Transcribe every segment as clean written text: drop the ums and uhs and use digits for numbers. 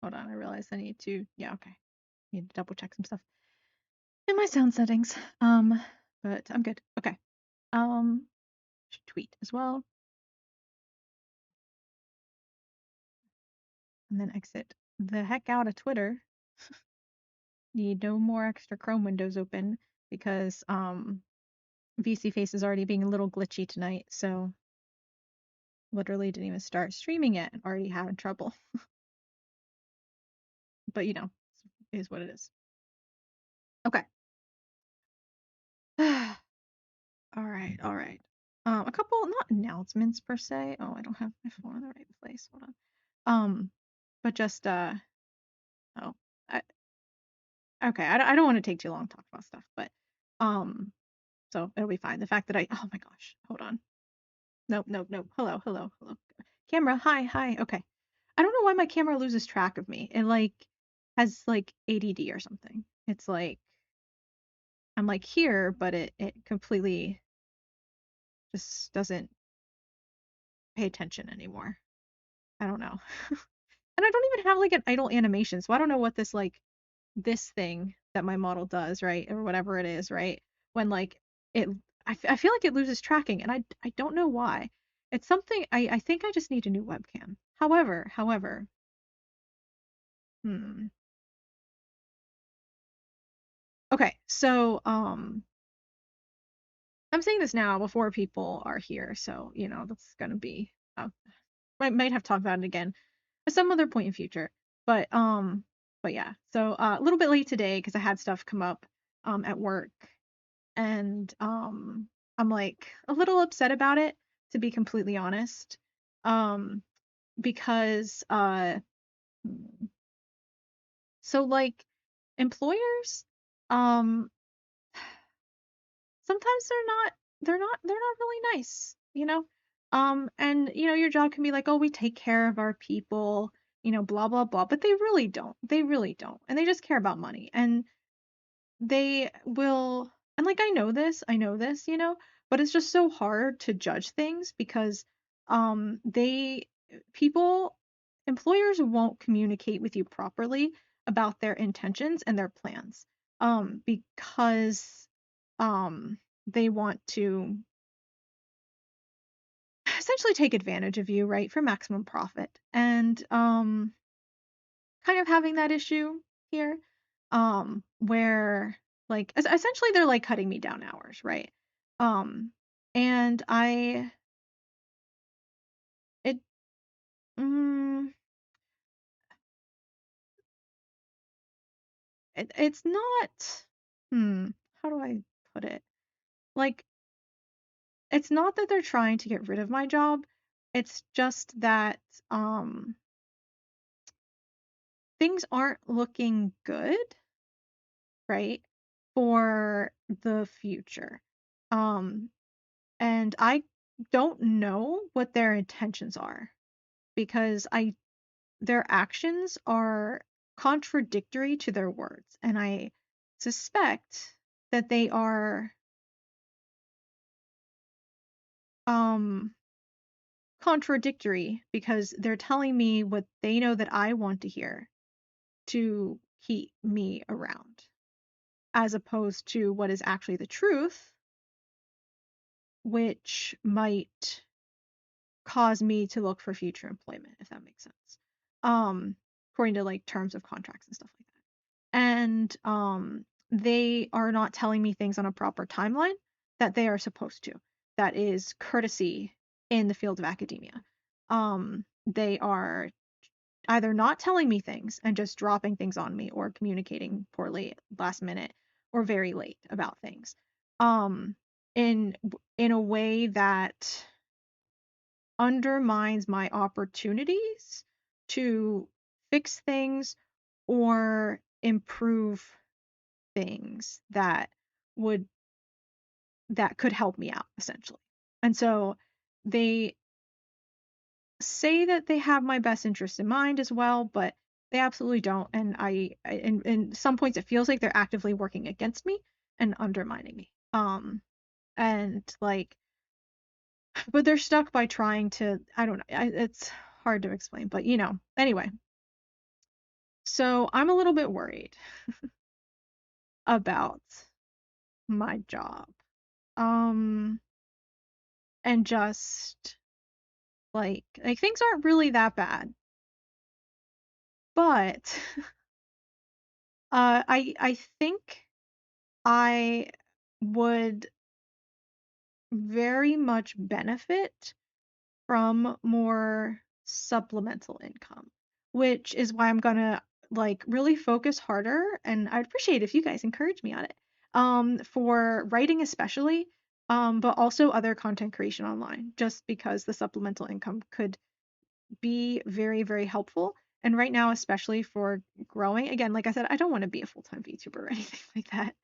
Hold on, I realized I need to, yeah, okay. Need to double check some stuff in my sound settings. But I'm good. Okay. Should tweet as well. And then exit the heck out of Twitter. Need no more extra Chrome windows open because VC Face is already being a little glitchy tonight, so literally didn't even start streaming yet and already having trouble. But you know, it is what it is. Okay. All right, all right. A couple, not announcements per se. Oh, I don't have my phone in the right place. Hold on. But just oh, I, okay. I don't want to take too long to talk about stuff, but um, so it'll be fine. The fact that oh my gosh, hold on. Nope, nope, nope. Hello, hello, hello. Camera, hi, hi. Okay. I don't know why my camera loses track of me. It like has like ADD or something. It's like I'm like here, but it completely just doesn't pay attention anymore. I don't know. And I don't even have like an idle animation, so I don't know what this thing that my model does, right? Or whatever it is, right? When like it I feel like it loses tracking and I don't know why. It's something I think I just need a new webcam. However, hmm. Okay, so I'm saying this now before people are here, so you know that's gonna be might have to talk about it again at some other point in future. But but yeah. So a little bit late today because I had stuff come up at work and I'm like a little upset about it to be completely honest. Um because so like employers um sometimes they're not really nice, you know? And you know, your job can be like, "Oh, we take care of our people." You know, blah blah blah, but they really don't. They really don't. And they just care about money. And they will and like I know this, you know, but it's just so hard to judge things because they people employers won't communicate with you properly about their intentions and their plans because um they want to essentially take advantage of you, right, for maximum profit. And kind of having that issue here where like essentially they're like cutting me down hours, right? um and I it mm, it's not how do I put it, like it's not that they're trying to get rid of my job, it's just that um things aren't looking good, right, for the future. um and I don't know what their intentions are because I their actions are contradictory to their words, and I suspect that they are um contradictory because they're telling me what they know that I want to hear to keep me around as opposed to what is actually the truth, which might cause me to look for future employment, if that makes sense. According to like terms of contracts and stuff like that. And they are not telling me things on a proper timeline that they are supposed to. That is courtesy in the field of academia. They are either not telling me things and just dropping things on me or communicating poorly last minute or very late about things. Um in in a way that undermines my opportunities to fix things or improve things would that could help me out essentially. And so they say that they have my best interest in mind as well, but they absolutely don't. And in some points it feels like they're actively working against me and undermining me. And like but they're stuck by trying to I don't know. It's hard to explain, but you know. Anyway, So I'm a little bit worried about my job. Um, and just like things aren't really that bad, but I think I would very much benefit from more supplemental income, which is why I'm gonna like really focus harder. And I'd appreciate if you guys encourage me on it. For writing especially, but also other content creation online, just because the supplemental income could be very, very helpful. And right now, especially for growing, again, like I said, I don't want to be a full-time VTuber or anything like that.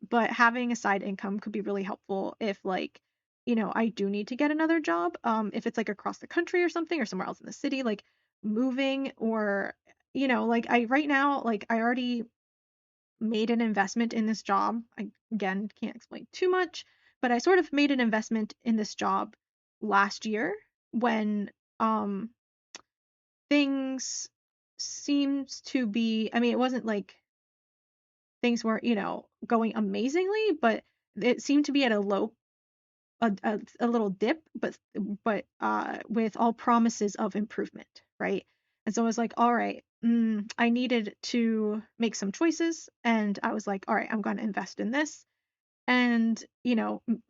But having a side income could be really helpful if like, I do need to get another job. If it's like across the country or something or somewhere else in the city, like moving or, like I right now, like I already made an investment in this job. I again can't explain too much, but I sort of made an investment in this job last year when um things seems to be, I mean, it wasn't like things were, going amazingly, but it seemed to be at a low, a little dip, but with all promises of improvement, right? And so I was like, all right, I needed to make some choices, and I was like, all right, I'm going to invest in this, and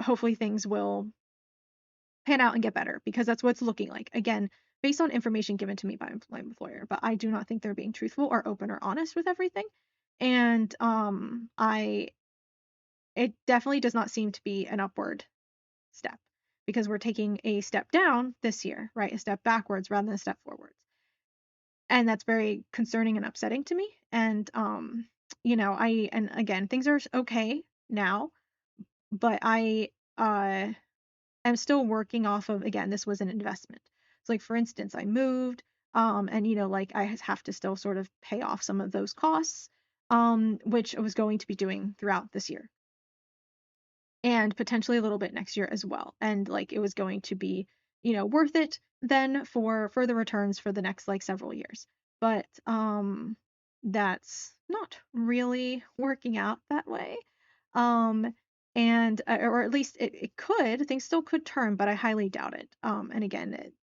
hopefully things will pan out and get better because that's what it's looking like. Again, based on information given to me by my employer, but I do not think they're being truthful or open or honest with everything. And I it definitely does not seem to be an upward step because we're taking a step down this year, right? A step backwards rather than a step forwards. And that's very concerning and upsetting to me. And and again, things are okay now, but I am still working off of, again, this was an investment. So like for instance, I moved, and like I have to still sort of pay off some of those costs, which I was going to be doing throughout this year and potentially a little bit next year as well. And like it was going to be, worth it then for further returns for the next like several years. But that's not really working out that way. Um and or at least it could, things still could turn, but I highly doubt it. And again,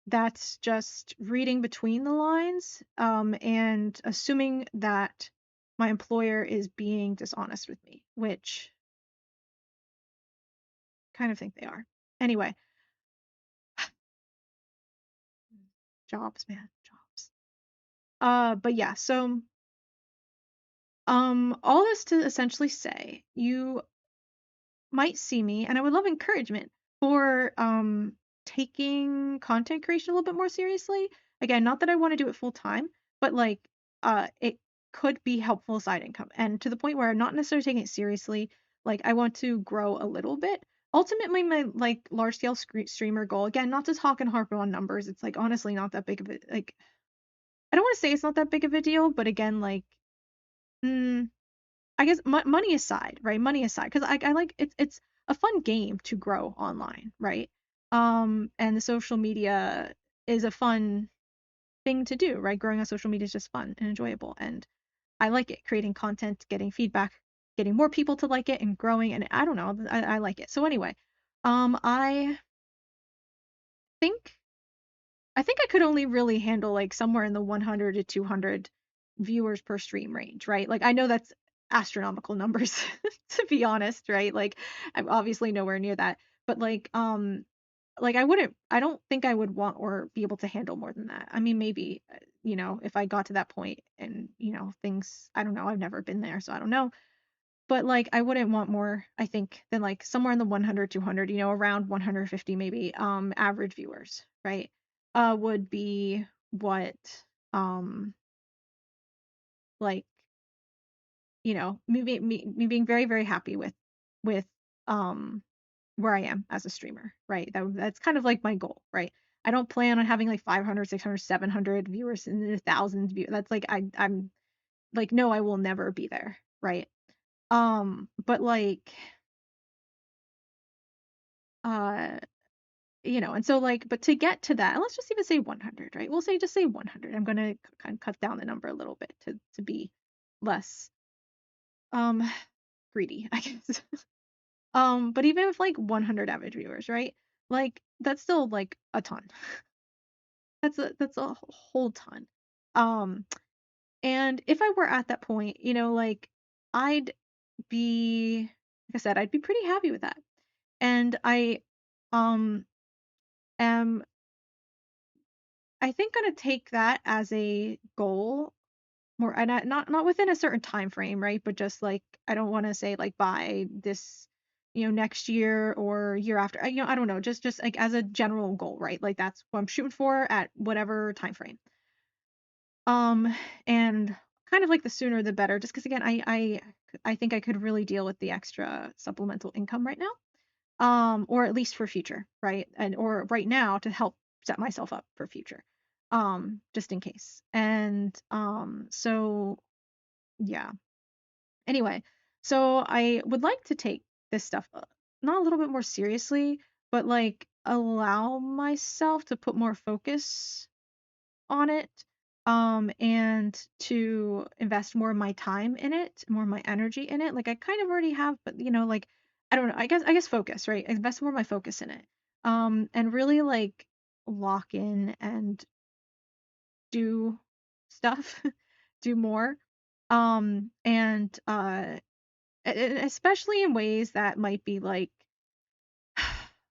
that's just reading between the lines, and assuming that my employer is being dishonest with me, which kind of think they are. Anyway, jobs, man, jobs. But yeah, so all this to essentially say, you might see me, and I would love encouragement for taking content creation a little bit more seriously. Again, not that I want to do it full time, but like it could be helpful side income. And to the point where I'm not necessarily taking it seriously, like I want to grow a little bit. Ultimately, my like large scale streamer goal, again, not to talk and harp on numbers, it's like honestly not that big of a like I don't want to say it's not that big of a deal, but again, like mm, I guess money aside, right? Money aside, because I like it's a fun game to grow online, right? And the social media is a fun thing to do, right? Growing on social media is just fun and enjoyable, and I like it. Creating content, getting feedback, getting more people to like it, and growing, and I don't know, I like it. So anyway, I think I think I could only really handle like somewhere in the 100 to 200 viewers per stream range, right? Like I know that's astronomical numbers to be honest, right? Like I'm obviously nowhere near that, but like I don't think I would want or be able to handle more than that. I mean, maybe if I got to that point and, things, I don't know, I've never been there, so I don't know. But like I wouldn't want more, I think, than like somewhere in the 100, 200, around 150 maybe, average viewers, right? Would be what, um, like, me being very, very happy with, um, where I am as a streamer, right? That's kind of like my goal, right? I don't plan on having like 500, 600, 700 viewers and the thousands view. That's like I'm like no, I will never be there, right? But like uh and so like, but to get to that, let's just even say 100, right? We'll say just say 100. I'm gonna kind of cut down the number a little bit to be less um greedy, I guess. But even with like 100 average viewers, right? Like that's still like a ton. That's a whole ton. Um, and if I were at that point, like I'd be, like I said, I'd be pretty happy with that. And um am I think gonna take that as a goal more, and not within a certain time frame, right? But just like I don't want to say like by this, next year or year after. I don't know, just like as a general goal, right? Like that's what I'm shooting for at whatever time frame. And kind of like the sooner the better, just because again, I think I could really deal with the extra supplemental income right now. Or at least for future, right? And or right now to help set myself up for future. Just in case. And so yeah. Anyway, so I would like to take this stuff not a little bit more seriously, but like allow myself to put more focus on it, and to invest more of my time in it, more of my energy in it. Like I kind of already have, but like I don't know. I guess focus, right? Invest more of my focus in it. And really like lock in and do stuff, do more. And especially in ways that might be like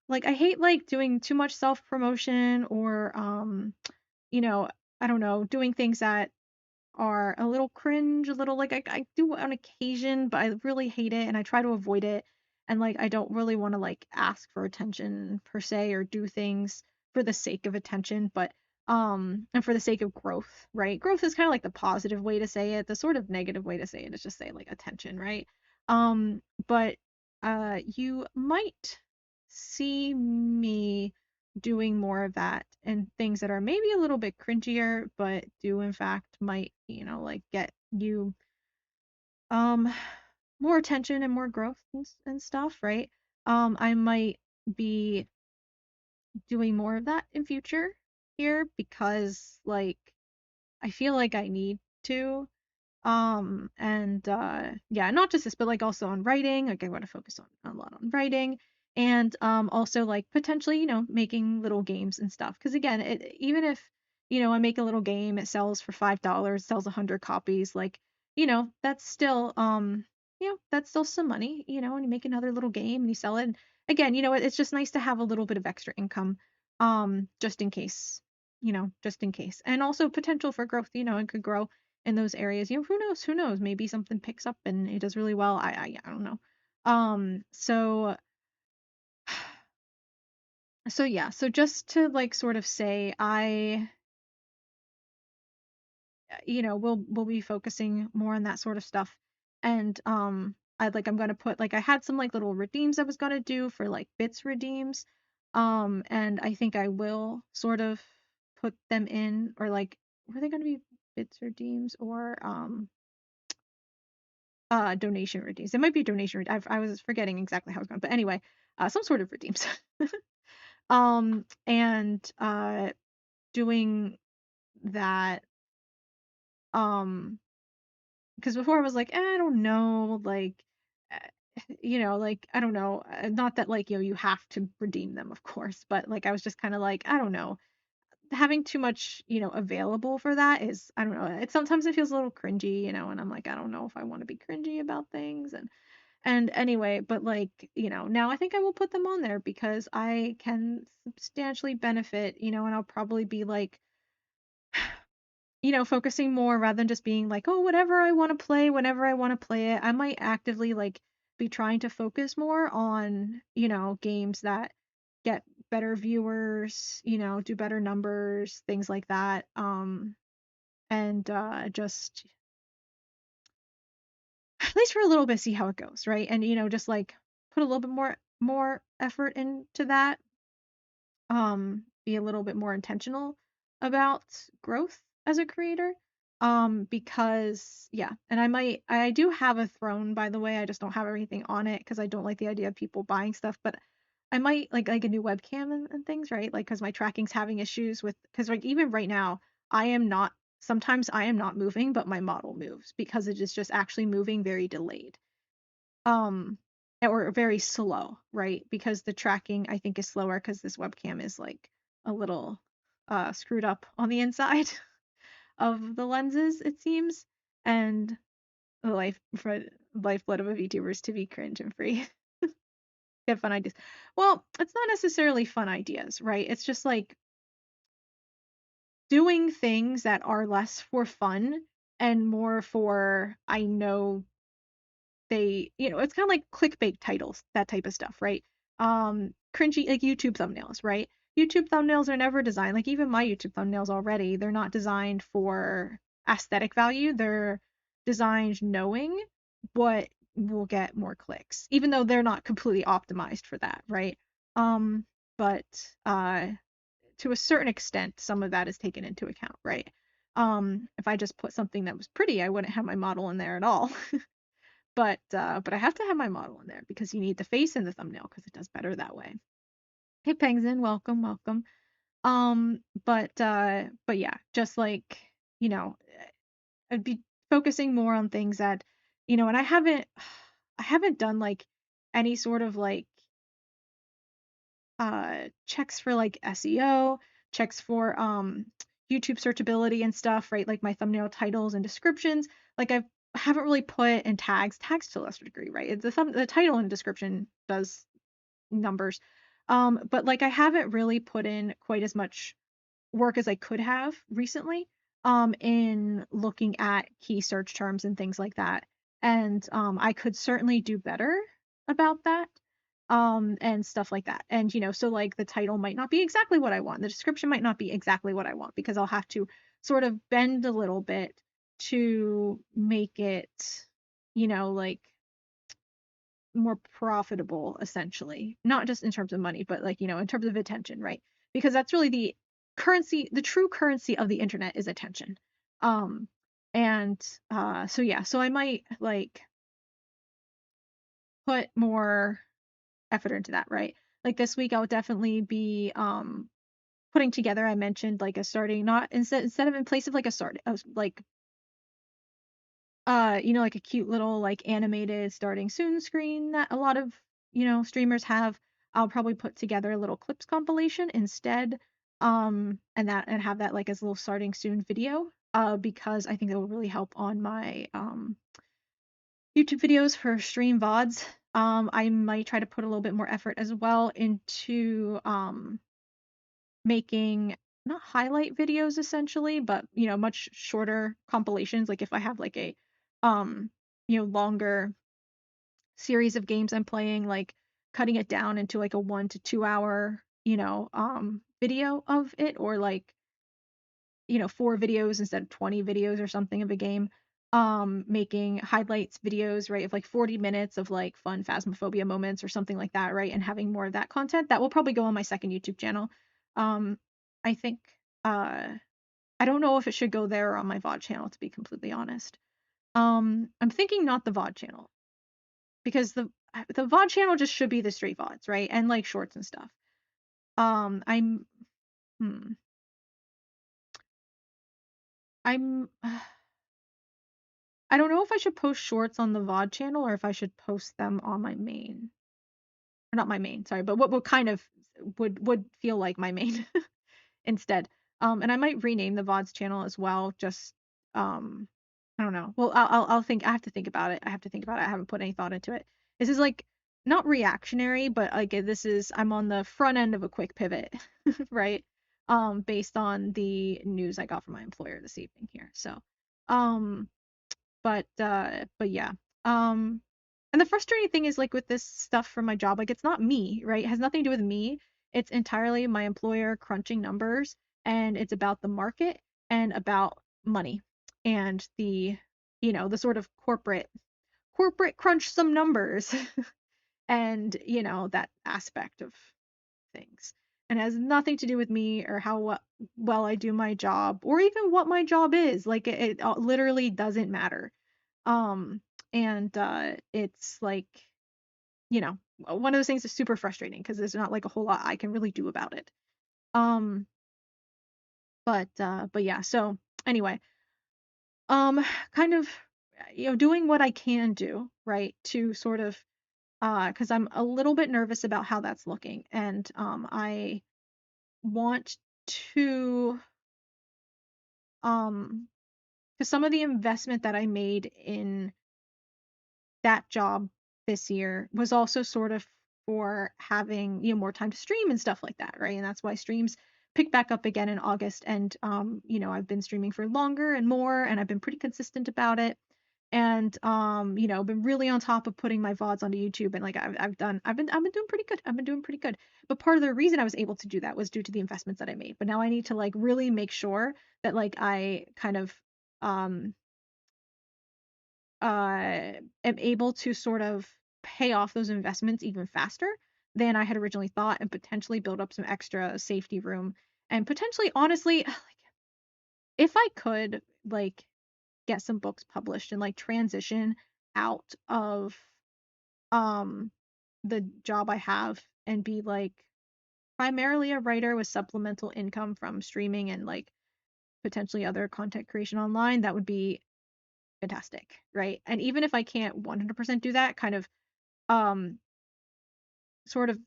I hate like doing too much self promotion or you know, I don't know, doing things that are a little cringe, a little like I do on occasion, but I really hate it and I try to avoid it. And like I don't really want to like ask for attention per se or do things for the sake of attention, but and for the sake of growth, right? Growth is kind of like the positive way to say it. The sort of negative way to say it is just say like attention, right? But you might see me doing more of that and things that are maybe a little bit cringier, but do in fact might, like get you um more attention and more growth and stuff, right? I might be doing more of that in future here because like I feel like I need to. And yeah, not just this, but like also on writing. Like I want to focus on a lot on writing and also like potentially, making little games and stuff. Because again, even if, I make a little game, it sells for $5, sells 100 copies, like, that's still that's still some money, and you make another little game and you sell it. And again, it's just nice to have a little bit of extra income, just in case, just in case. And also potential for growth, it could grow in those areas. Who knows? Who knows? Maybe something picks up and it does really well. I don't know. So yeah, so just to like sort of say we'll be focusing more on that sort of stuff. And I'm gonna put like I had some like little redeems I was gonna do for like bits redeems. And I think I will sort of put them in, or like were they gonna be bits redeems or donation redeems. It might be donation I was forgetting exactly how it's going, but anyway, some sort of redeems. And doing that, because before I was like, I don't know, like, like I don't know, not that like you have to redeem them, of course, but like I was just kind of like I don't know, having too much available for that is I don't know. It sometimes it feels a little cringy, and I'm like I don't know if I want to be cringy about things. And anyway, but like, now I think I will put them on there because I can substantially benefit, and I'll probably be like, focusing more rather than just being like, oh, whatever I want to play, whenever I want to play it. I might actively like be trying to focus more on, games that get better viewers, do better numbers, things like that. And just at least for a little bit see how it goes, right? And just like put a little bit more effort into that, be a little bit more intentional about growth as a creator, because yeah. And I do have a throne, by the way. I just don't have everything on it because I don't like the idea of people buying stuff, but I might like a new webcam and things, right? Like because my tracking's having issues with because like even right now, I am not sometimes I am not moving, but my model moves because it is just actually moving very delayed. Um or very slow, right? Because the tracking I think is slower because this webcam is like a little screwed up on the inside of the lenses, it seems. And the lifeblood of a VTuber is to be cringe and free. Get fun ideas. Well, it's not necessarily fun ideas, right? It's just like doing things that are less for fun and more for I know they, it's kind of like clickbait titles, that type of stuff, right? Cringy like YouTube thumbnails, right? YouTube thumbnails are never designed, like even my YouTube thumbnails already, they're not designed for aesthetic value. They're designed knowing what will get more clicks, even though they're not completely optimized for that, right? Um, but to a certain extent, some of that is taken into account, right? If I just put something that was pretty, I wouldn't have my model in there at all. But I have to have my model in there because you need the face in the thumbnail because it does better that way. Hey Pengzin, welcome, welcome. But yeah, just like, you know, I'd be focusing more on things that, and I haven't done like any sort of like checks for like SEO, checks for YouTube searchability and stuff, right? Like my thumbnail titles and descriptions. Like I haven't really put in tags to a lesser degree, right? The title and description does numbers. But like I haven't really put in quite as much work as I could have recently in looking at key search terms and things like that. And I could certainly do better about that and stuff like that. And so like the title might not be exactly what I want. The description might not be exactly what I want because I'll have to sort of bend a little bit to make it, like more profitable essentially, not just in terms of money but like in terms of attention, right? Because that's really the true currency of the internet is attention. um and so yeah, so I might like put more effort into that, right? Like this week I'll definitely be putting together, I mentioned like a starting, not instead of in place of like a start like like a cute little like animated starting soon screen that a lot of streamers have. I'll probably put together a little clips compilation instead, and have that like as a little starting soon video, because I think it will really help on my YouTube videos for stream VODs. I might try to put a little bit more effort as well into making not highlight videos essentially, but much shorter compilations. Like if I have like a um longer series of games I'm playing, like cutting it down into like a 1 to 2 hour video of it, or like 4 videos instead of 20 videos or something of a game. Making highlights videos, right, of like 40 minutes of like fun phasmophobia moments or something like that, right, and having more of that content that will probably go on my second YouTube channel. um I think uh I don't know if it should go there or on my VOD channel, to be completely honest. I'm thinking not the VOD channel, because the VOD channel just should be the straight VODs, right, and like shorts and stuff. I'm hmm, I'm I don't know if I should post shorts on the VOD channel or if I should post them on my main. Or not my main, sorry, but what kind of would feel like my main instead. And I might rename the VODs channel as well. Just I don't know. Well, I'll think. I have to think about it. I haven't put any thought into it. This is like not reactionary, but like this is I'm on the front end of a quick pivot, right? Based on the news I got from my employer this evening here. So, um, but yeah. Um, and the frustrating thing is like with this stuff for my job, like it's not me, right? It has nothing to do with me. It's entirely my employer crunching numbers, and it's about the market and about money and the sort of corporate crunch some numbers and that aspect of things. And it has nothing to do with me or how well I do my job or even what my job is. Like it literally doesn't matter. Um, and it's like, one of those things that's super frustrating because there's not like a whole lot I can really do about it. Um, but yeah, so anyway, um, kind of, doing what I can do, right, to sort of, because I'm a little bit nervous about how that's looking, and I want to, um, because some of the investment that I made in that job this year was also sort of for having, more time to stream and stuff like that, right? And that's why streams picked back up again in August. And I've been streaming for longer and more, and I've been pretty consistent about it. And been really on top of putting my VODs onto YouTube, and like I've been doing pretty good. I've been doing pretty good. But part of the reason I was able to do that was due to the investments that I made. But now I need to like really make sure that like I kind of um am able to sort of pay off those investments even faster than I had originally thought, and potentially build up some extra safety room, and potentially, honestly, like, if I could like get some books published and like transition out of um the job I have and be like primarily a writer with supplemental income from streaming and like potentially other content creation online, that would be fantastic, right? And even if I can't 100% do that, kind of um sort of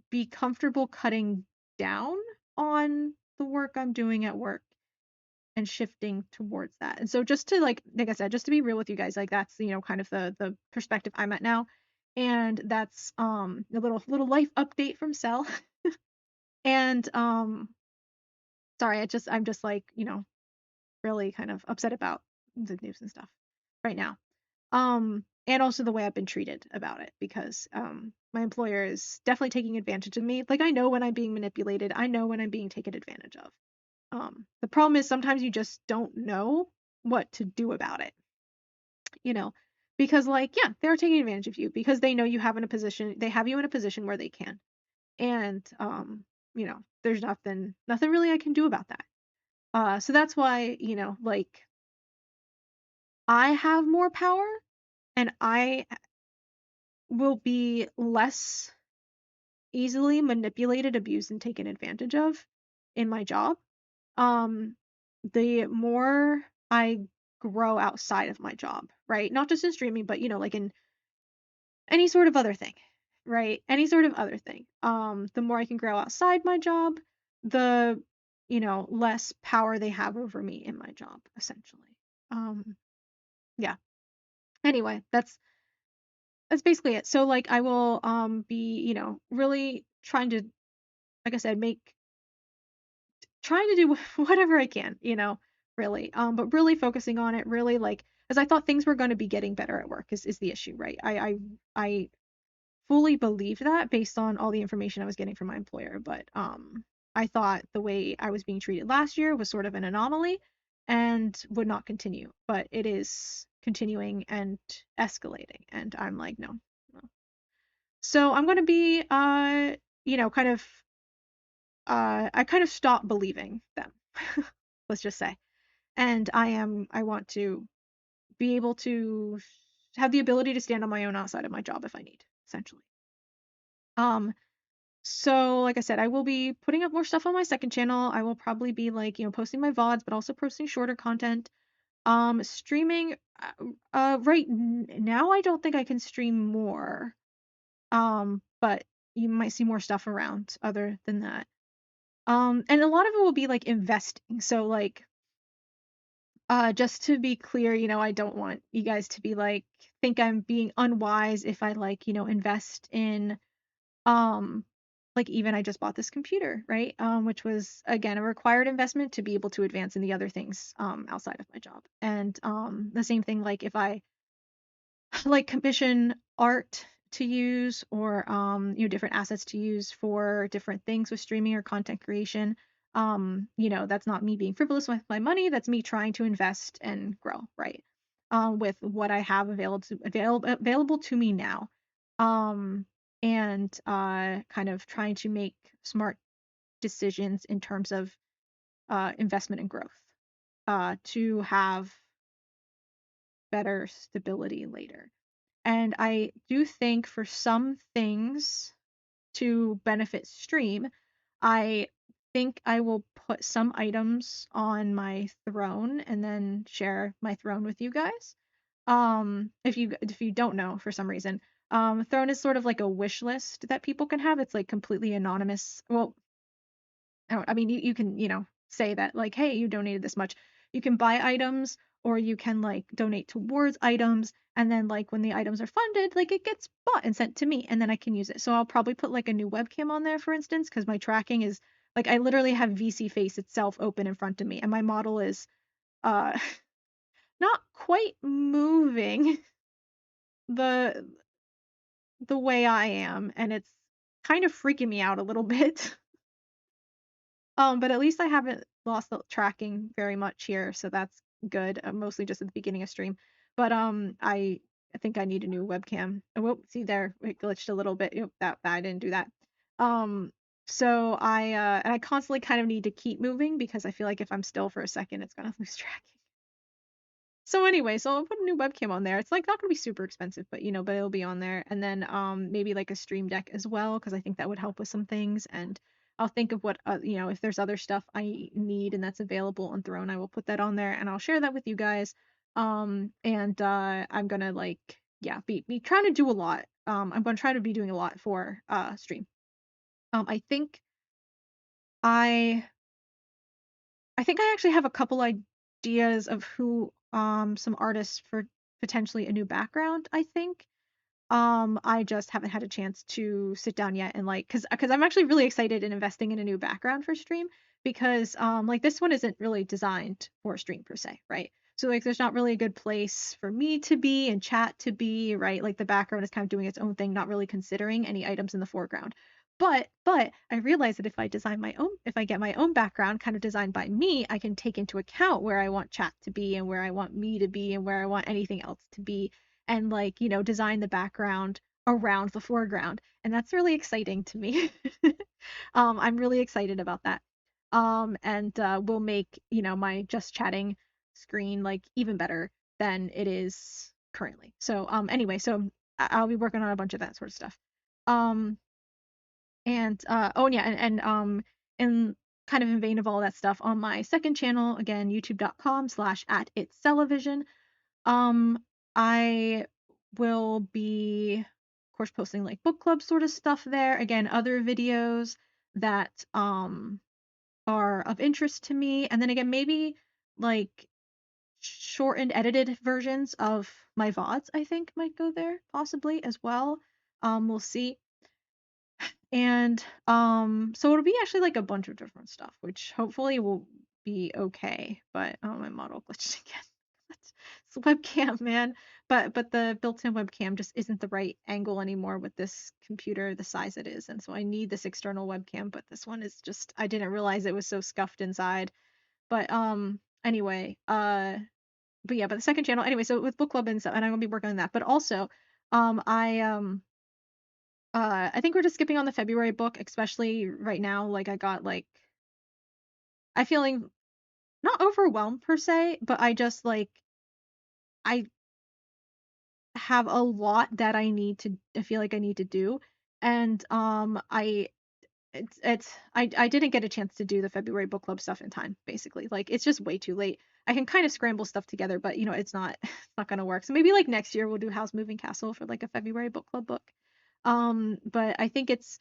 be comfortable cutting down on the work I'm doing at work and shifting towards that. And so just to like I said, just to be real with you guys, like that's kind of the perspective I'm at now. And that's a little life update from Cell. And sorry, I'm just like, really kind of upset about the news and stuff right now. And also the way I've been treated about it, because my employer is definitely taking advantage of me. Like, I know when I'm being manipulated, I know when I'm being taken advantage of. The problem is sometimes you just don't know what to do about it, you know, because like, yeah, they're taking advantage of you because they know they have you in a position where they can. And there's nothing really I can do about that. So that's why, like, I have more power, and I will be less easily manipulated, abused, and taken advantage of in my job. Um, the more I grow outside of my job, right? Not just in streaming, but like in any sort of other thing, right? Any sort of other thing. The more I can grow outside my job, the less power they have over me in my job, essentially. Yeah. Anyway, that's basically it. So like I will be, really trying to, like I said, trying to do whatever I can, really. But really focusing on it, really, like, as I thought things were going to be getting better at work is the issue, right? I fully believed that based on all the information I was getting from my employer, but I thought the way I was being treated last year was sort of an anomaly and would not continue, but it is continuing and escalating, and I'm like, no, no. So I'm going to be kind of I kind of stopped believing them. Let's just say. And I want to be able to have the ability to stand on my own outside of my job if I need, essentially. Um, so like I said, I will be putting up more stuff on my second channel. I will probably be like, posting my VODs, but also posting shorter content. Streaming, right now I don't think I can stream more. But you might see more stuff around other than that. And a lot of it will be like investing. So like, just to be clear, I don't want you guys to be like, think I'm being unwise if I like, invest in, um, like, even I just bought this computer, right? Which was again a required investment to be able to advance in the other things, outside of my job. And the same thing, like if I like commission art to use, or different assets to use for different things with streaming or content creation, that's not me being frivolous with my money, that's me trying to invest and grow, right? With what I have available to me now, um and kind of trying to make smart decisions in terms of investment and growth, to have better stability later. And I do think for some things to benefit stream, I think I will put some items on my throne and then share my throne with you guys. If you don't know for some reason, throne is sort of like a wish list that people can have. It's like completely anonymous. Well, I mean, you can, say that like, hey, you donated this much. You can buy items or you can like donate towards items. And then like when the items are funded, like it gets bought and sent to me and then I can use it. So I'll probably put like a new webcam on there, for instance, because my tracking is like I literally have VC Face itself open in front of me and my model is uh not quite moving the the way I am and it's kind of freaking me out a little bit. But at least I haven't lost the tracking very much here, so that's good. Mostly just at the beginning of stream. But I think I need a new webcam. Oh, whoop, see there, it glitched a little bit. Yep, that I didn't do that. Um, so I constantly kind of need to keep moving because I feel like if I'm still for a second, it's gonna lose tracking. So anyway, so I'll put a new webcam on there. It's like not gonna be super expensive, but but it'll be on there. And then maybe like a stream deck as well, because I think that would help with some things. And I'll think of what if there's other stuff I need and that's available on Throne, I will put that on there and I'll share that with you guys. And I'm gonna like yeah, be trying to do a lot. I'm gonna try to be doing a lot for stream. I think I I think I actually have a couple ideas of who some artists for potentially a new background, I think. I just haven't had a chance to sit down yet and like cuz I'm actually really excited in investing in a new background for stream because like this one isn't really designed for stream per se, right? So like there's not really a good place for me to be and chat to be, right? Like the background is kind of doing its own thing, not really considering any items in the foreground. But I realize that if I get my own background kind of designed by me, I can take into account where I want chat to be and where I want me to be and where I want anything else to be and like, design the background around the foreground. And that's really exciting to me. I'm really excited about that. And We'll make, my just chatting screen like even better than it is currently. So anyway, so I'll be working on a bunch of that sort of stuff. Um and oh yeah, and kind of in vain of all that stuff on my second channel, again, youtube.com/@itselevision. um, I will be, of course, posting like book club sort of stuff there. Again, other videos that are of interest to me, and then again, maybe like shortened, edited versions of my VODs. I think might go there possibly as well. We'll see. And so it'll be actually like a bunch of different stuff, which hopefully will be okay. But oh, my model glitched again. It's the webcam, man. But the built-in webcam just isn't the right angle anymore with this computer the size it is. And so I need this external webcam, but this one is just I didn't realize it was so scuffed inside. But anyway, but yeah, but the second channel anyway, so with book club and stuff, and I'm gonna be working on that. But also, I think we're just skipping on the February book, especially right now. Like I got like I feeling not overwhelmed per se, but I just like I have a lot that I feel like I need to do. And I it's I didn't get a chance to do the February book club stuff in time, basically. Like it's just way too late. I can kind of scramble stuff together, but it's not it's not gonna work. So maybe like next year we'll do House Moving Castle for like a February book club book. But I think it's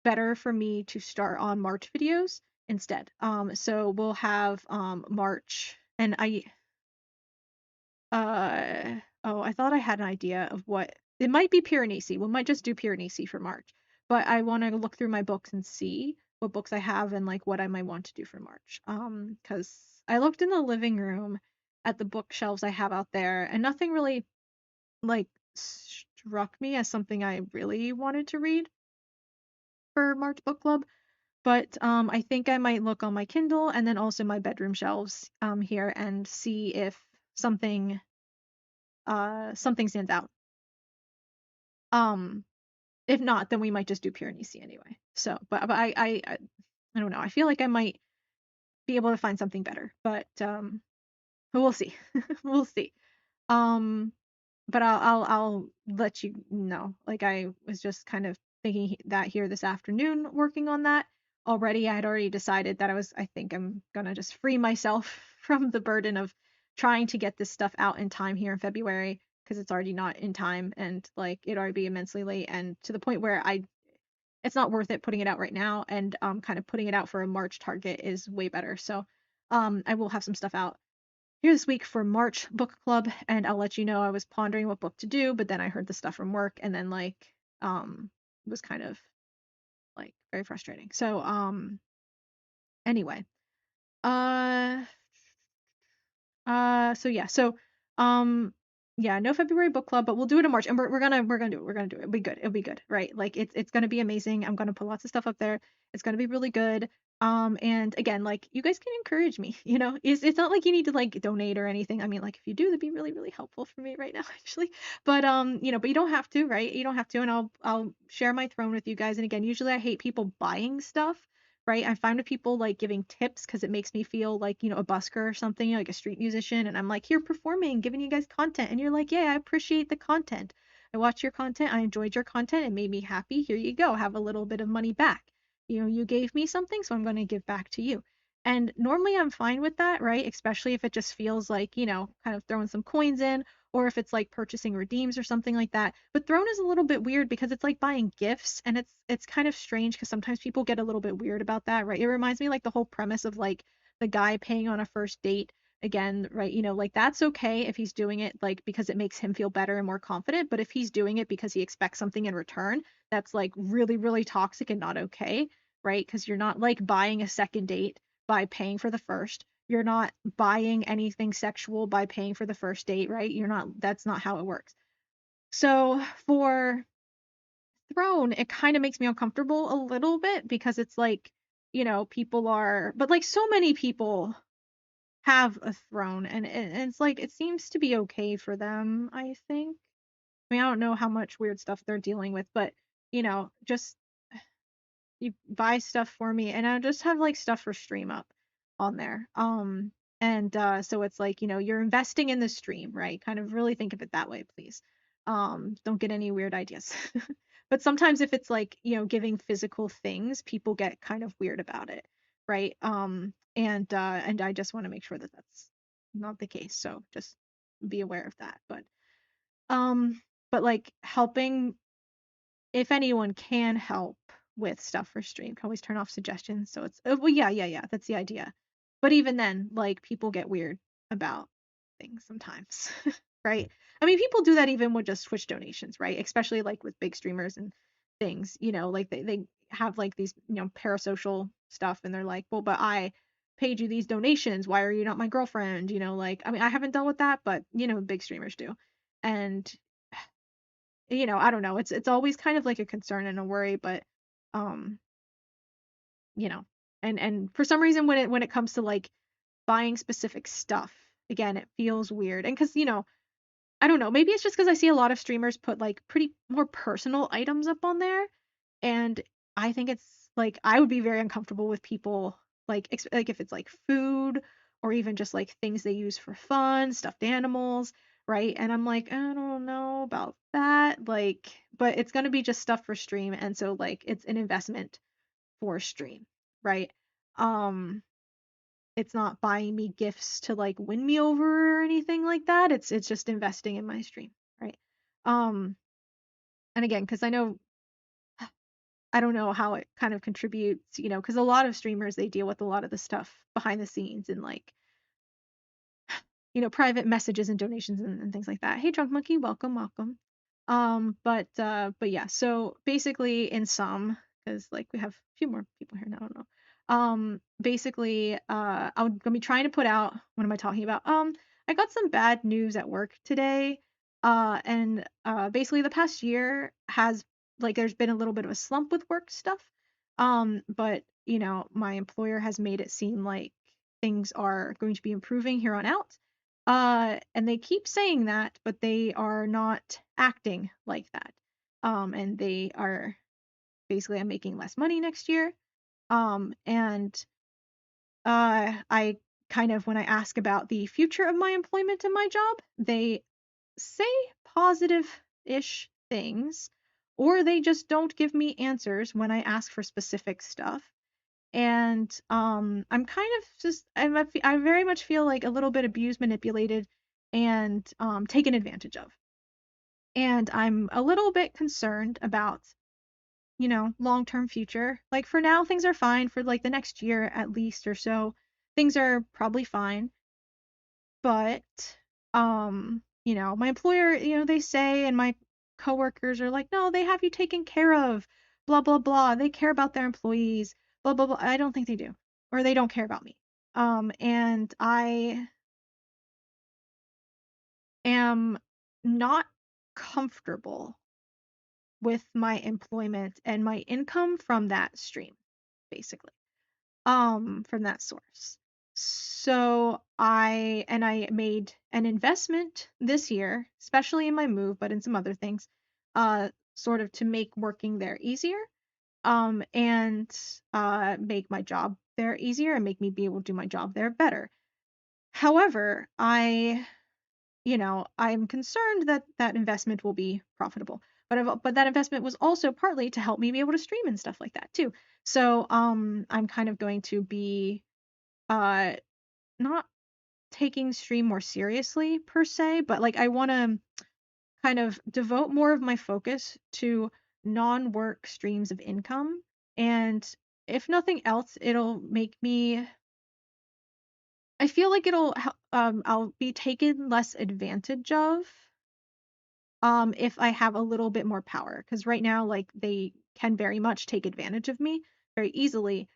better for me to start on March videos instead. So we'll have March and I thought I had an idea of what it might be Piranesi. We might just do Piranesi for March. But I want to look through my books and see what books I have and like what I might want to do for March. Because I looked in the living room at the bookshelves I have out there and nothing really like struck me as something I really wanted to read for March book club. But I think I might look on my Kindle and then also my bedroom shelves here and see if something something stands out. Um, if not, then we might just do Piranesi anyway. So, but I don't know. I feel like I might be able to find something better, but we'll see. We'll see. Um, but I'll let you know. Like I was just kind of thinking that here this afternoon, working on that already. I had already decided that I think I'm gonna just free myself from the burden of trying to get this stuff out in time here in February because it's already not in time and like it'd already be immensely late and to the point where it's not worth it putting it out right now and kind of putting it out for a March target is way better. So I will have some stuff out here this week for March book club, and I'll let you know. I was pondering what book to do, but then I heard the stuff from work, and then like it was kind of like very frustrating. So anyway, uh so yeah, so um yeah, no February book club, but we'll do it in March, and we're gonna do it. We're gonna do it. It'll be good. It'll be good, right? Like it's gonna be amazing. I'm gonna put lots of stuff up there. It's gonna be really good. And again, like you guys can encourage me. It's not like you need to like donate or anything. I mean, like if you do, that'd be really really helpful for me right now, actually. But but you don't have to, right? You don't have to, and I'll share my throne with you guys. And again, usually I hate people buying stuff, right? I find with people like giving tips because it makes me feel like, a busker or something, like a street musician. And I'm like, here performing, giving you guys content. And you're like, yeah, I appreciate the content. I watched your content. I enjoyed your content. It made me happy. Here you go. Have a little bit of money back. You gave me something, so I'm going to give back to you. And normally I'm fine with that, right? Especially if it just feels like, kind of throwing some coins in or if it's like purchasing redeems or something like that. But Throne is a little bit weird because it's like buying gifts and it's kind of strange because sometimes people get a little bit weird about that, right? It reminds me like the whole premise of like the guy paying on a first date again, right? Like that's okay if he's doing it like because it makes him feel better and more confident, but if he's doing it because he expects something in return, that's like really really toxic and not okay, right? Because you're not like buying a second date by paying for the first. You're not buying anything sexual by paying for the first date, right? That's not how it works. So for Throne, it kind of makes me uncomfortable a little bit because it's like, people are, but like so many people have a throne and it's like, it seems to be okay for them, I think. I mean, I don't know how much weird stuff they're dealing with, but, just you buy stuff for me and I just have like stuff for stream up on there. And so it's like, you're investing in the stream, right? Kind of really think of it that way, please. Don't get any weird ideas. But sometimes if it's like, giving physical things, people get kind of weird about it, right? And I just want to make sure that that's not the case. So just be aware of that. Um but like helping if anyone can help with stuff for stream, can always turn off suggestions. So it's well, yeah, that's the idea. But even then, like people get weird about things sometimes, right? I mean, people do that even with just Twitch donations, right? Especially like with big streamers and things, like they have like these, parasocial stuff and they're like, well, but I paid you these donations. Why are you not my girlfriend? Like, I mean, I haven't dealt with that, but big streamers do. And I don't know. It's always kind of like a concern and a worry, but um, you know, and for some reason when it comes to like buying specific stuff, again, it feels weird. And because, I don't know, maybe it's just because I see a lot of streamers put like pretty more personal items up on there, and I think it's like I would be very uncomfortable with people like if it's like food or even just like things they use for fun, stuffed animals, right? And I'm like, I don't know about that, like, but it's gonna be just stuff for stream, and so like it's an investment for stream, right? Um, it's not buying me gifts to like win me over or anything like that. It's just investing in my stream, right? Um, and again, because I don't know how it kind of contributes, because a lot of streamers they deal with a lot of the stuff behind the scenes and like, private messages and donations and things like that. Hey, Drunk Monkey, welcome, welcome. But yeah, so basically in sum, because like we have a few more people here now, I don't know. Basically, I'm gonna be trying to put out, what am I talking about? I got some bad news at work today. And basically the past year has like there's been a little bit of a slump with work stuff. But my employer has made it seem like things are going to be improving here on out. And they keep saying that, but they are not acting like that. And they are basically I'm making less money next year. And I kind of when I ask about the future of my employment and my job, they say positive-ish things, or they just don't give me answers when I ask for specific stuff. And I'm kind of just I very much feel like a little bit abused, manipulated, and taken advantage of. And I'm a little bit concerned about, long-term future. Like for now, things are fine for like the next year at least or so. Things are probably fine. But my employer, they say, and my coworkers are like, no, they have you taken care of, blah blah blah. They care about their employees, blah blah blah. I don't think they do, or they don't care about me. And I am not comfortable with my employment and my income from that stream, basically. From that source. So I made an investment this year, especially in my move, but in some other things, sort of to make working there easier, and make my job there easier and make me be able to do my job there better. However, I'm concerned that that investment will be profitable. But that investment was also partly to help me be able to stream and stuff like that too. So I'm kind of going to be uh not taking stream more seriously per se, but like I want to kind of devote more of my focus to non-work streams of income. And if nothing else, it'll make me, I feel like I'll be taken less advantage of if I have a little bit more power, because right now, like, they can very much take advantage of me very easily,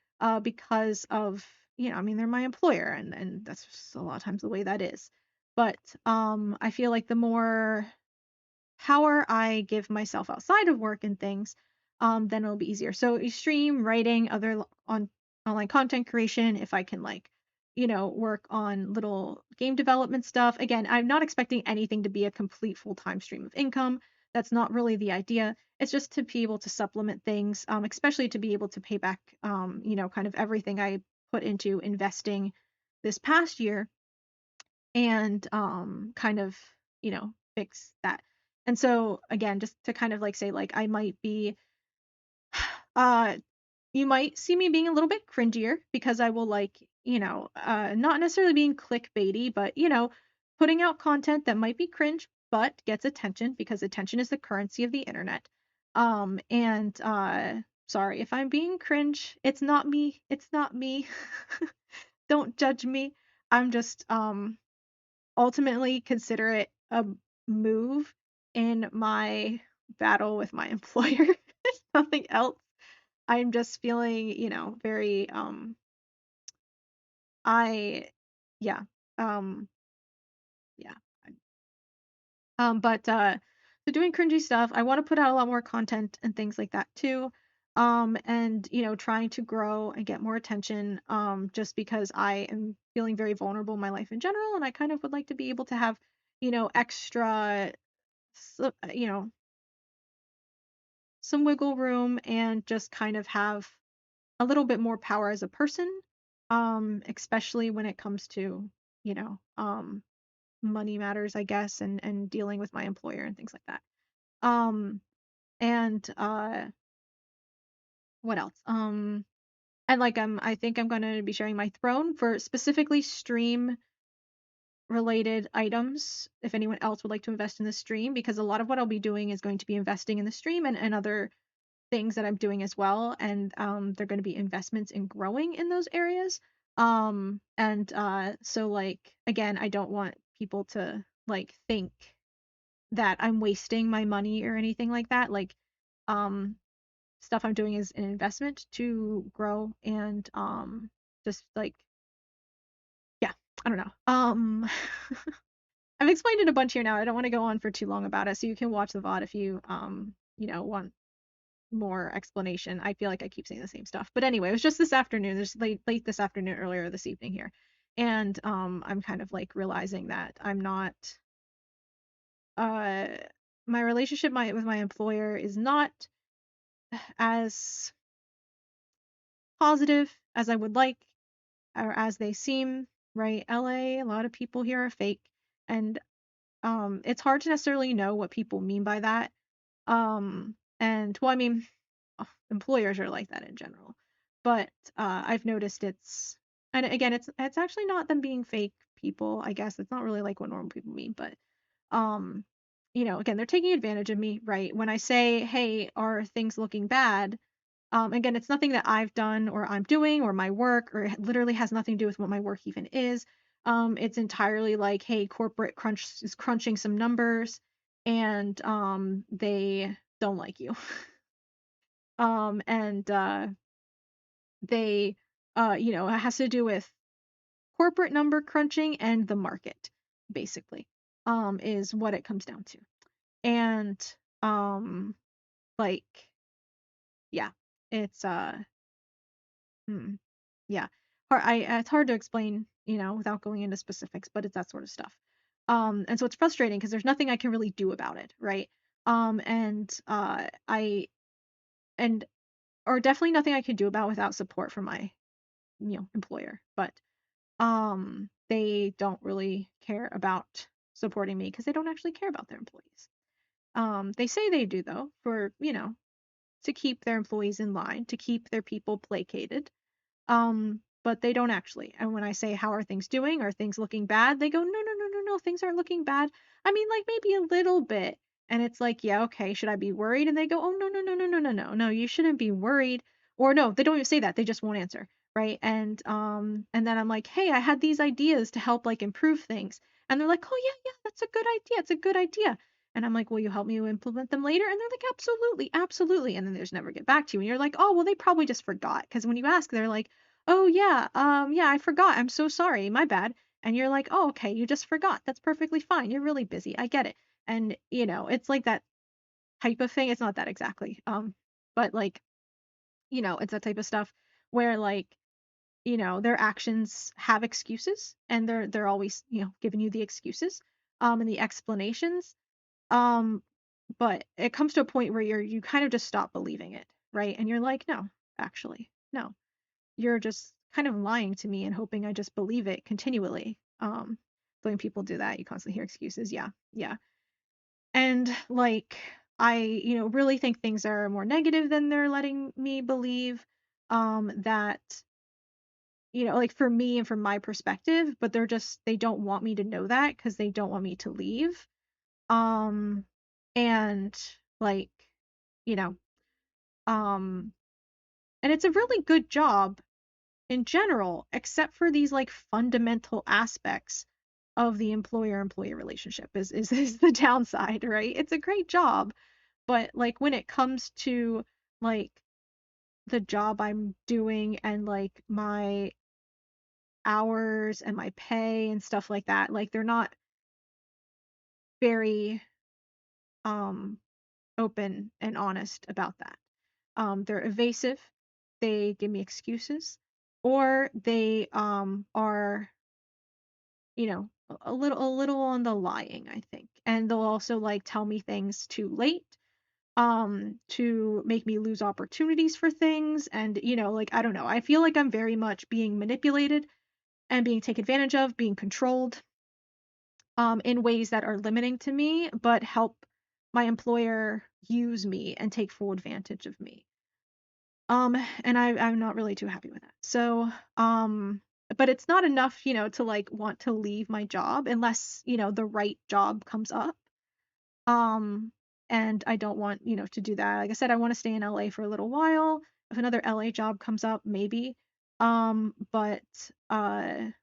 because of, I mean, they're my employer, and that's just a lot of times the way that is. But I feel like the more power I give myself outside of work and things, then it'll be easier. So stream, writing, on online content creation, if I can like, work on little game development stuff. Again, I'm not expecting anything to be a complete full-time stream of income. That's not really the idea. It's just to be able to supplement things, especially to be able to pay back, kind of everything I put into investing this past year, and kind of, fix that. And so again, just to kind of like say, like, I might be uh you might see me being a little bit cringier because I will, like, not necessarily being clickbaity, but putting out content that might be cringe but gets attention, because attention is the currency of the internet. And sorry if I'm being cringe. It's not me. It's not me. Don't judge me. I'm just ultimately consider it a move in my battle with my employer. Nothing else. I'm just feeling, very I yeah. Um yeah. But so doing cringy stuff, I want to put out a lot more content and things like that too. And trying to grow and get more attention, just because I am feeling very vulnerable in my life in general, and I kind of would like to be able to have, extra, so, some wiggle room, and just kind of have a little bit more power as a person, especially when it comes to, money matters, I guess, and dealing with my employer and things like that. And what else? And like, I think I'm gonna be sharing my throne for specifically stream related items if anyone else would like to invest in the stream, because a lot of what I'll be doing is going to be investing in the stream, and other things that I'm doing as well. And they're going to be investments in growing in those areas. And so, like, again, I don't want people to like think that I'm wasting my money or anything like that. Like, um stuff I'm doing is an investment to grow, and just like, yeah, I don't know. I've explained it a bunch here now. I don't want to go on for too long about it, so you can watch the VOD if you want more explanation. I feel like I keep saying the same stuff. But anyway, it was just this afternoon. There's late this afternoon, earlier this evening here. And I'm kind of like realizing that I'm not uh my relationship with my employer is not as positive as I would like, or as they seem, right? LA, a lot of people here are fake, and it's hard to necessarily know what people mean by that. And well, I mean, employers are like that in general. But I've noticed and again, it's actually not them being fake people. I guess it's not really like what normal people mean, but um, again, they're taking advantage of me, right? When I say, "Hey, are things looking bad?" Again, it's nothing that I've done or I'm doing or my work, or it literally has nothing to do with what my work even is. It's entirely like, hey, corporate crunch is crunching some numbers and they don't like you. And they it has to do with corporate number crunching and the market, basically, is what it comes down to. And um like yeah, it's hmm, yeah. It's hard to explain, without going into specifics, but it's that sort of stuff. And so it's frustrating because there's nothing I can really do about it, right? And I and or definitely nothing I could do about without support from my, employer. But they don't really care about supporting me because they don't actually care about their employees. They say they do though, for, to keep their employees in line, to keep their people placated. But they don't actually. And when I say, how are things doing? Are things looking bad? They go, no, no, no, no, no, things aren't looking bad. I mean, like maybe a little bit. And it's like, yeah, okay, should I be worried? And they go, oh, no, no, no, no, no, no, no, no, you shouldn't be worried. Or no, they don't even say that. They just won't answer. Right. And then I'm like, hey, I had these ideas to help like improve things. And they're like, oh yeah, yeah, that's a good idea. It's a good idea. And I'm like, will you help me implement them later? And they're like, absolutely, absolutely. And then they just never get back to you. And you're like, oh, well, they probably just forgot. Because when you ask, they're like, oh yeah, yeah, I forgot. I'm so sorry. My bad. And you're like, oh, okay, you just forgot. That's perfectly fine. You're really busy. I get it. And, it's like that type of thing. It's not that exactly. But like, it's that type of stuff where like, their actions have excuses and they're always, giving you the excuses, and the explanations. Um, but it comes to a point where you kind of just stop believing it, right? And you're like, no, actually, no, you're just kind of lying to me and hoping I just believe it continually. So when people do that, you constantly hear excuses. Yeah, yeah. And like I, really think things are more negative than they're letting me believe. That, like for me and from my perspective, but they don't want me to know that because they don't want me to leave. Um, and like, you know, um, and it's a really good job in general, except for these like fundamental aspects of the employer-employee relationship is the downside, right? It's a great job, but like when it comes to like the job I'm doing and like my hours and my pay and stuff like that, like they're not very um open and honest about that. They're evasive, they give me excuses, or they are a little on the lying, I think. And they'll also like tell me things too late, to make me lose opportunities for things. And, like, I don't know. I feel like I'm very much being manipulated and being taken advantage of, being controlled, in ways that are limiting to me, but help my employer use me and take full advantage of me. And I'm not really too happy with that. So, but it's not enough, to like want to leave my job unless, the right job comes up. Um, and I don't want, to do that. Like I said, I want to stay in LA for a little while. If another LA job comes up, maybe. But I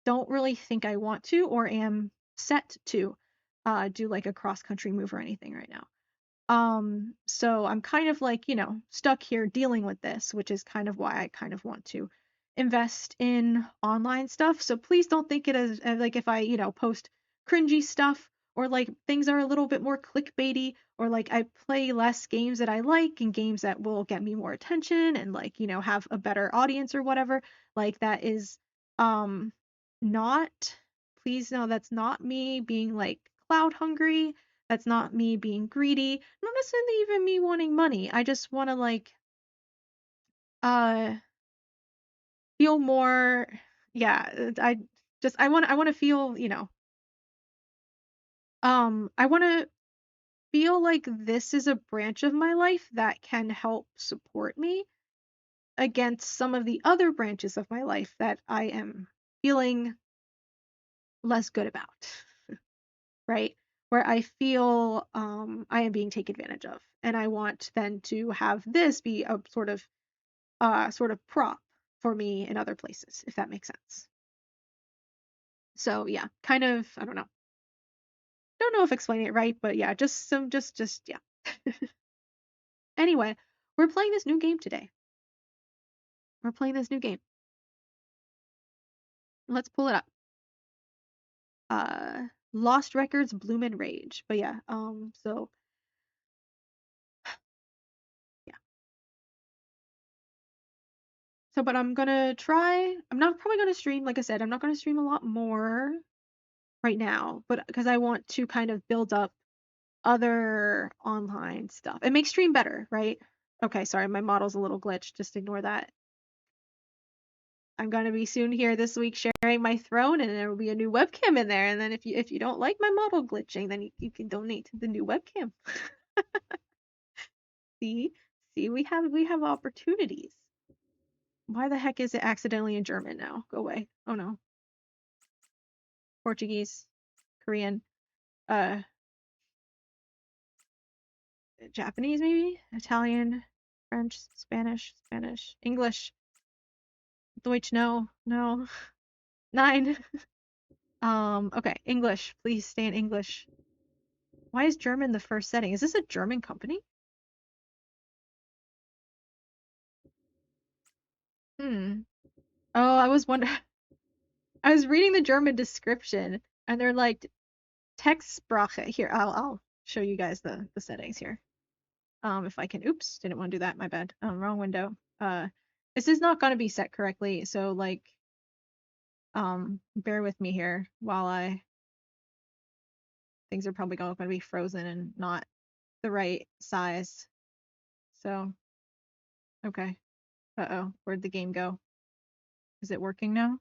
don't really think I want to or am set to do like a cross country move or anything right now. So I'm kind of like, stuck here dealing with this, which is kind of why I kind of want to invest in online stuff. So please don't think it as like if I, post cringy stuff or like things are a little bit more clickbaity or like I play less games that I like and games that will get me more attention and like, have a better audience or whatever. Like that is um not please no, that's not me being like cloud hungry, that's not me being greedy. Not necessarily even me wanting money. I just want to like uh feel more, yeah, I Just I want to feel, I want to feel like this is a branch of my life that can help support me against some of the other branches of my life that I am feeling less good about, right? Where I feel I am being taken advantage of, and I want then to have this be a sort of prop for me in other places, if that makes sense. So yeah, kind of, I don't know if explaining it right, but yeah, just yeah. Anyway, we're playing this new game today. We're playing this new game. Let's pull it up. Lost Records Bloom and Rage. But yeah, so yeah. So but I'm gonna try, I'm not probably gonna stream, like I said, I'm not gonna stream a lot more right now, but because I want to kind of build up other online stuff. It makes stream better, right? Okay, sorry, my model's a little glitched. Just ignore that. I'm gonna be soon here this week sharing my throne, and there will be a new webcam in there. And then if you don't like my model glitching, then you can donate to the new webcam. See, see, we have opportunities. Why the heck is it accidentally in German now? Go away. Oh no. Portuguese, Korean, uh, Japanese maybe, Italian, French, Spanish, English, Deutsch. No, no. 9. Okay, English. Please stay in English. Why is German the first setting? Is this a German company? Hmm. Oh, I was wondering. I was reading the German description, and they're like Textsprache. Here, I'll show you guys the settings here. If I can. Oops, didn't want to do that. My bad. Wrong window. This is not gonna be set correctly, so like, bear with me here while things are probably gonna be frozen and not the right size. So, okay. Uh-oh, where'd the game go? Is it working now?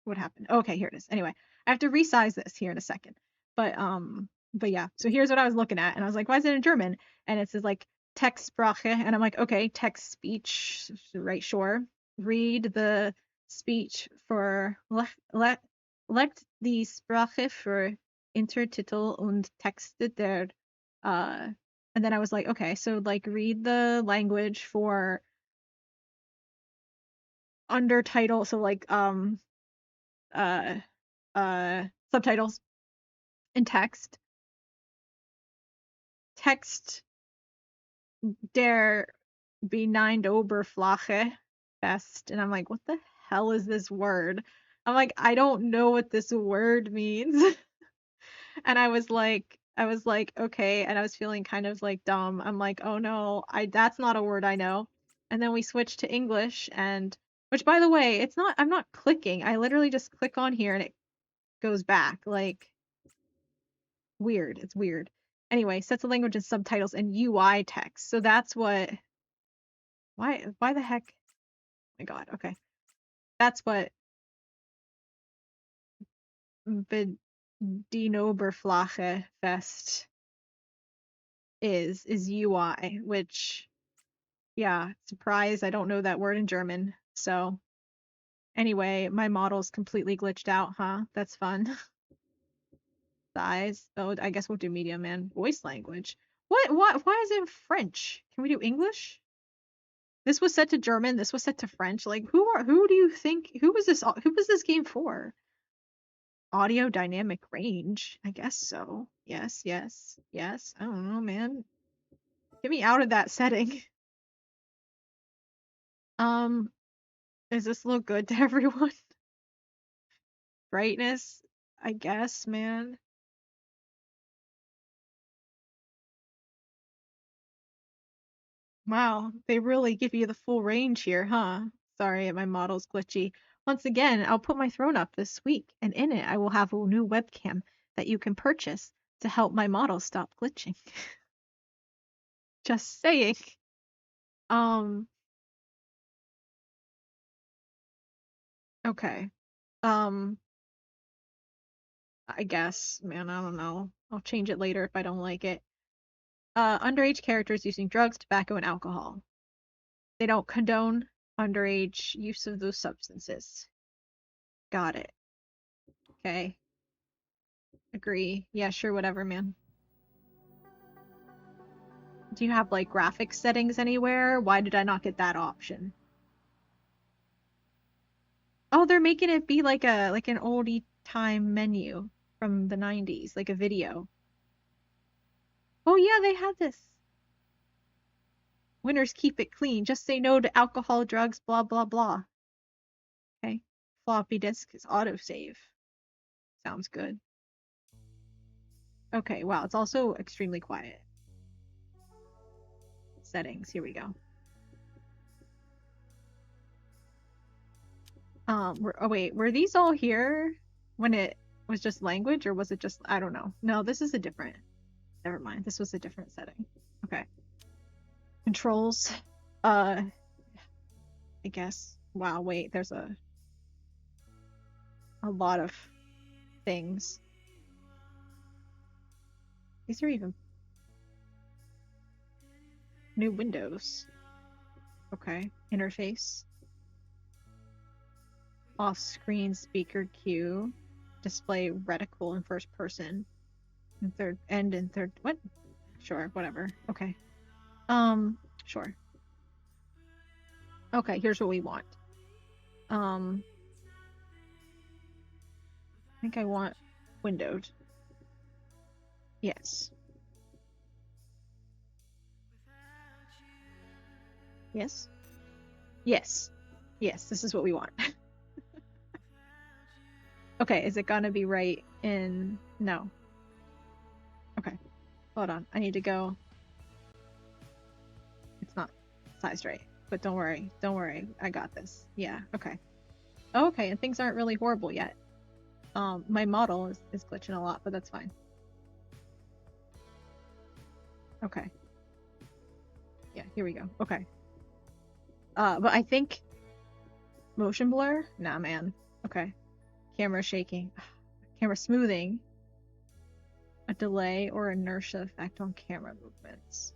What happened? Okay, here it is. Anyway, I have to resize this here in a second. But yeah, so here's what I was looking at, and I was like, why is it in German? And it says like Textsprache, and I'm like, okay, text speech, right? Sure. Read the speech for legt die Sprache für Intertitel und Texte der uh and then I was like, okay, so like read the language for undertitle, so like uh subtitles and text der benign Oberfläche best. And I'm like, what the hell is this word? I'm like, I don't know what this word means. And I was like, okay, and I was feeling kind of like dumb. I'm like, oh no, I that's not a word I know. And then we switched to English, and which by the way, it's not, I'm not clicking. I literally just click on here and it goes back. Like, weird. It's weird. Anyway, sets of language and subtitles and UI text. So that's what, why the heck? Oh my God. Okay. That's what Bedieneroberfläche Fest is UI, which, yeah, surprise, I don't know that word in German. So anyway, my model's completely glitched out, huh? That's fun. Size. Oh, I guess we'll do medium and voice language. What, why is it in French? Can we do English? This was set to German, this was set to French. Like, who do you think, who was this game for? Audio dynamic range? I guess so. Yes, yes, yes. I don't know, man. Get me out of that setting. Um, does this look good to everyone? Brightness? I guess, man. Wow, they really give you the full range here, huh? Sorry, my model's glitchy. Once again, I'll put my throne up this week, and in it I will have a new webcam that you can purchase to help my model stop glitching. Just saying. Um, Okay. I guess, man, I don't know. I'll change it later if I don't like it. Underage characters using drugs, tobacco, and alcohol. They don't condone underage use of those substances. Got it. Okay. Agree. Yeah, sure, whatever, man. Do you have like graphics settings anywhere? Why did I not get that option? Oh, they're making it be like an oldie time menu from the 90s, like a video. Oh yeah, they had this. Winners keep it clean. Just say no to alcohol, drugs, blah blah blah. Okay. Floppy disk is autosave. Sounds good. Okay, wow, it's also extremely quiet. Settings, here we go. Oh wait, were these all here when it was just language, or was it just, I don't know. No, this is a different, never mind. This was a different setting. Okay. Controls, I guess. Wow, wait, there's a lot of things. These are even new windows. Okay, interface. Off-screen speaker queue. Display reticle in first person. In third, and in third, what? Sure, whatever. Okay. Sure. Okay, here's what we want. I think I want windowed. Yes. Yes? Yes. Yes, this is what we want. Okay, is it gonna be right in... No. Okay. Hold on. I need to go... It's not sized right. But don't worry. Don't worry. I got this. Yeah, okay. Oh, okay, and things aren't really horrible yet. My model is glitching a lot, but that's fine. Okay. Yeah, here we go. Okay. But I think... Motion blur? Nah, man. Okay. Camera shaking. Camera smoothing. A delay or inertia effect on camera movements.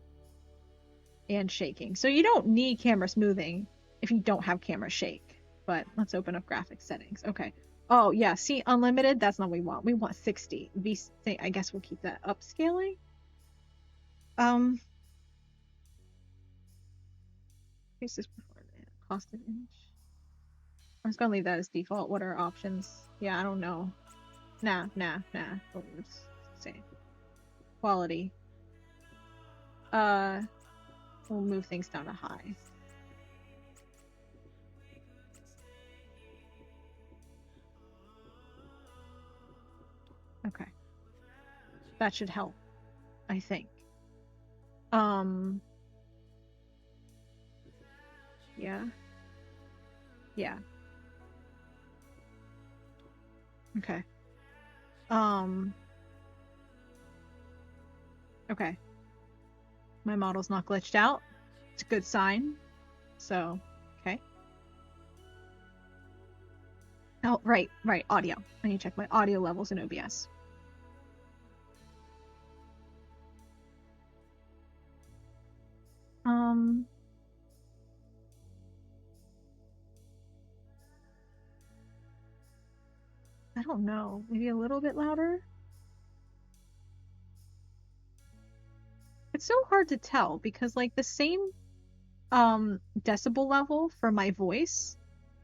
And shaking. So you don't need camera smoothing if you don't have camera shake. But let's open up graphics settings. Okay. Oh, yeah. See, unlimited? That's not what we want. We want 60. I guess we'll keep that upscaling. Faces before cost an inch. I'm just gonna leave that as default. What are options? Yeah, I don't know. Nah. Oh, let's see. Quality. We'll move things down to high. Okay. That should help, I think. Yeah. Yeah. Okay. Okay. My model's not glitched out. It's a good sign. So, okay. Oh, right. Audio. I need to check my audio levels in OBS. I don't know. Maybe a little bit louder? It's so hard to tell because like the same decibel level for my voice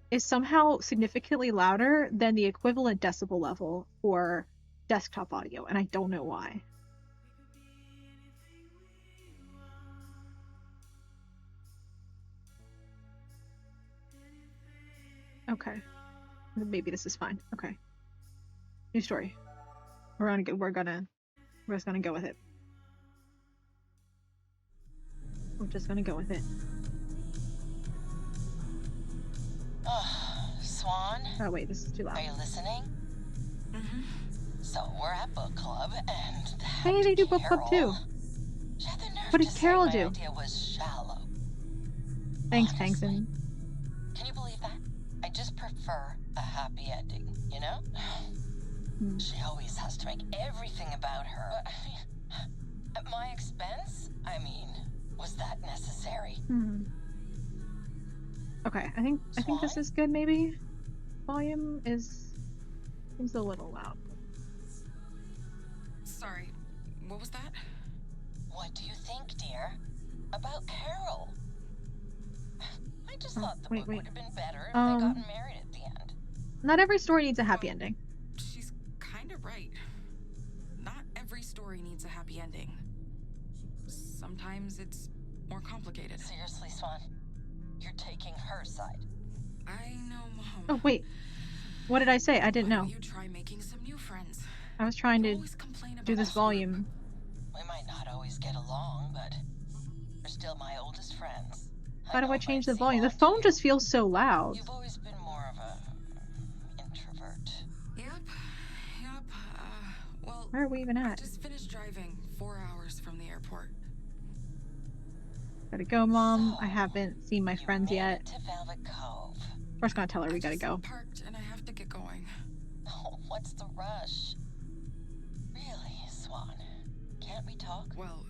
is somehow significantly louder than the equivalent decibel level for desktop audio, and I don't know why. Okay. Maybe this is fine. Okay. New story. We're just gonna go with it. We're just gonna go with it. Swan? Oh wait, this is too loud. Are you listening? Mm-hmm. So we're at book club, and hey, they do book club too. What did Carol do? My idea was shallow. Thanks, Honestly. Pangson. Can you believe that? I just prefer a happy ending, you know? She always has to make everything about her. At my expense? I mean, was that necessary? Okay, I think this is good. Maybe volume seems a little loud. Sorry, what was that? What do you think, dear? About Carol? I just thought the book would have been better if they gotten married at the end. Not every story needs a happy ending. She's kind of right. Not every story needs a happy ending. Sometimes it's more complicated. Seriously, Swan? You're taking her side. I know, Mom. Oh, wait. What did I say? I didn't know. Why don't you try making some new friends? I was trying to do this volume. We might not always get along, but we're still my oldest friends. How do I change the volume? The phone just feels so loud. You've always been more of a introvert. Yep. Well, where are we even at? I just finished driving 4 hours from the airport. Gotta go, Mom. I haven't seen my friends yet. To Velvet Cove. First, gonna tell her we gotta go. Parked and I have to get going. Oh, what's the rush? Really, Swan? Can't we talk? Well,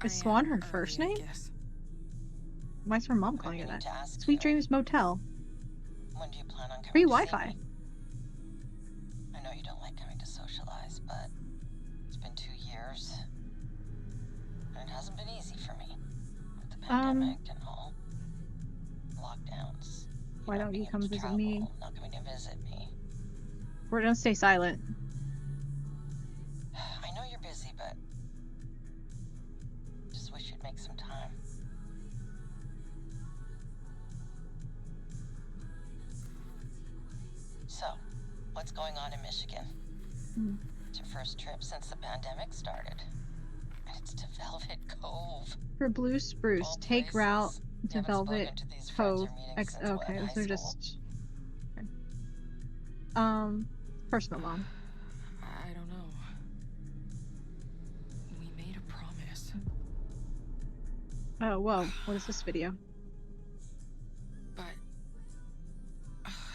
is Swan her first name? Why is her mom calling her that? Sweet Dreams Motel. When do you plan on coming? Free Wi-Fi. I know you don't like coming to socialize, but it's been 2 years. And it hasn't been easy for me. With the pandemic and all. Lockdowns. Why don't you come visit me? Not coming to visit me. We're gonna stay silent. I know you're busy, but just wish you'd make some time. So, what's going on in Michigan? It's your first trip since the pandemic started. And it's to Velvet Cove. For Blue Spruce, take route to Velvet Cove. Okay, those are just... personal, Mom. I don't know. We made a promise. Oh, whoa. What is this video? But...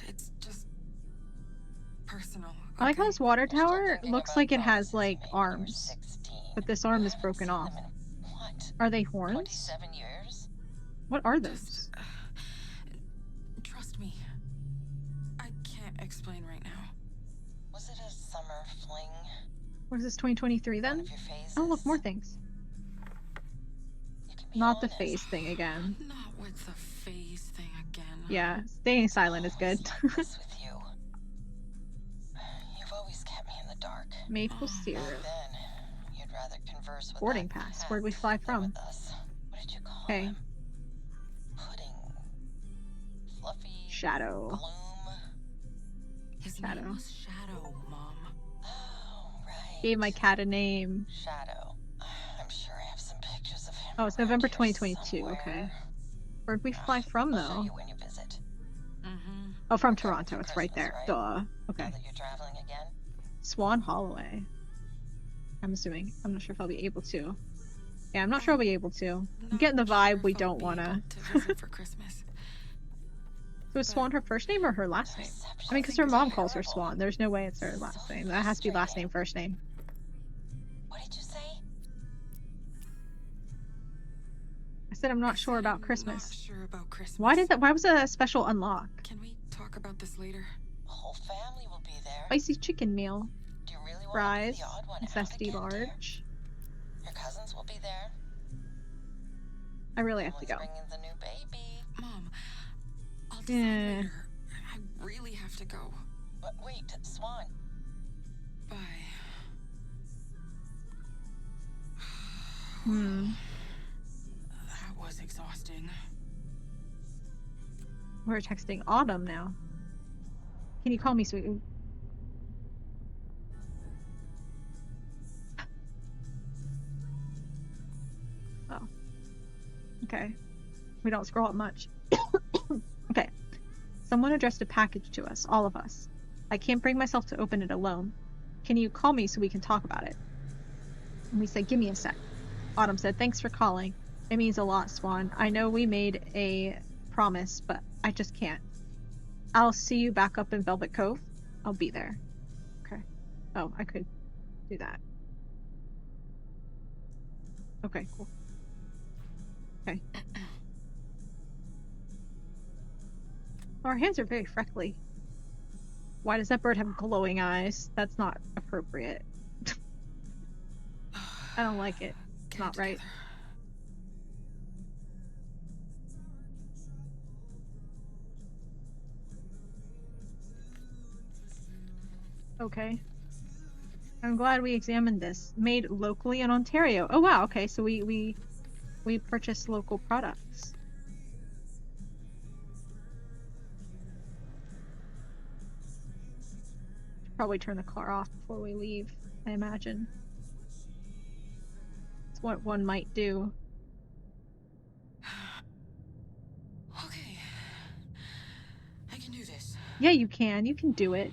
it's just... personal. I like how this water tower looks like it has, like, arms. But this arm is broken off. Are they horns? 27 years? What are those? Trust me. I can't explain right now. Was it a summer fling? What is this, 2023 then? Oh, look, more things. Not the face thing again. Not with the face thing again. Yeah, staying silent is good. With you. You've always kept me in the dark. Maple syrup. Then you'd rather converse with Boarding pass. Where'd we fly from? What did you call him? Pudding. Fluffy. Shadow. Gloom. His name was Shadow, Mom. Oh, right. Gave my cat a name. Shadow. I'm sure I have some pictures of him. Oh, it's November 2022. Okay. Where'd we fly from, though? I'll show you when you visit. Oh, from Toronto. It's right there. Duh. Okay. Now that you're traveling again? Swan Holloway. I'm assuming. I'm not sure if I'll be able to. Yeah, I'm not sure I'll be able to. I'm getting the vibe we don't want to. For Christmas. So is Swan her first name or her last name? I mean, because her mom calls her Swan. There's no way it's her last name. That has to be last name, first name. What did you say? I said I'm not sure about Christmas. Not sure about Christmas. Why was that a special unlock? Can we talk about this later? The whole family will be there. Spicy chicken meal. Do you really want Fries. to be the odd one Necessity out again, large. dear? Your cousins will be there. I really have to go. Bringing the new baby. Mom, I'll decide later. I really have to go. But wait, Swan. Bye. That was exhausting. We're texting Autumn now. Can you call me, sweet? Oh. Okay. We don't scroll up much. Okay. Someone addressed a package to us, all of us. I can't bring myself to open it alone. Can you call me so we can talk about it? And we said, give me a sec. Autumn said, thanks for calling. It means a lot, Swan. I know we made a promise, but I just can't. I'll see you back up in Velvet Cove. I'll be there. Okay. Oh, I could do that. Okay, cool. Okay. Our hands are very freckly. Why does that bird have glowing eyes? That's not appropriate. I don't like it. It's not right. Okay. I'm glad we examined this. Made locally in Ontario. Oh wow, okay, so we purchase local products. Should probably turn the car off before we leave, I imagine. It's what one might do. Okay. I can do this. Yeah, you can. You can do it.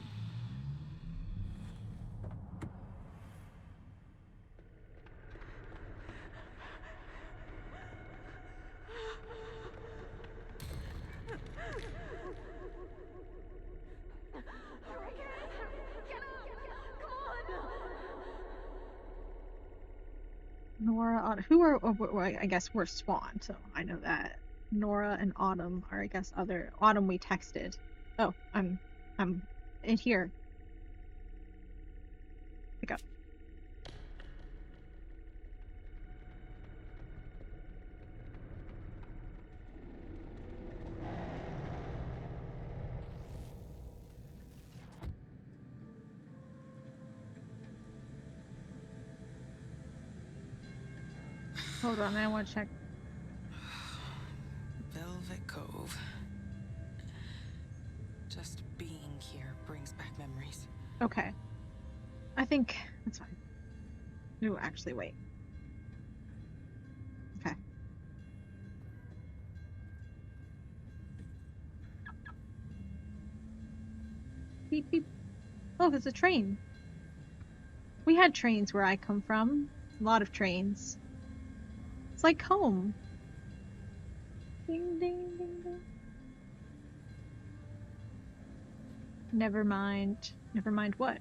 Nora, who are? Oh, I guess we're Swan, so I know that. Nora and Autumn are, I guess, other Autumn we texted. Oh, I'm in here. Pick up. Hold on, I want to check. Velvet Cove. Just being here brings back memories. Okay. I think that's fine. No, actually, wait. Okay. Beep, beep. Oh, there's a train. We had trains where I come from. A lot of trains. It's like home. Ding, ding, ding, ding. Never mind. Never mind what?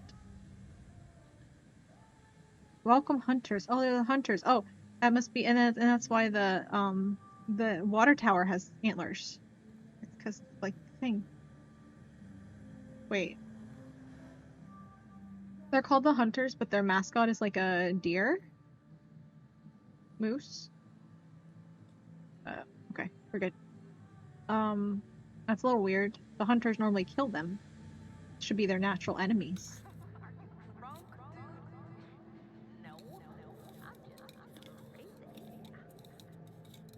Welcome hunters. Oh, they're the hunters. Oh, that must be, and that's why the water tower has antlers. It's because like thing. Wait. They're called the hunters, but their mascot is like a deer? Moose? Okay, we're good. That's a little weird. The hunters normally kill them. Should be their natural enemies.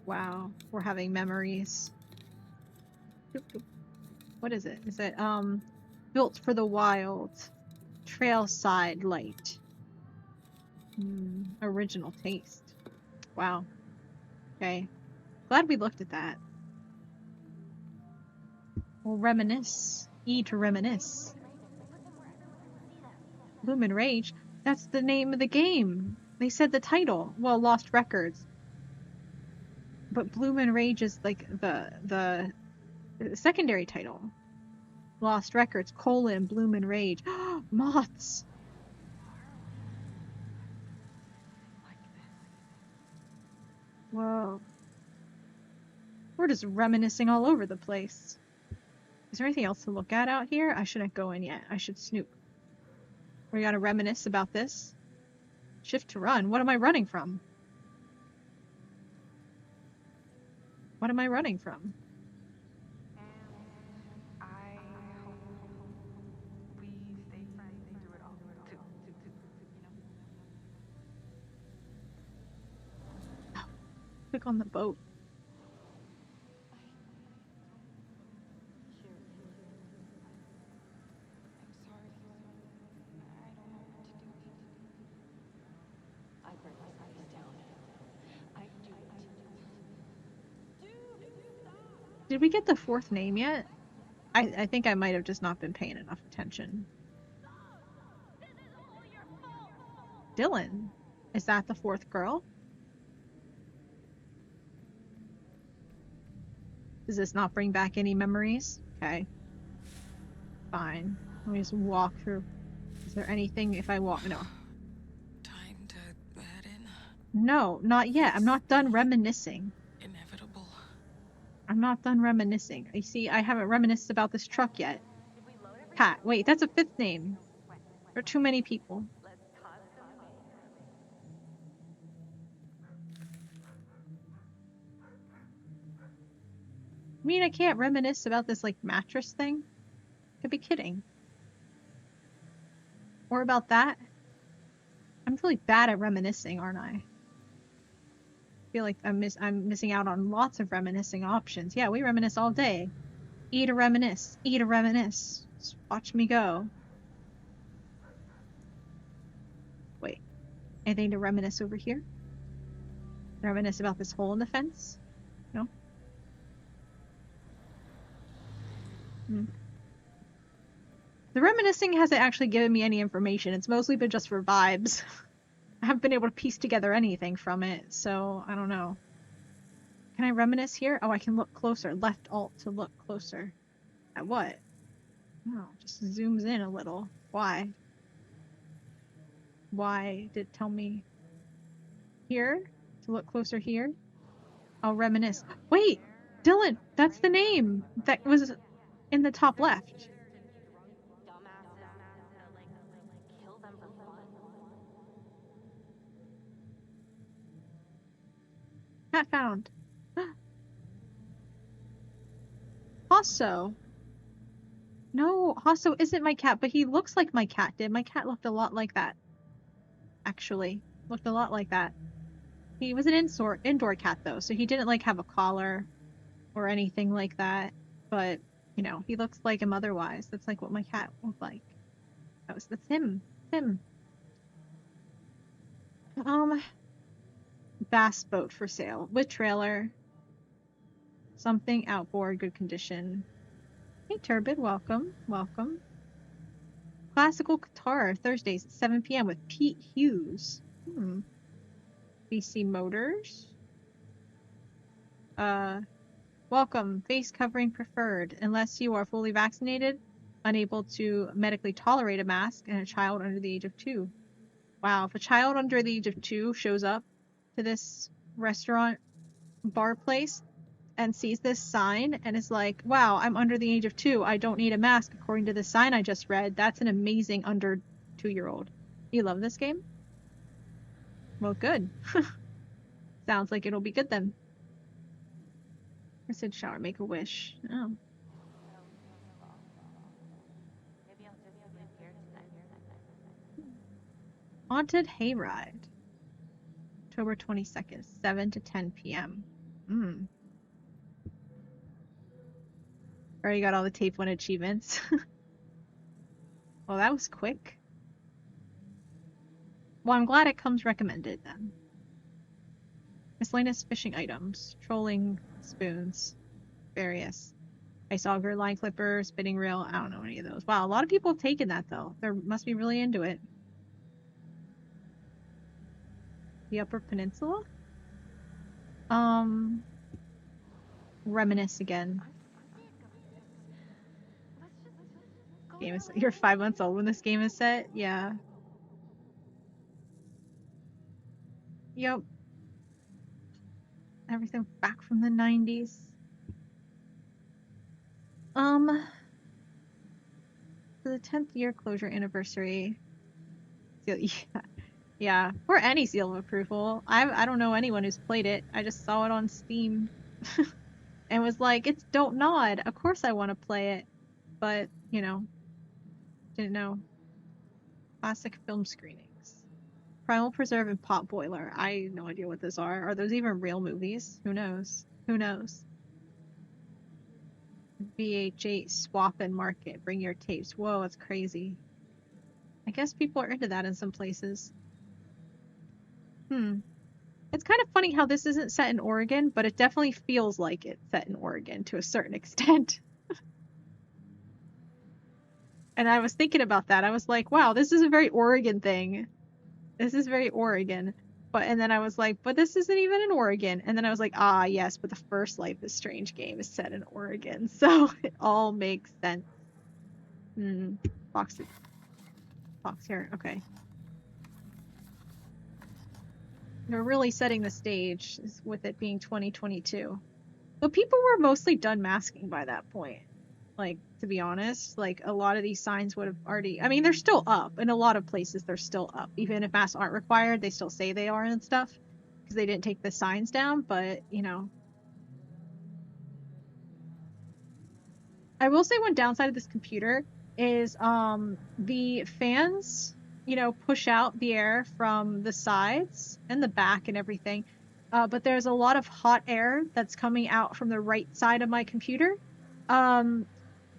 Wow, we're having memories. What is it? Is it, built for the wild. Trailside light. Original taste. Wow. Okay. Glad we looked at that. We'll reminisce. E to reminisce. Bloom and Rage? That's the name of the game. They said the title. Well, Lost Records. But Bloom and Rage is like the secondary title. Lost Records, Bloom and Rage. Moths! Whoa. We're just reminiscing all over the place. Is there anything else to look at out here? I shouldn't go in yet. I should snoop. We gotta reminisce about this. Shift to run. What am I running from? What am I running from? Oh, click on the boat. Did we get the fourth name yet? I think I might have just not been paying enough attention. Dylan. Is that the fourth girl? Does this not bring back any memories? Okay. Fine. Let me just walk through. Is there anything if I walk? No. Time to head in. No, not yet. I'm not done reminiscing. Inevitable. I'm not done reminiscing. You see, I haven't reminisced about this truck yet. Pat. Wait, that's a fifth name. There are too many people. I mean, I can't reminisce about this, like, mattress thing. Could be kidding. Or about that. I'm really bad at reminiscing, aren't I? I feel like I'm missing out on lots of reminiscing options. Yeah, we reminisce all day. Eat a reminisce. Eat a reminisce. Just watch me go. Wait. Anything to reminisce over here? Reminisce about this hole in the fence? No? Hmm. The reminiscing hasn't actually given me any information. It's mostly been just for vibes. I haven't been able to piece together anything from it, so I don't know. Can I reminisce here? Oh, I can look closer. Left alt to look closer. At what? No, just zooms in a little. Why? Why did it tell me here? To look closer here? I'll reminisce. Wait! Dylan! That's the name! That was in the top left. Cat found. Hasso. No, Hasso isn't my cat, but he looks like my cat did. My cat looked a lot like that. Actually. Looked a lot like that. He was an indoor cat though, so he didn't like have a collar or anything like that. But, you know, he looks like him otherwise. That's like what my cat looked like. That's him. Him. Bass boat for sale. With trailer. Something outboard, good condition. Hey Turbid, welcome. Welcome. Classical guitar, Thursdays at 7 p.m. with Pete Hughes. BC Motors. Welcome. Face covering preferred, unless you are fully vaccinated, unable to medically tolerate a mask, and a child under the age of 2. Wow, if a child under the age of 2 shows up to this restaurant bar place and sees this sign and is like, wow, I'm under the age of 2, I don't need a mask according to the sign I just read, that's an amazing under 2-year-old. You love this game? Well, good. Sounds like it'll be good then. I said shower, make a wish. Oh. Haunted Hayride. October 22nd, 7 to 10 p.m. Already got all the tape 1 achievements. Well, that was quick. Well, I'm glad it comes recommended then. Miscellaneous fishing items. Trolling spoons. Various. Ice auger, line clipper, spinning reel. I don't know any of those. Wow, a lot of people have taken that though. They must be really into it. The Upper Peninsula? Reminisce again. Game is, you're 5 months old when this game is set? Yeah. Yep. Everything back from the 90s. For the 10th year closure anniversary. Yeah. Or any seal of approval. I don't know anyone who's played it. I just saw it on Steam. And was like, it's Don't Nod. Of course I want to play it. But, you know, didn't know. Classic film screenings. Primal Preserve and Pot Boiler. I have no idea what those are. Are those even real movies? Who knows? Who knows? VH8 swap and market. Bring your tapes. Whoa, that's crazy. I guess people are into that in some places. It's kind of funny how this isn't set in Oregon, but it definitely feels like it's set in Oregon to a certain extent. And I was thinking about that. I was like, wow, this is a very Oregon thing. This is very Oregon. And then I was like, but this isn't even in Oregon. And then I was like, ah, yes, but the first Life is Strange game is set in Oregon. So it all makes sense. Fox here. Okay. They're really setting the stage with it being 2022. But people were mostly done masking by that point. Like, to be honest, like a lot of these signs would have already, I mean, they're still up. In a lot of places, they're still up. Even if masks aren't required, they still say they are and stuff because they didn't take the signs down. But, you know, I will say one downside of this computer is the fans, you know, push out the air from the sides and the back and everything. But there's a lot of hot air that's coming out from the right side of my computer, um,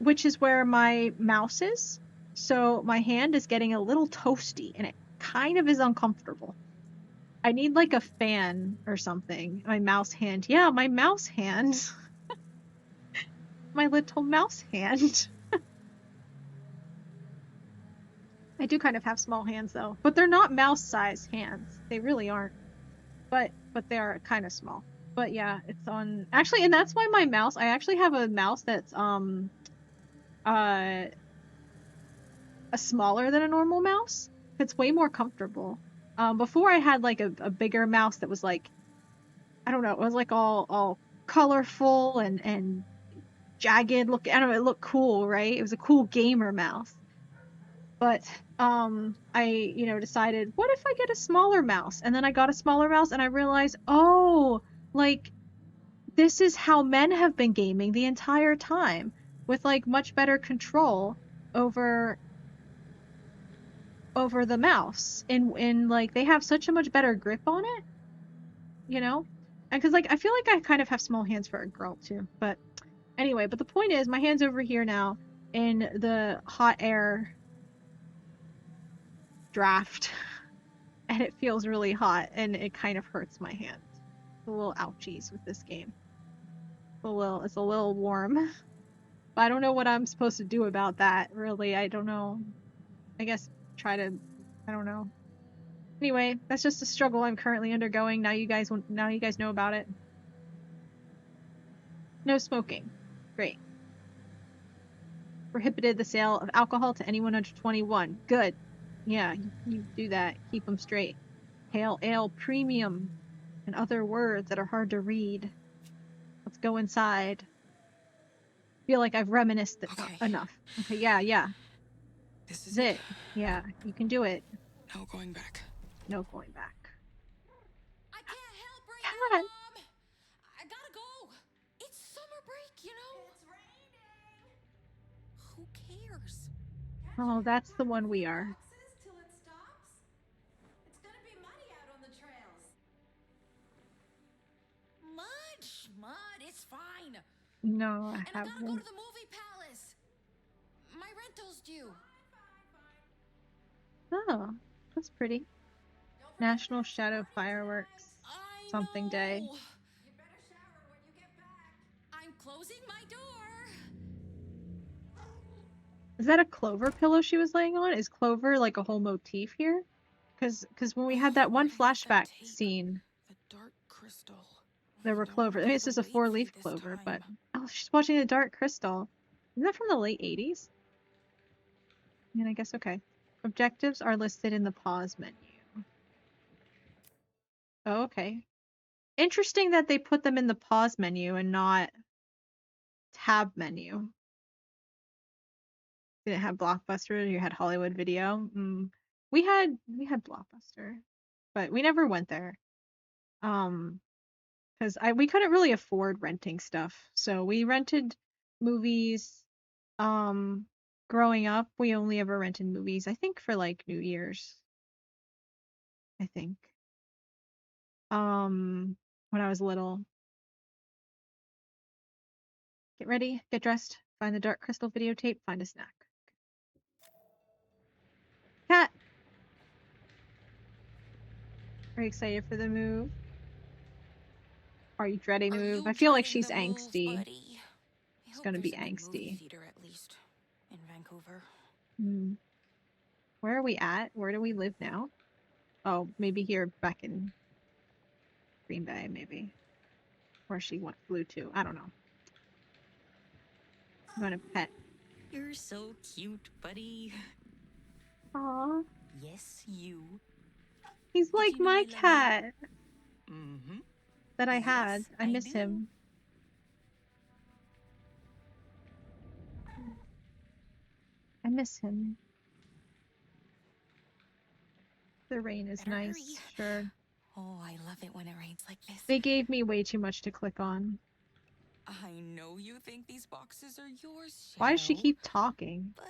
which is where my mouse is. So my hand is getting a little toasty and it kind of is uncomfortable. I need like a fan or something. My mouse hand. Yeah, my mouse hand. My little mouse hand. I do kind of have small hands though, but they're not mouse-sized hands. They really aren't. But they are kind of small. But yeah, it's on actually, and that's why my mouse. I actually have a mouse that's uh a smaller than a normal mouse. It's way more comfortable. Before I had like a bigger mouse that was like, I don't know, it was like all colorful and jagged look. I don't know, it looked cool, right? It was a cool gamer mouse. But I, you know, decided, what if I get a smaller mouse? And then I got a smaller mouse and I realized, oh, like this is how men have been gaming the entire time with like much better control over the mouse. In like they have such a much better grip on it, you know? And cuz like I feel like I kind of have small hands for a girl too. But anyway, but the point is my hand's over here now in the hot air draft and it feels really hot and it kind of hurts my hand. A little ouchies with this game. It's a little warm. But I don't know what I'm supposed to do about that, really. I don't know. I guess try to, I don't know. Anyway, that's just a struggle I'm currently undergoing. Now you guys know about it. No smoking. Great. Prohibited the sale of alcohol to anyone under 21. Good. Yeah, you do that. Keep them straight. Pale ale premium and other words that are hard to read. Let's go inside. Feel like I've reminisced enough. Okay, yeah. This This is is it. it. Yeah, you can do it. No going back. No going back. I can't help right Cat. now, Mom. I gotta go. It's summer break, you know. It's raining. Who cares? Oh, that's the one we are. Till it stops. It's gonna be muddy out on the trails. Mud. It's fine. No, I And I gotta go haven't. to the movie palace. My rental's due. Oh, that's pretty. National Shadow Fireworks something day. You better shower when you get back. I'm closing my door. Is that a clover pillow she was laying on? Is clover like a whole motif here? Because when we had that one flashback scene, The dark crystal. there were clover. I mean, this is a 4-leaf clover, but oh, she's watching the Dark Crystal. Isn't that from the late 80s? I mean, I guess okay. Objectives are listed in the pause menu. Oh, okay. Interesting that they put them in the pause menu and not tab menu. Didn't have Blockbuster. You had Hollywood Video. We had Blockbuster, but we never went there. Because we couldn't really afford renting stuff, so we rented movies. Growing up, we only ever rented movies. I think for like New Year's. I think. When I was little. Get ready. Get dressed. Find the Dark Crystal videotape. Find a snack. Cat. Are you excited for the move? Are you dreading the move? I feel like she's angsty. It's gonna be angsty. Theater at least in Vancouver. Where are we at? Where do we live now? Oh, maybe here back in Green Bay, maybe. Where she flew to. I don't know. I'm gonna pet. You're so cute, buddy. Aw, Yes, you. he's Did like you know my I love you? cat Mm-hmm. that I had. Yes, I I miss do. him. I miss him. The rain is Better hurry. nice, sure. Oh, I love it when it rains like this. They gave me way too much to click on. I know you think these boxes are yours, Why does she Shadow, keep talking? but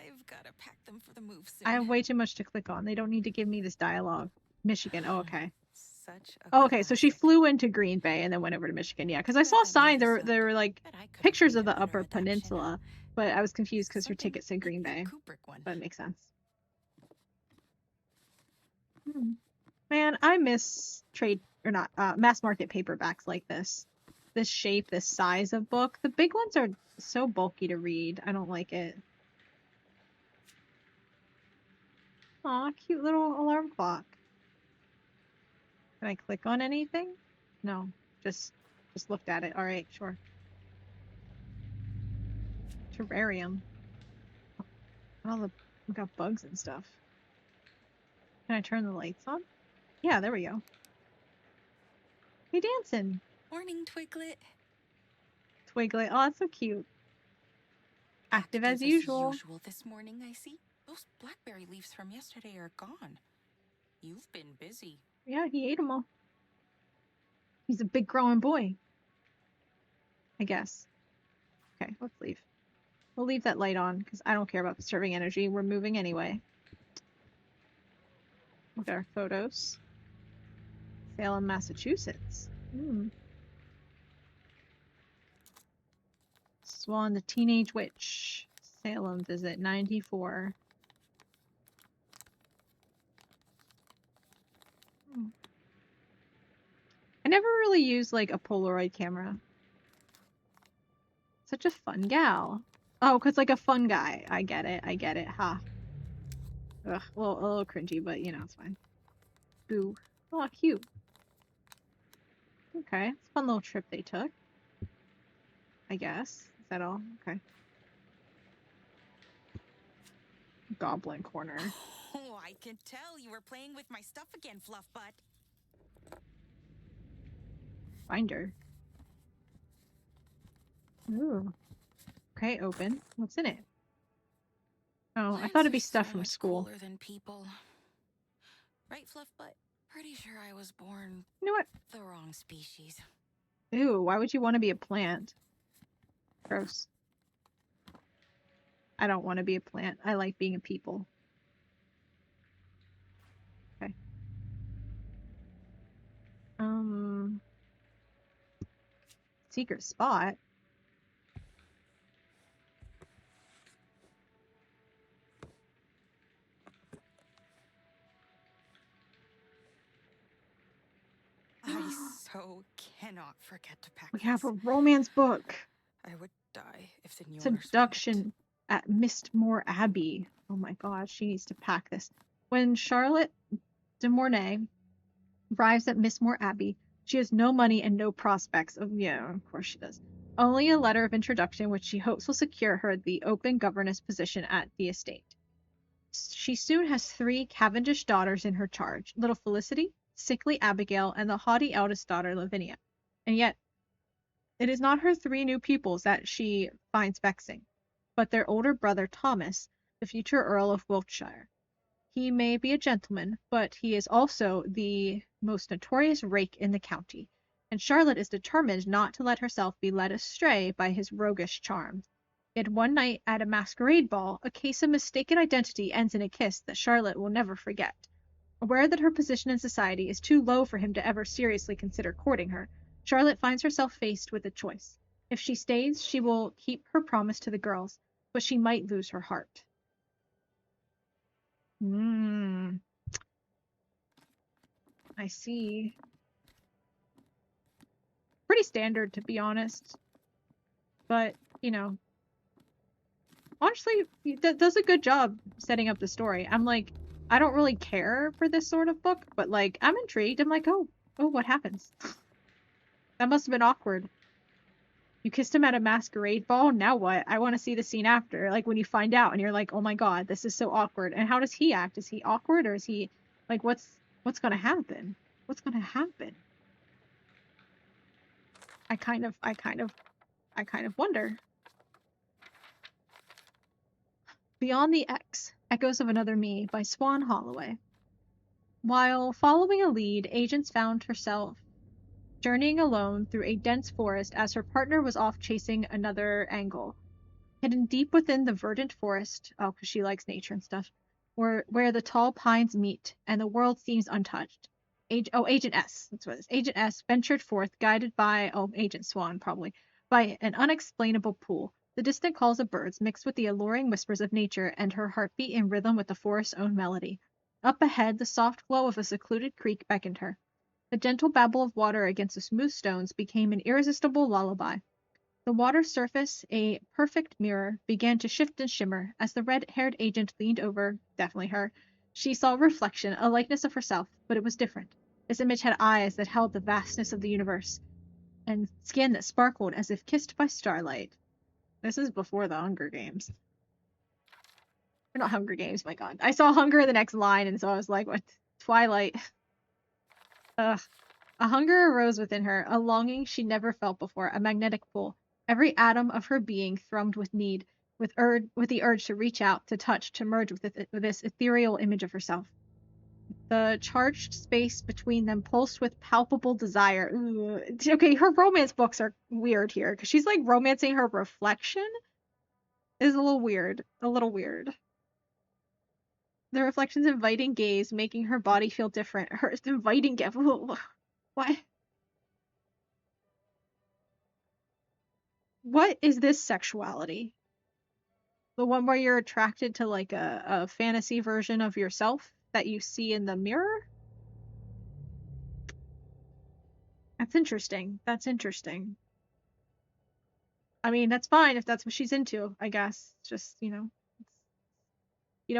I've gotta pack them for the move I have soon. way too much to click on. They don't need to give me this dialogue. Michigan. Oh, okay. Such a Oh, okay. So she classic. flew into Green Bay and then went over to Michigan. Yeah, because I Bet saw that movie signs. There were sucked. like Bet I could've pictures picked of a the better Upper adaptation. Peninsula, but I was confused because her Something ticket said like Green the Bay. Kubrick one. But it makes sense. Man, I miss trade or not mass market paperbacks like this. This shape, this size of book. The big ones are so bulky to read. I don't like it. Aw, cute little alarm clock. Can I click on anything? No, just looked at it. All right, sure. Terrarium. All the we got bugs and stuff. Can I turn the lights on? Yeah, there we go. Hey, dancing. Morning, Twiglet. Twiglet. Oh, that's so cute. Active as usual. This morning, I see. Those blackberry leaves from yesterday are gone. You've been busy. Yeah, he ate them all. He's a big growing boy. I guess. Okay, let's leave. We'll leave that light on because I don't care about conserving energy. We're moving anyway. Look at our photos. Salem, Massachusetts. Swan the Teenage Witch. Salem visit 94. I never really used like a Polaroid camera. Such a fun gal. Oh, cause like a fun guy. I get it. I get it. Ha. Ugh, a little cringy, but you know, it's fine. Boo. Oh, cute. Okay, it's a fun little trip they took. I guess. Is that all? Okay. Goblin corner. Oh, I can tell you were playing with my stuff again, Fluffbutt. Binder. Ooh. Okay, open. What's in it? Oh, I thought it'd be stuff from school. Cooler than people. Right, Fluffbutt? Pretty sure I was born You know what? the wrong species. Ew, why would you want to be a plant? Gross. I don't want to be a plant. I like being a people. Okay. Secret spot. I so cannot forget to pack We this. have a romance book. I would die if the new Seduction at Mistmore Abbey. Oh my gosh, she needs to pack this. When Charlotte de Mornay arrives at Mistmore Abbey, she has no money and no prospects of of course she does. Only a letter of introduction which she hopes will secure her the open governess position at the estate. She soon has 3 Cavendish daughters in her charge, little Felicity, sickly Abigail, and the haughty eldest daughter Lavinia. And yet, it is not her 3 new pupils that she finds vexing, but their older brother Thomas, the future Earl of Wiltshire. He may be a gentleman, but he is also the most notorious rake in the county, and Charlotte is determined not to let herself be led astray by his roguish charms. Yet one night at a masquerade ball, a case of mistaken identity ends in a kiss that Charlotte will never forget. Aware that her position in society is too low for him to ever seriously consider courting her, Charlotte finds herself faced with a choice. If she stays, she will keep her promise to the girls, but she might lose her heart. I see. Pretty standard, to be honest. But, you know, honestly, that does a good job setting up the story. I'm like, I don't really care for this sort of book, but like, I'm intrigued. I'm like, oh, what happens? That must have been awkward. You kissed him at a masquerade ball. Now what? I want to see the scene after. Like when you find out and you're like, oh my god, this is so awkward. And how does he act? Is he awkward or is he like, what's gonna happen? What's gonna happen? I kind of wonder. Beyond the X, Echoes of Another Me by Swan Holloway. While following a lead, agents found herself journeying alone through a dense forest as her partner was off chasing another angle. Hidden deep within the verdant forest, oh, because she likes nature and stuff, where the tall pines meet and the world seems untouched. Agent S, that's what it is. Agent S ventured forth, guided by, Agent Swan, probably, by an unexplainable pull. The distant calls of birds mixed with the alluring whispers of nature and her heartbeat in rhythm with the forest's own melody. Up ahead, the soft glow of a secluded creek beckoned her. The gentle babble of water against the smooth stones became an irresistible lullaby. The water's surface, a perfect mirror, began to shift and shimmer. As the red-haired agent leaned over, definitely her, she saw a reflection, a likeness of herself, but it was different. This image had eyes that held the vastness of the universe, and skin that sparkled as if kissed by starlight. This is before the Hunger Games. Or not Hunger Games, my god. I saw Hunger in the next line, and so I was like, what? Twilight. Ugh. A hunger arose within her, a longing she never felt before, a magnetic pull. Every atom of her being thrummed with need, with the urge to reach out, to touch, to merge with this ethereal image of herself. The charged space between them pulsed with palpable desire. Ooh. Okay, her romance books are weird here, because she's like romancing her reflection. Is a little weird. A little weird. The reflection's inviting gaze, making her body feel different. Her inviting gaze. What? What is this sexuality? The one where you're attracted to like a fantasy version of yourself that you see in the mirror? That's interesting. That's interesting. I mean, that's fine if that's what she's into, I guess. Just, you know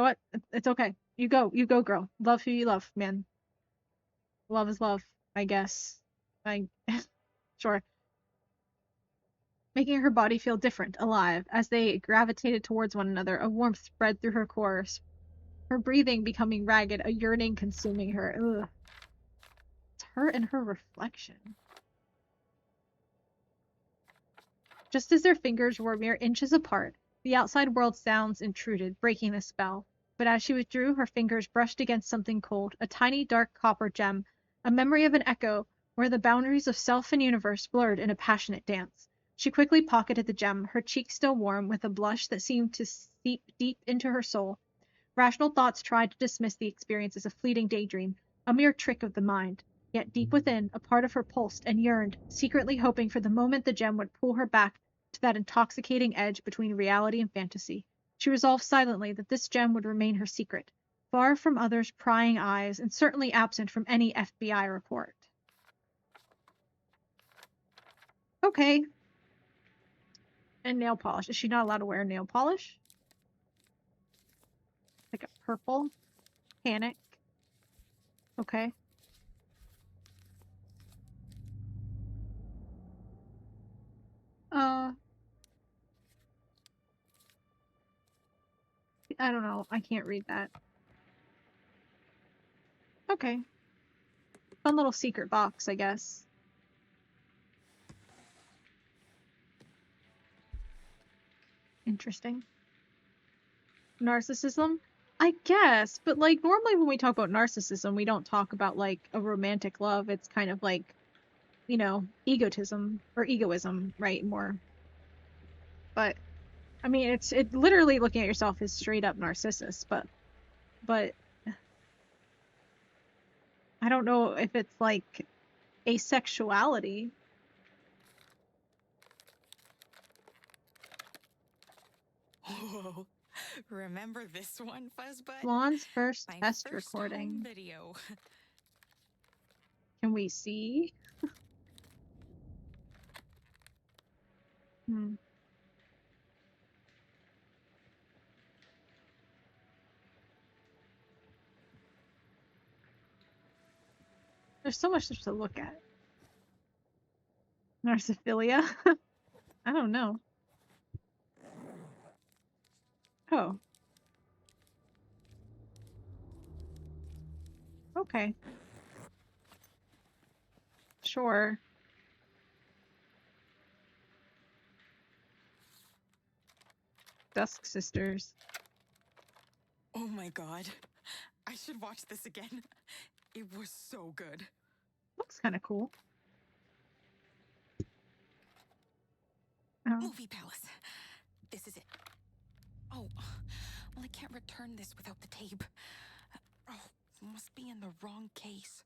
what? It's okay. You go, girl. Love who you love, man. Love is love, I guess. Sure. Making her body feel different, alive. As they gravitated towards one another, a warmth spread through her cores. Her breathing becoming ragged, a yearning consuming her. Ugh. It's her and her reflection. Just as their fingers were mere inches apart, the outside world sounds intruded, breaking the spell. But as she withdrew, her fingers brushed against something cold, a tiny dark copper gem, a memory of an echo where the boundaries of self and universe blurred in a passionate dance. She quickly pocketed the gem, her cheek still warm with a blush that seemed to seep deep into her soul. Rational thoughts tried to dismiss the experience as a fleeting daydream, a mere trick of the mind. Yet deep within, a part of her pulsed and yearned, secretly hoping for the moment the gem would pull her back to that intoxicating edge between reality and fantasy. She resolved silently that this gem would remain her secret, far from others' prying eyes, and certainly absent from any FBI report. Okay. And nail polish. Is she not allowed to wear nail polish? Like a purple? Panic. Okay. I don't know. I can't read that. Okay. Fun little secret box, I guess. Interesting. Narcissism? I guess, but like normally when we talk about narcissism, we don't talk about like a romantic love. It's kind of like, egotism or egoism, right? More. But I mean, it literally looking at yourself is straight up narcissus, but I don't know if it's like asexuality. Whoa. Remember this one, Fuzzbutt? Swan's first My test first home recording. video. Can we see? Hmm. There's so much to look at. Narsophilia. I don't know. Oh. Okay. Sure. Dusk Sisters. Oh my god. I should watch this again. It was so good. Looks kind of cool. Oh. Movie Palace. This is it. Oh, well, I can't return this without the tape. Oh, it must be in the wrong case.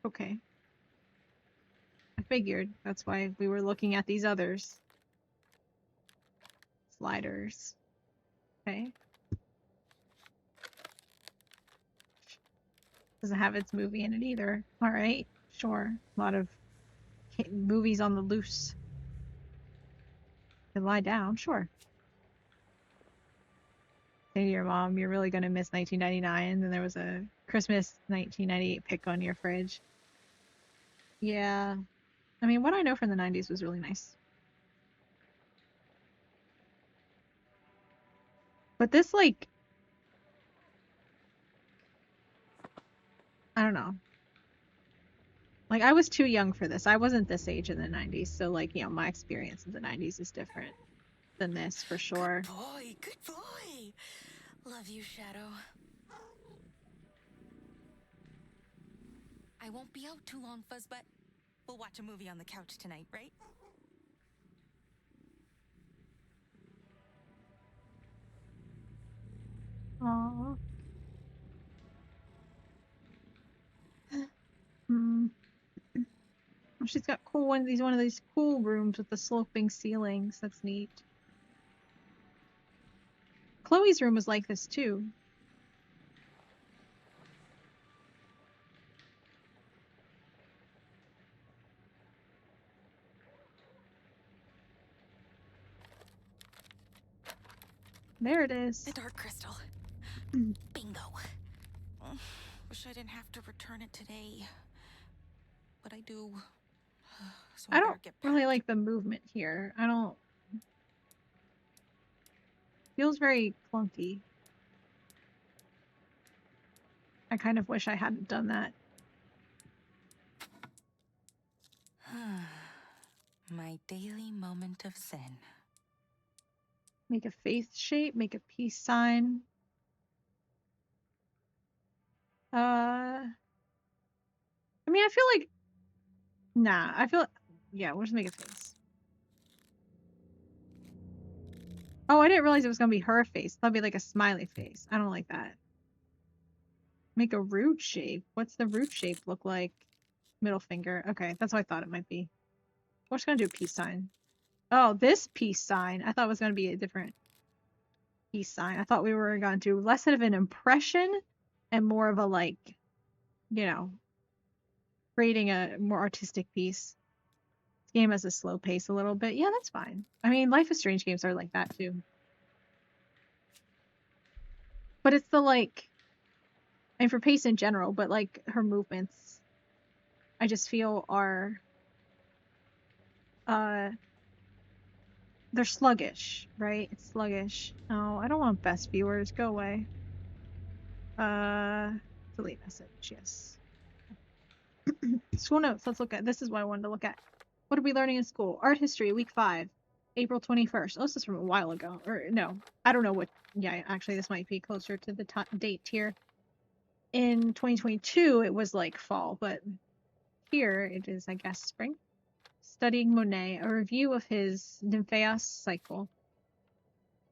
Okay. I figured. That's why we were looking at these others. Sliders. Okay. Doesn't have its movie in it either. Alright. Sure. A lot of movies on the loose. Can lie down. Sure. Say to your mom, you're really gonna miss 1999. Then there was a Christmas 1998 pick on your fridge. Yeah. I mean, what I know from the 90s was really nice. But this, like, I don't know. Like, I was too young for this. I wasn't this age in the 90s, so, like, you know, my experience in the 90s is different than this, for sure. Good boy, good boy. Love you, Shadow. I won't be out too long, Fuzzbutt. We'll watch a movie on the couch tonight, right? Aww. Hmm. She's got cool one of these cool rooms with the sloping ceilings. That's neat. Chloe's room was like this too. There it is. The Dark Crystal. Bingo. Wish I didn't have to return it today. But I do. So I don't better get really packed. like the movement here. I don't. Feels very clunky. I kind of wish I hadn't done that. My daily moment of zen. Make a faith shape, make a peace sign. I mean, I feel like, nah, yeah, we'll just make a face. Oh, I didn't realize it was gonna be her face. That'd be like a smiley face. I don't like that. Make a root shape. What's the root shape look like? Middle finger. Okay, that's what I thought it might be. We're just gonna do a peace sign. Oh, this peace sign. I thought it was gonna be a different peace sign. I thought we were gonna do less of an impression and more of a, like, you know, creating a more artistic piece. This game has a slow pace a little bit. Yeah, that's fine. I mean, Life is Strange games are like that too. But it's the, like, and for pace in general, but like her movements, I just feel are they're sluggish, right? It's sluggish. Oh, I don't want best viewers. Go away. Delete message. Yes. School notes. Let's look at. This is what I wanted to look at. What are we learning in school? Art history, week 5, April 21st. Oh, this is from a while ago. Or no, I don't know what. Yeah, actually, this might be closer to the date here. In 2022, it was like fall, but here it is, I guess, spring. Studying Monet, a review of his Nymphaeus cycle.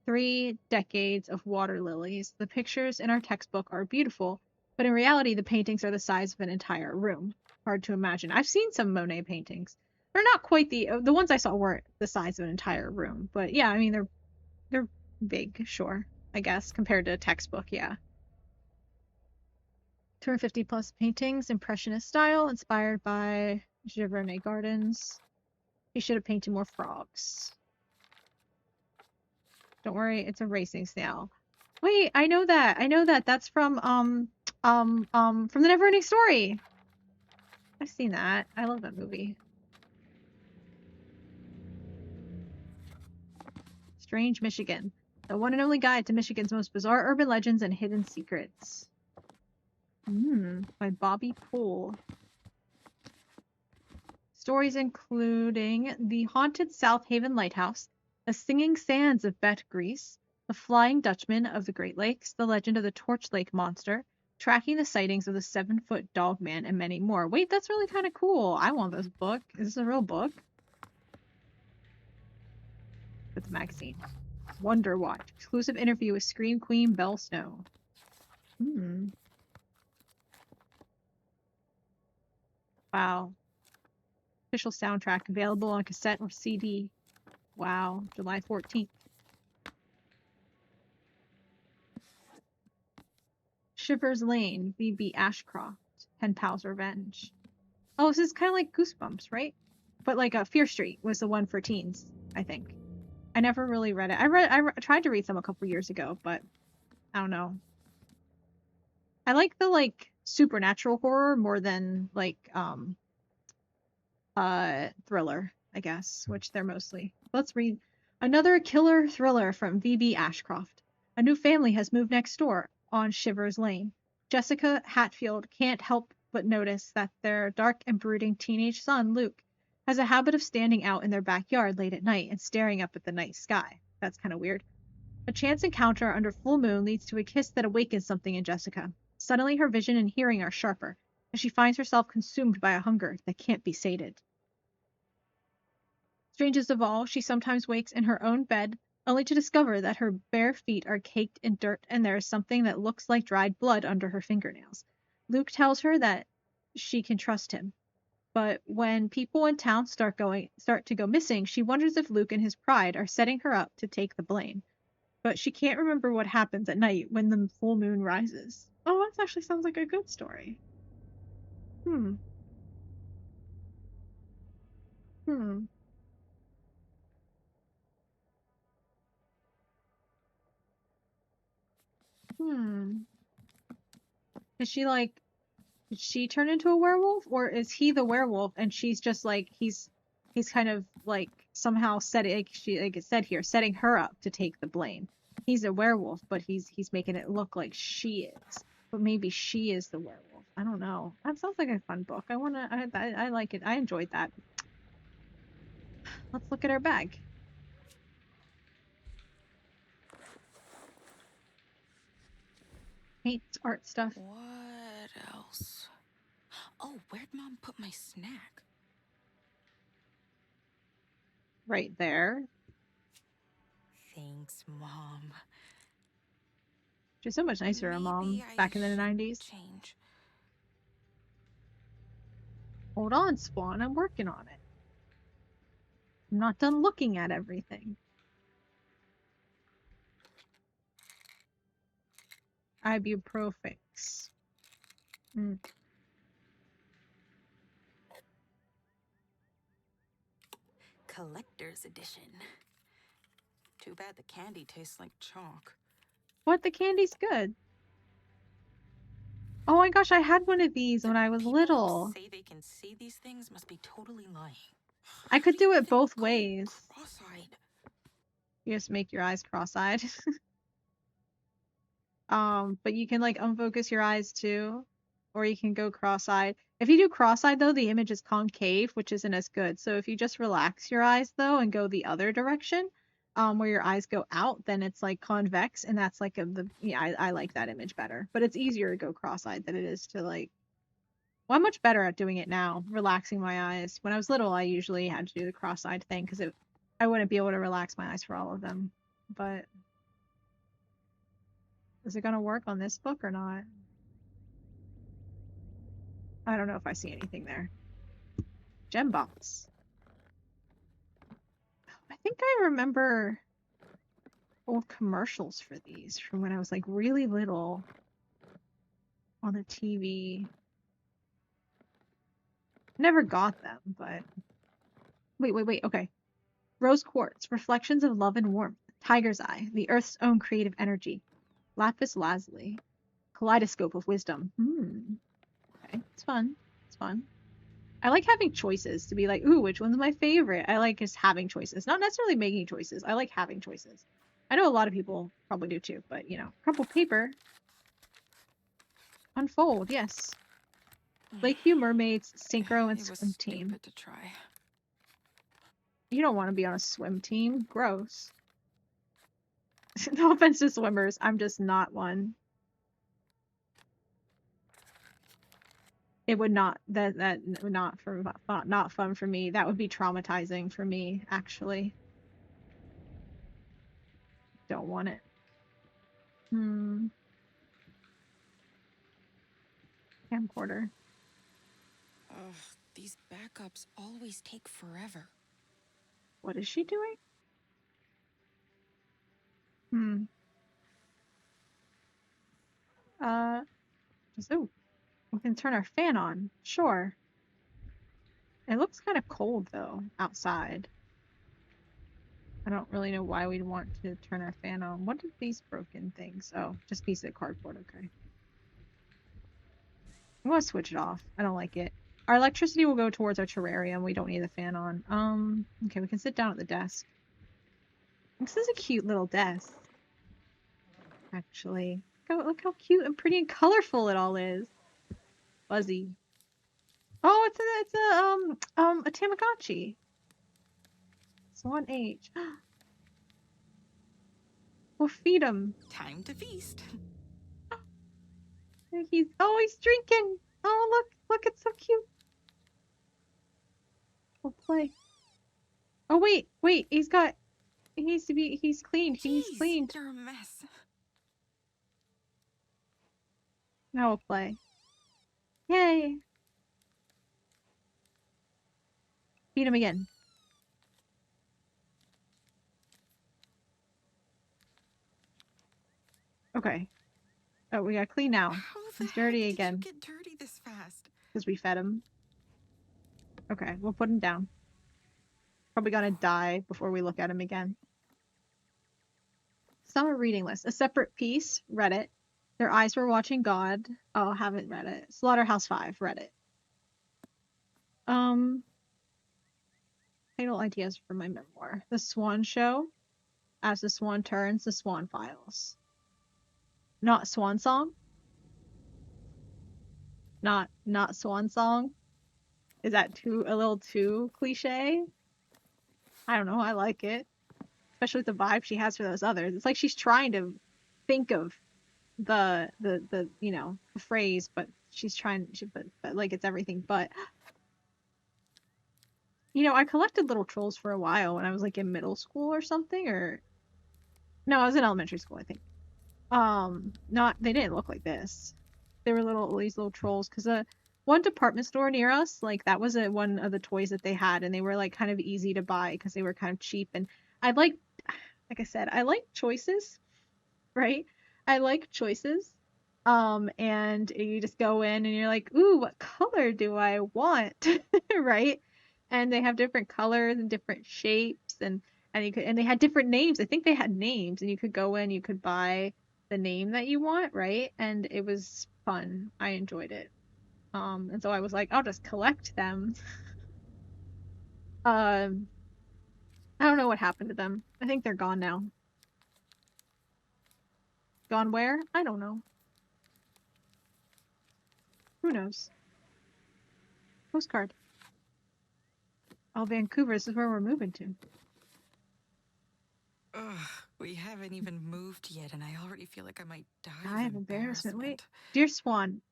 3 decades of water lilies. The pictures in our textbook are beautiful, but in reality, the paintings are the size of an entire room. Hard to imagine. I've seen some Monet paintings. They're not quite the ones I saw weren't the size of an entire room, but yeah, I mean they're big, sure, I guess, compared to a textbook, yeah. 250 plus paintings, impressionist style, inspired by Giverny Gardens. He should have painted more frogs. Don't worry, it's a racing snail. Wait, I know that. That's from the Neverending Story. I've seen that. I love that movie. Strange Michigan. The one and only guide to Michigan's most bizarre urban legends and hidden secrets. By Bobby Poole. Stories including the haunted South Haven Lighthouse, the singing sands of Bet, Greece, the Flying Dutchman of the Great Lakes, the legend of the Torch Lake Monster, tracking the sightings of the 7-foot dog man, and many more. Wait, that's really kind of cool. I want this book. Is this a real book? It's a magazine. Wonder Watch. Exclusive interview with Scream Queen Belle Snow. Wow. Official soundtrack available on cassette or CD. Wow. July 14th. Shivers Lane, V.B. Ashcroft, Pen Pal's Revenge. Oh, this is kind of like Goosebumps, right? But like Fear Street was the one for teens, I think. I never really read it. I tried to read some a couple years ago, but I don't know. I like the like supernatural horror more than like thriller, I guess, which they're mostly. Let's read another killer thriller from V.B. Ashcroft. A new family has moved next door on Shivers Lane. Jessica Hatfield can't help but notice that their dark and brooding teenage son, Luke, has a habit of standing out in their backyard late at night and staring up at the night sky. That's kind of weird. A chance encounter under full moon leads to a kiss that awakens something in Jessica. Suddenly her vision and hearing are sharper, and she finds herself consumed by a hunger that can't be sated. Strangest of all, she sometimes wakes in her own bed, only to discover that her bare feet are caked in dirt and there is something that looks like dried blood under her fingernails. Luke tells her that she can trust him, but when people in town start to go missing, she wonders if Luke and his pride are setting her up to take the blame. But she can't remember what happens at night when the full moon rises. Oh, that actually sounds like a good story. Hmm. Is she like, did she turn into a werewolf, or is he the werewolf and she's just like he's kind of like somehow setting, like she like it said here, setting her up to take the blame. He's a werewolf, but he's making it look like she is. But maybe she is the werewolf. I don't know. That sounds like a fun book. I like it. I enjoyed that. Let's look at our bag. Paint, art stuff. What else? Oh, where'd Mom put my snack? Right there. Thanks, Mom. She's so much nicer, her mom, back in the 90s. Change. Hold on, Spawn. I'm working on it. I'm not done looking at everything. Ibuprofix. Collector's edition. Too bad the candy tastes like chalk. What? The candy's good. Oh my gosh, I had one of these when I was little. Who say they can see these things must be totally lying. I could do it both ways. Cross-eyed. You just make your eyes cross-eyed. But you can like unfocus your eyes too, or you can go cross-eyed. If you do cross-eyed though, the image is concave, which isn't as good. So if you just relax your eyes though and go the other direction, where your eyes go out, then it's like convex, and that's like I like that image better. But it's easier to go cross-eyed than it is to like. Well, I'm much better at doing it now, relaxing my eyes. When I was little, I usually had to do the cross-eyed thing because I wouldn't be able to relax my eyes for all of them. But is it gonna work on this book or not? I don't know if I see anything there. Gem box. I think I remember old commercials for these from when I was like really little on the TV. Never got them, but wait. Okay. Rose quartz, reflections of love and warmth. Tiger's eye, the Earth's own creative energy. Lapis lazuli, kaleidoscope of wisdom. Okay, it's fun. It's fun. I like having choices to be like, ooh, which one's my favorite? I like just having choices, not necessarily making choices. I like having choices. I know a lot of people probably do too, but you know, crumpled paper, unfold, yes. Lakeview Mermaids, Synchro, and It was Swim Team. stupid to try. You don't want to be on a swim team. Gross. No offense to swimmers, I'm just not one. It would not that would not fun for me. That would be traumatizing for me, actually. Don't want it. Camcorder. Ugh, these backups always take forever. What is she doing? So we can turn our fan on. Sure. It looks kind of cold though outside. I don't really know why we'd want to turn our fan on. What are these broken things? Oh, just piece of cardboard. Okay. I'm gonna switch it off. I don't like it. Our electricity will go towards our terrarium. We don't need the fan on. Okay, we can sit down at the desk. This is a cute little desk. Actually. Look how cute and pretty and colorful it all is. Fuzzy. Oh, it's a Tamagotchi. Swan Age. We'll feed him. Time to feast. He's drinking. Oh, look, it's so cute. We'll play. Oh, wait, he's cleaned. He's cleaned. You're a mess. Now we'll play. Yay. Feed him again. Okay. Oh, we gotta clean now. He's dirty again. Did you get dirty this fast? Because we fed him. Okay, we'll put him down. Probably gonna die before we look at him again. Summer reading list. A separate piece. Read it. Their eyes were watching God. Oh, haven't read it. Slaughterhouse-5. Read it. Title ideas for my memoir. The Swan Show. As the Swan Turns. The Swan Files. Not Swan Song. Not Swan Song. Is that a little too cliche? I don't know. I like it. Especially with the vibe she has for those others. It's like she's trying to think of the you know, the phrase, but she's trying but like it's everything but. You know, I collected little trolls for a while when I was like in middle school or something, or no, I was in elementary school, I think. Not they didn't look like this. They were these little trolls because one department store near us, like that was one of the toys that they had, and they were like kind of easy to buy because they were kind of cheap. And I like I said, I like choices, right? I like choices. And you just go in and you're like, ooh, what color do I want? Right? And they have different colors and different shapes and they had different names. I think they had names and you could go in, you could buy the name that you want, right? And it was fun. I enjoyed it. And so I was like, I'll just collect them. I don't know what happened to them. I think they're gone now. Gone where? I don't know. Who knows? Postcard. Oh, Vancouver. This is where we're moving to. Ugh, we haven't even moved yet, and I already feel like I might die I have of embarrassment. Wait, embarrassment. dear Swan,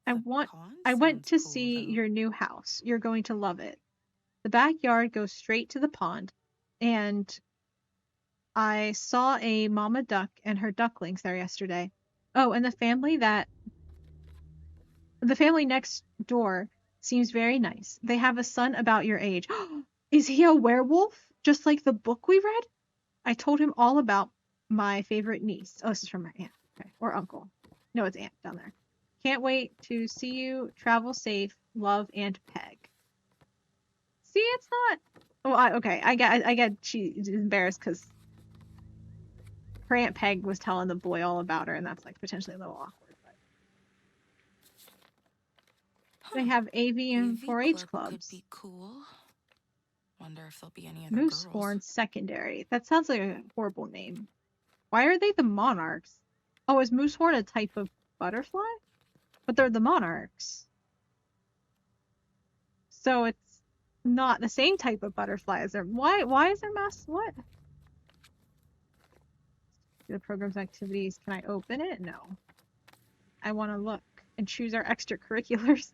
I went to see your new house. You're going to love it. The backyard goes straight to the pond, and I saw a mama duck and her ducklings there yesterday. Oh, and the family next door seems very nice. They have a son about your age. Is he a werewolf? Just like the book we read? I told him all about my favorite niece. Oh, this is from my aunt. Okay. Or uncle. No, it's aunt down there. Can't wait to see you. Travel safe. Love, Aunt Peg. See, it's not. Oh, okay. I get she's embarrassed because her Aunt Peg was telling the boy all about her, and that's like potentially a little awkward. They have AV and AV 4-H club could clubs. be cool. Wonder if there'll be any other Moose girls. Horn Secondary. That sounds like a horrible name. Why are they the monarchs? Oh, is Moosehorn a type of butterfly? But they're the monarchs. So it's not the same type of butterfly as there. Why is there mass what? The program's activities. Can I open it? No. I want to look and choose our extracurriculars.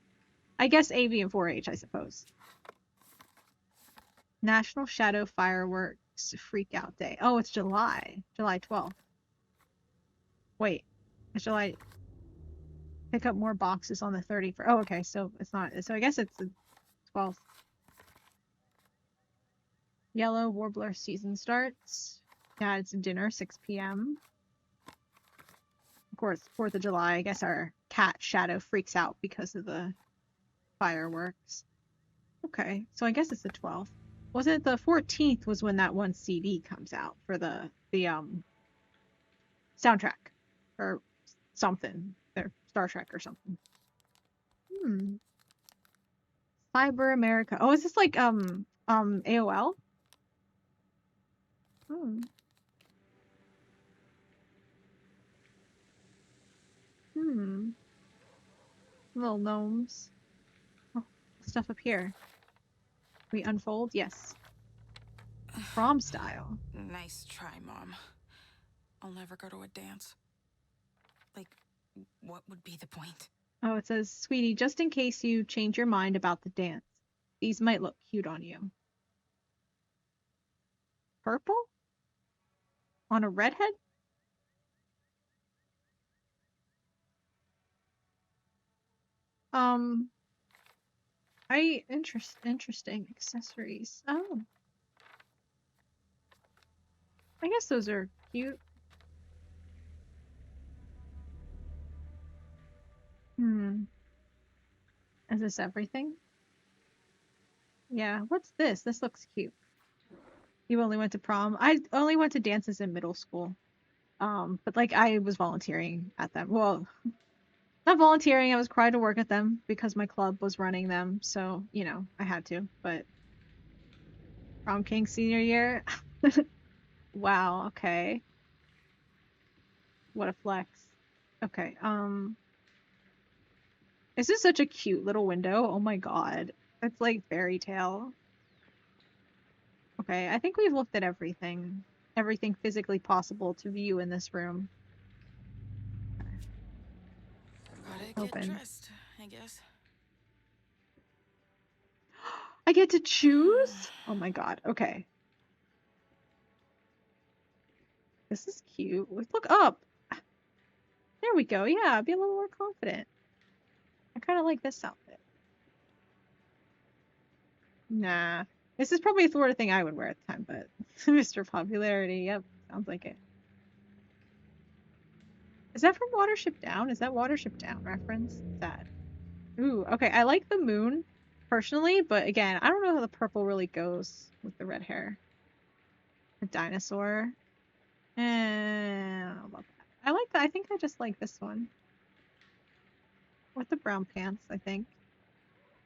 I guess AV and 4-H, I suppose. National Shadow Fireworks Freak Out Day. Oh, it's July. July 12th. Wait. It's July. Pick up more boxes on the 31st. Oh, okay. So it's not. So I guess it's the 12th. Yellow Warbler season starts. Yeah, it's dinner, 6 p.m. Of course, 4th of July. I guess our cat Shadow freaks out because of the fireworks. Okay, so I guess it's the 12th. Was it the 14th was when that one CD comes out for the soundtrack or something. Or Star Trek or something. Cyber America. Oh, is this like AOL? Hmm. Hmm. Little gnomes. Oh, stuff up here. We unfold? Yes. Prom style. Nice try, Mom. I'll never go to a dance. Like, what would be the point? Oh, it says, sweetie, just in case you change your mind about the dance, these might look cute on you. Purple? On a redhead? Interesting accessories. Oh, I guess those are cute. Is this everything? Yeah, what's this? This looks cute. You only went to prom? I only went to dances in middle school. But like I was volunteering at them. Well, not volunteering, I was required to work at them because my club was running them, so, you know, I had to. But prom king senior year? Wow, okay. What a flex. Okay, this is such a cute little window. Oh my god. It's like fairy tale. Okay, I think we've looked at everything. Everything physically possible to view in this room. Gotta get Open. dressed, I guess. I get to choose? Oh my god. Okay. This is cute. Let's look up. There we go. Yeah, be a little more confident. I kind of like this outfit. Nah. This is probably a sort of thing I would wear at the time, but Mr. Popularity. Yep, sounds like it. Is that from Watership Down? Is that Watership Down reference? Sad. Ooh, okay. I like the moon personally, but again, I don't know how the purple really goes with the red hair. A dinosaur. I don't know about that. I like that. I think I just like this one. With the brown pants, I think.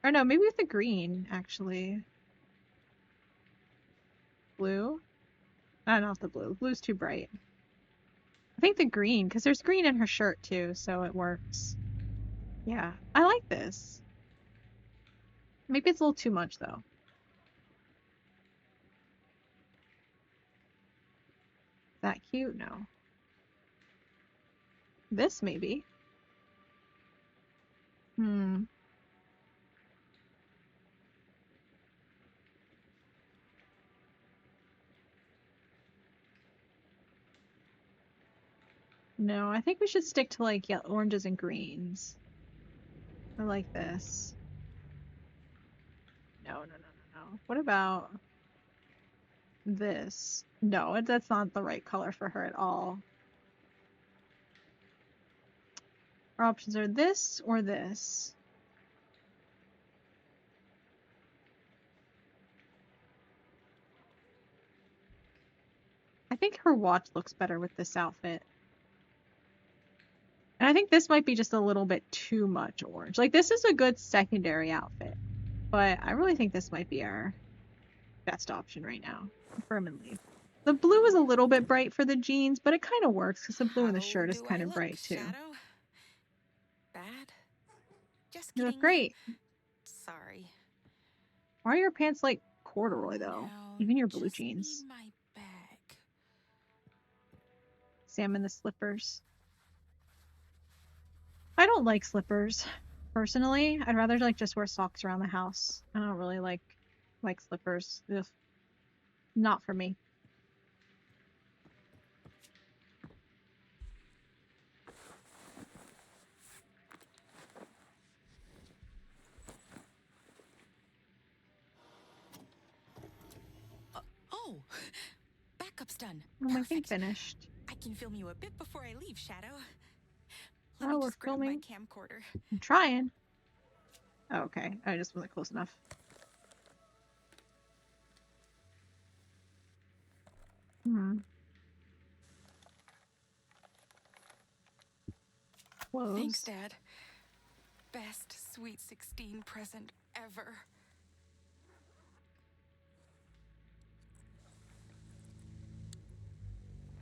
Or no, maybe with the green, actually. Blue? Not the blue. Blue's too bright. I think the green, because there's green in her shirt too, so it works. Yeah, I like this. Maybe it's a little too much though. Is that cute? No. This maybe. Hmm. No, I think we should stick to like oranges and greens. I like this. No. What about this? No, that's not the right color for her at all. Our options are this or this. I think her watch looks better with this outfit. And I think this might be just a little bit too much orange. Like, this is a good secondary outfit, but I really think this might be our best option right now. Confirm and leave. The blue is a little bit bright for the jeans, but it kind of works because the blue in the shirt is kind of bright too. Shadow? Bad? Just You kidding. look great. Sorry. Why are your pants like corduroy though? Now, Even your blue just jeans. need my bag. Salmon the slippers. I don't like slippers personally. I'd rather like just wear socks around the house. I don't really like slippers. Ugh. Not for me. Oh, backup's done. Oh, my thing Perfect. finished. I can film you a bit before I leave, Shadow. Let Oh, me we're just grab filming. my camcorder. I'm trying. Oh, okay. I just wasn't close enough. Close. Thanks, Dad. Best Sweet 16 present ever.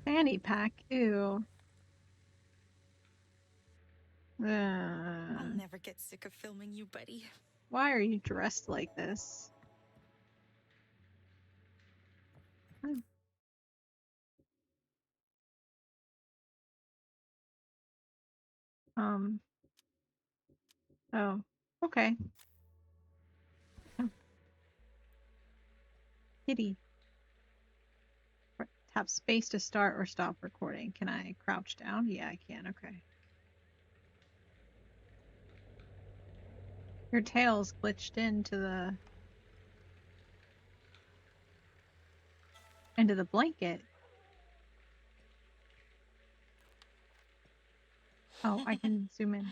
Fanny pack. Ew. I'll never get sick of filming you, buddy. Why are you dressed like this? Oh, okay. Oh. Kitty. Tap space to start or stop recording. Can I crouch down? Yeah, I can. Okay. Your tail's glitched into the blanket. Oh, I can zoom in.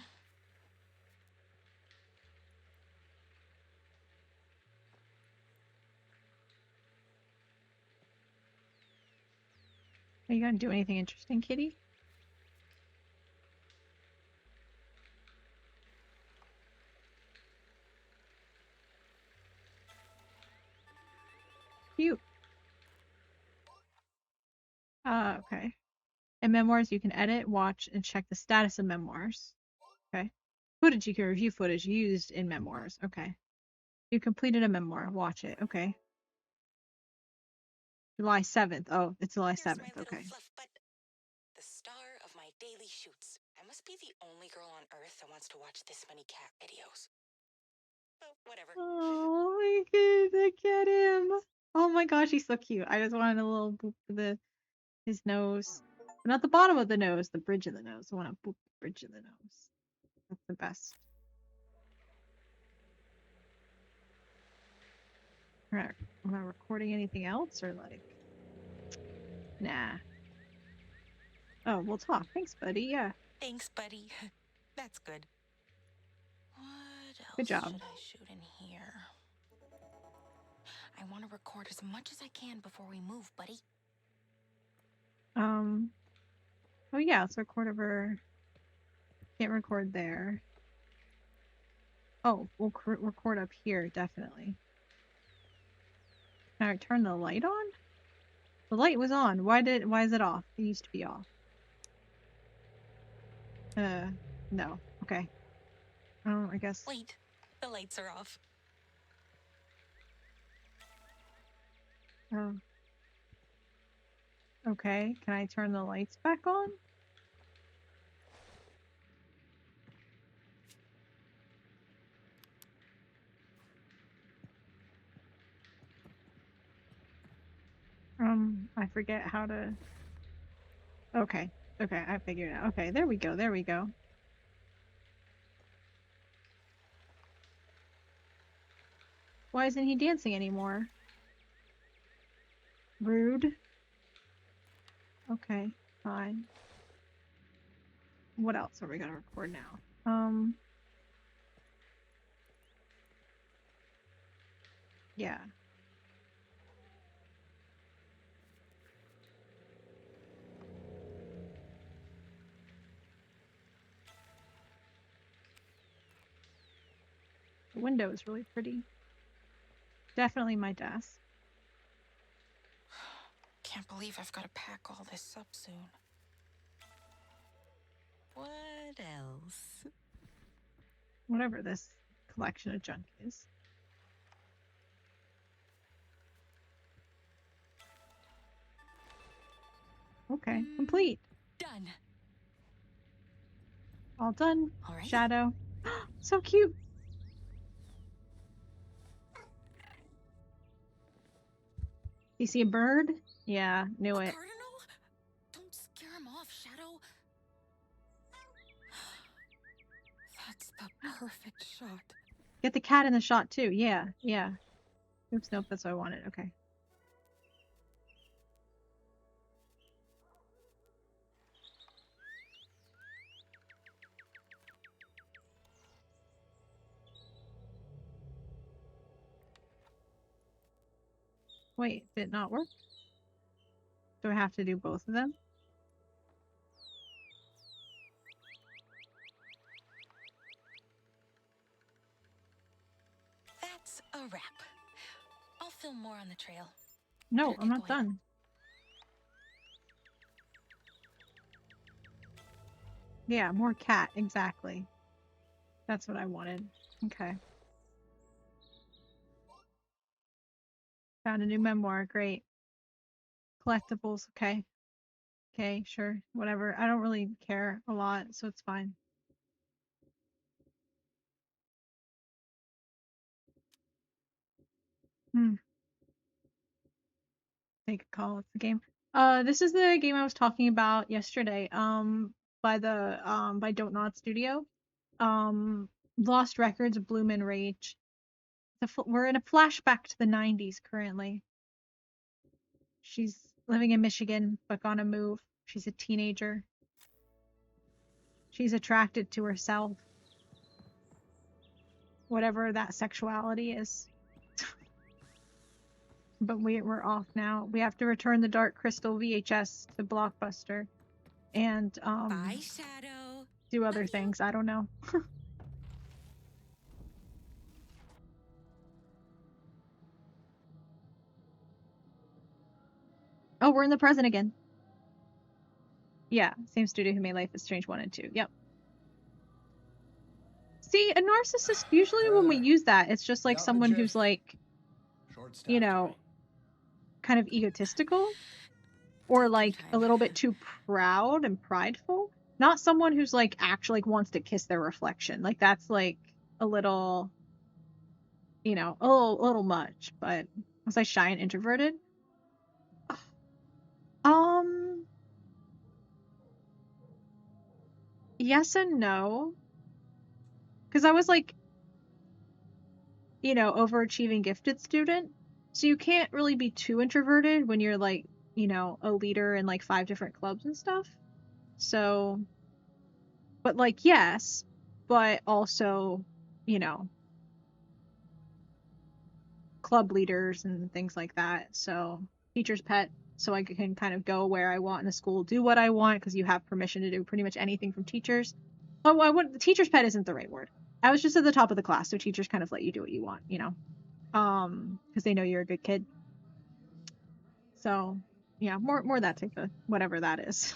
Are you gonna do anything interesting, Kitty? Cute. Okay. In memoirs, you can edit, watch, and check the status of memoirs. Okay. Footage you can review footage used in memoirs. Okay. You completed a memoir. Watch it. Okay. July 7th. Oh, it's July 7th. Okay. Fluff butt, the star of my daily shoots. I must be the only girl on Earth that wants to watch this many cat videos. Oh, whatever. Oh, look at him. Oh my gosh, he's so cute. I just wanted a little boop to his nose. But not the bottom of the nose, the bridge of the nose. I want to boop the bridge of the nose. That's the best. Alright, am I recording anything else or like? Nah. Oh, we'll talk. Thanks, buddy. Yeah. Thanks, buddy. That's good. What else Good job. should I shoot in here? I want to record as much as I can before we move, buddy. Oh yeah, let's record over. Can't record there. Oh, we'll record up here, definitely. Can I turn the light on? The light was on. Why is it off? It used to be off. No. Okay. Oh, I guess. Wait, the lights are off. Oh. Okay, can I turn the lights back on? I forget how to... Okay, I figured it out. Okay, there we go, there we go. Why isn't he dancing anymore? Rude. Okay, fine. What else are we gonna record now? Yeah. window is really pretty. Definitely my desk. Can't believe I've got to pack all this up soon. What else? Whatever this collection of junk is. Okay, complete. Done. All done. All right. Shadow. So cute. You see a bird? Yeah, knew it. Cardinal? Don't scare him off, Shadow. That's the perfect shot. Get the cat in the shot too. Yeah, yeah. Oops, nope, that's what I wanted. Okay. Wait, did it not work? Do I have to do both of them? That's a wrap. I'll film more on the trail. No, Better I'm get not going. done. Yeah, more cat, exactly. That's what I wanted. Okay. Found a new memoir, great. Collectibles, okay. Okay, sure, whatever. I don't really care a lot, so it's fine. Make a call. It's the game. This is the game I was talking about yesterday. By Don't Nod Studio. Lost Records of Bloom and Rage. We're in a flashback to the 90s currently. She's living in Michigan, but gonna move. She's a teenager. She's attracted to herself. Whatever that sexuality is. But we're off now. We have to return the Dark Crystal VHS to Blockbuster. And Bye, Shadow. do other Love you. things. I don't know. Oh, we're in the present again. Yeah, same studio who made Life is Strange 1 and 2. Yep. See, a narcissist, usually when we use that, it's just like someone who's like, you know, kind of egotistical or like a little bit too proud and prideful. Not someone who's like actually like wants to kiss their reflection. Like that's like a little, you know, a little much. But was I shy and introverted? Yes and no. Because I was like, you know, overachieving gifted student. So you can't really be too introverted when you're like, you know, a leader in like 5 different clubs and stuff. So, but like, yes, but also, you know, club leaders and things like that. So, teacher's pet, so I can kind of go where I want in the school, do what I want because you have permission to do pretty much anything from teachers. Oh, I wouldn't. Teacher's pet isn't the right word. I was just at the top of the class, so teachers kind of let you do what you want, you know, because they know you're a good kid. So, yeah, more that type of whatever that is,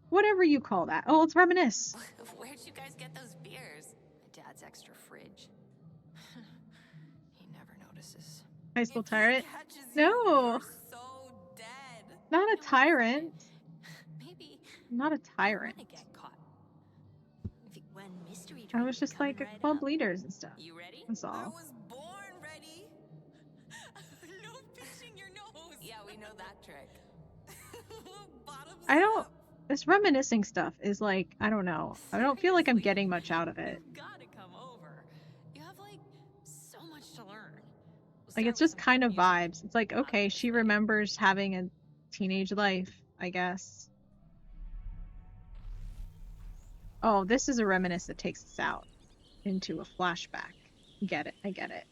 whatever you call that. Oh, let's reminisce. Where'd you guys get those beers? My dad's extra fridge. He never notices. High school If he tyrant. catches you, No, you're so dead. not a No, tyrant. maybe Not a I tyrant. want to get caught. When mystery I train was just coming like a right club up. leaders and stuff. You ready? That's I all. was born ready. No pinching your nose. Yeah, we know that trick. Bottoms I don't. up. This reminiscing stuff is like, I don't know. I don't feel like I'm Seriously, getting much out of it. You've got to come over. You have like so much to learn. We'll Like start it's with just some kind pop of music. vibes. It's like, okay, she Obviously. remembers having a teenage life, I guess. Oh, this is a reminisce that takes us out into a flashback. Get it. I get it.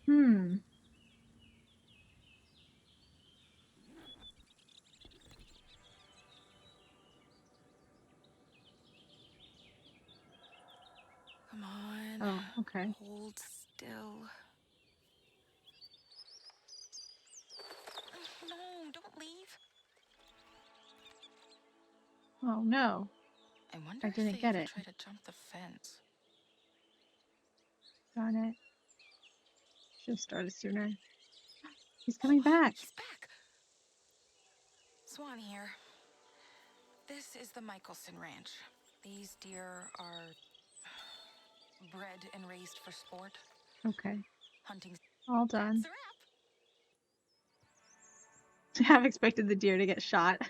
Hmm. Okay. Hold still. No, don't leave. Oh no. I wonder I if didn't they get ever it. try to jump the fence. Darn it. Should have started sooner. He's Oh, coming back. he's back. Swan here. This is the Michelson Ranch. These deer are bred and raised for sport. Okay. Hunting. All That's done. a wrap. I have expected the deer to get shot.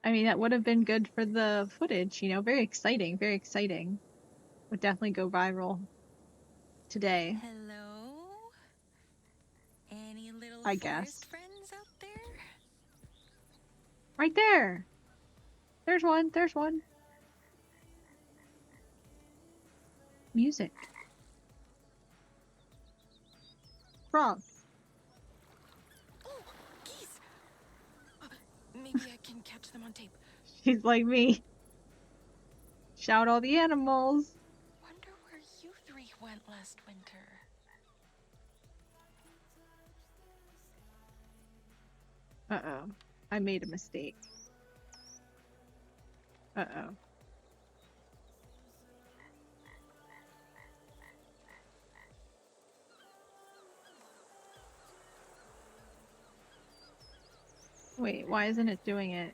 I mean, that would have been good for the footage, you know, very exciting, very exciting. Would definitely go viral today, Hello? Any little I forest guess. friends out there? Right there! There's one, there's one. Music. Frog. Oh, geese! Maybe I can catch them on tape. She's like me. Shout all the animals. Wonder where you three went last winter. Uh-oh. I made a mistake. Uh-oh. Wait, why isn't it doing it?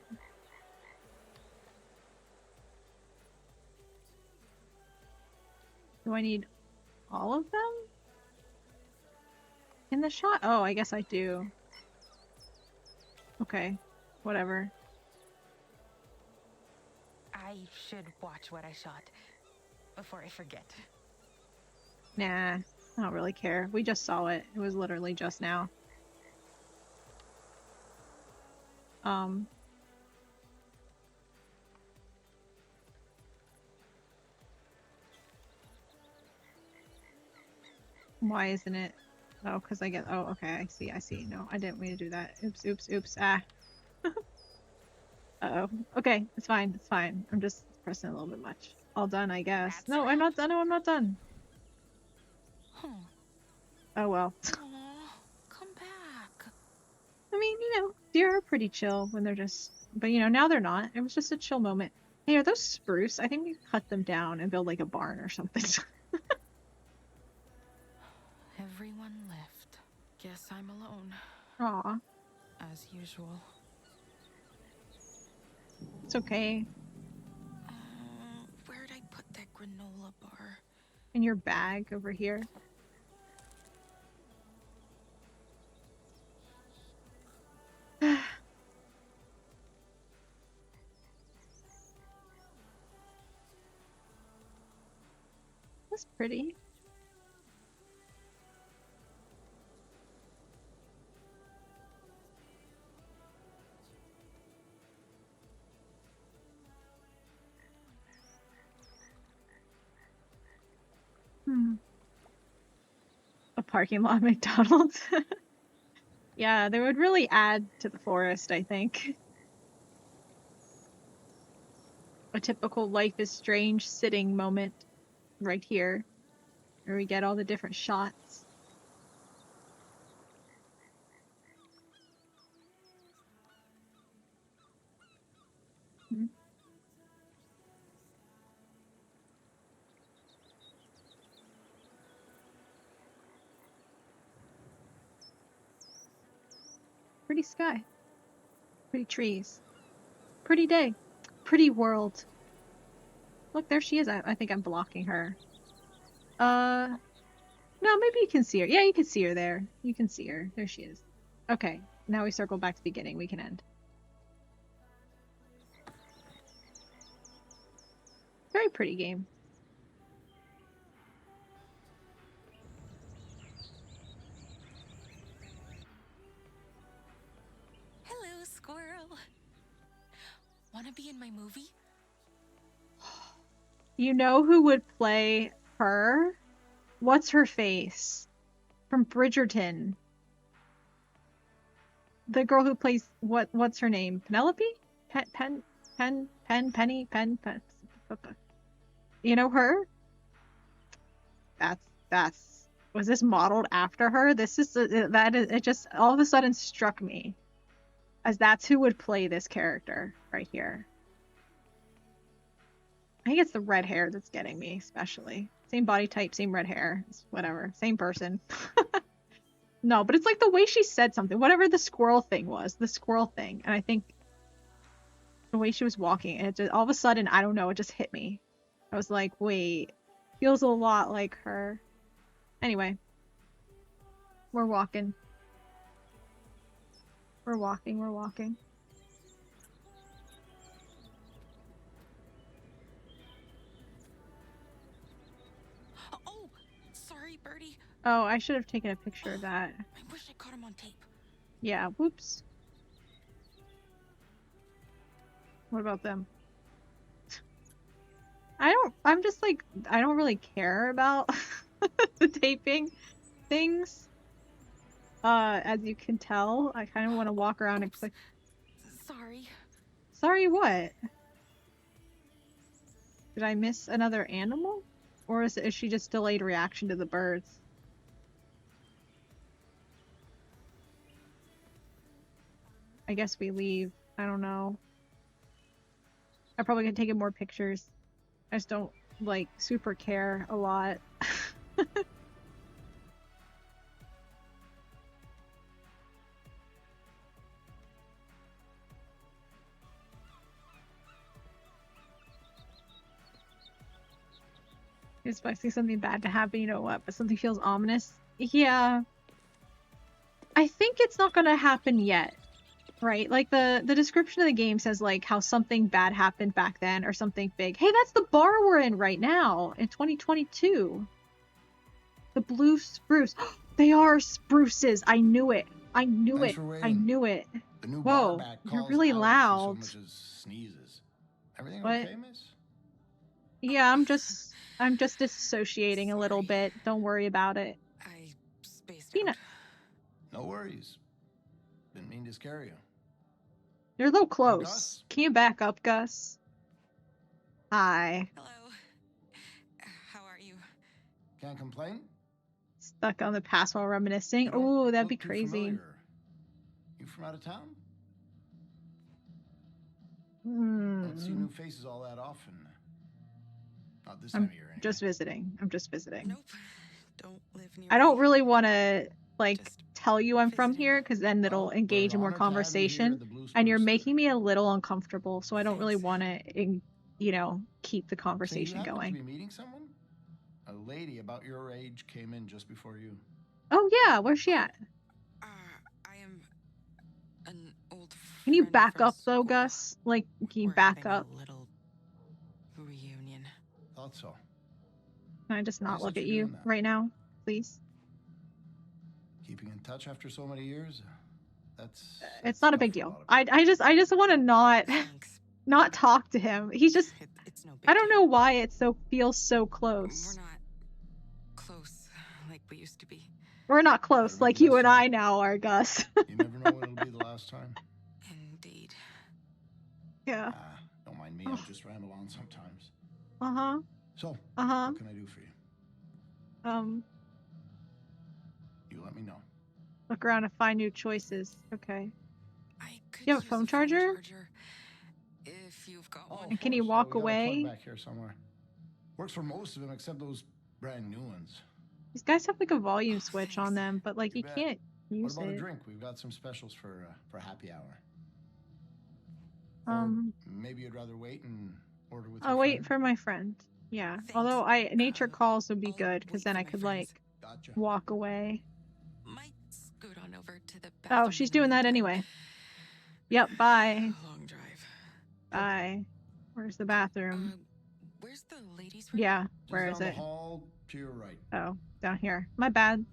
Do I need all of them? In the shot? Oh, I guess I do. Okay. Whatever. I should watch what I shot before I forget. Nah. I don't really care. We just saw it. It was literally just now. Why isn't it? Oh, because I get. Oh, okay. I see. I see. No, I didn't mean to do that. Oops. Oops. Oops. Ah. Uh-oh. Okay. It's fine. It's fine. I'm just pressing a little bit much. All done, I guess. That's No, I'm not done. No, I'm not done. Huh. Oh well. Aw, come back. I mean, you know, deer are pretty chill when they're just. But you know, now they're not. It was just a chill moment. Hey, are those spruce? I think we cut them down and build like a barn or something. Everyone left. Guess I'm alone. Aw. As usual. It's okay. Where'd I put that granola bar? In your bag over here. That's pretty. A parking lot McDonald's. Yeah, they would really add to the forest, I think. A typical Life is Strange sitting moment right here, where we get all the different shots. Pretty sky. Pretty trees. Pretty day. Pretty world. Look, there she is. I think I'm blocking her. No, maybe you can see her. Yeah, you can see her there. You can see her. There she is. Okay, now we circle back to the beginning. We can end. Very pretty game. Hello, squirrel. Wanna be in my movie? You know who would play her? What's her face? From Bridgerton. The girl who plays what's her name? Penelope? Penny? You know her? was this modeled after her? This is it just all of a sudden struck me as that's who would play this character right here. I think it's the red hair that's getting me, especially. Same body type, same red hair. It's whatever. Same person. No, but it's like the way she said something. Whatever the squirrel thing was. The squirrel thing. And I think the way she was walking, and it just, all of a sudden, I don't know, it just hit me. I was like, wait. Feels a lot like her. Anyway. We're walking. We're walking, we're walking. Oh, sorry, Birdie. Oh, I should have taken a picture of that. I wish I caught him on tape. Yeah, whoops. What about them? I'm just like, I don't really care about the taping things. As you can tell, I kind of want to walk around and click. Sorry. Sorry, what? Did I miss another animal? Or is she just delayed reaction to the birds? I guess we leave. I don't know. I probably could take more pictures. I just don't, like, super care a lot. Expecting something bad to happen, you know what, but something feels ominous. Yeah. I think it's not gonna happen yet. Right? Like, the description of the game says, like, how something bad happened back then, or something big. Hey, that's the bar we're in right now, in 2022. The blue spruce. They are spruces! I knew it! I knew it! I knew it! The new Whoa, bar back you're calls really out loud. if she so much as sneezes. Everything What? okay, miss? Yeah, I'm just disassociating a little bit. Don't worry about it. I spaced Peanut. out. No worries. Didn't mean to scare you. You're a little close. Gus? Can you back up, Gus? Hi. Hello. How are you? Can't complain? Stuck on the past while reminiscing. You don't Ooh, that'd be look too crazy. familiar. You from out of town? Don't see new faces all that often. Not this time of year, anyway. Just visiting. I'm just visiting. Nope. Don't live near I don't me. really want to, like, Just tell you I'm from visiting. here, because then it'll Well, engage we're in more honored to have you here conversation. at the Blue And you're Spruce, making me a little uncomfortable, so I don't really Thanks. want to, you know, keep the So you conversation happen going. to be meeting someone? A lady about your age came in just before you. Oh, yeah. Where's she at? I am an old Can you friend back from up, though, school. Gus? Like, can you We're back having up? a little reunion. Thought so. Can I just not Nice look that at you're you doing that. right now, please? Keeping in touch after so many years? It's not a tough big for a deal. lot of I just want to Thanks. not talk to him. He's just, It's no big I don't deal. know why it feels so We're close. not close like we used to be. We're not close Better make like the you best and of I it. now are, Gus. You never know when it'll be the last time. Indeed. Yeah. Don't mind me, I just ramble on sometimes. Uh-huh. So, Uh-huh. what can I do for you? You let me know. Look around and find new choices. Okay. I could You have a use phone charger? if you've got Oh, one. of And can you course. walk We got a plug away? back here somewhere. Works for most of them except those brand new ones. These guys have like a volume Oh, switch thanks. on them, but like You you bet. can't What use about a it. drink? We've got some specials for happy hour. Maybe you'd rather wait and order with I'll your wait friend? for my friend. Yeah. Thanks. Although nature calls would be I'll good, because wait then for I my could friends. like Gotcha. walk away. Might scoot on over to the bathroom. Oh, she's in the doing that meantime. anyway. Yep, bye. Long drive. Bye. Where's the bathroom? Where's the ladies' room? Yeah, Just where down is the it? hall to your right. Oh, down here. My bad.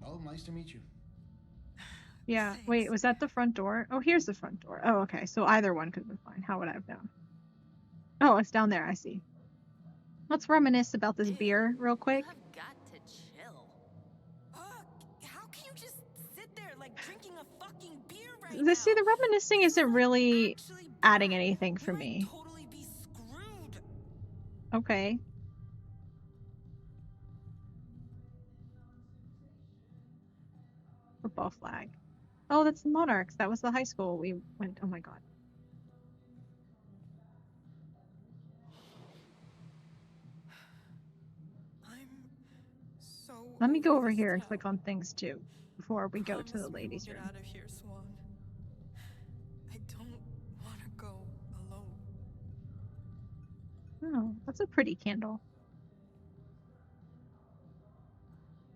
Well, nice to meet you. Yeah, Thanks. wait, was that the front door? Oh, here's the front door. Oh, okay, so either one could have been fine. How would I have known? Oh, it's down there, I see. Let's reminisce about this beer real quick. You have got to chill. How can you just sit there like drinking a fucking beer right See, the reminiscing isn't really adding anything for You me. might totally be screwed. Okay. Football flag. Oh, that's the Monarchs. That was the high school we went. Oh my god. I'm so Let me go over this here and town. click on things too before we go to the Promise me we'll ladies' get room. out of here, Swan. I don't want to go alone. Oh, that's a pretty candle.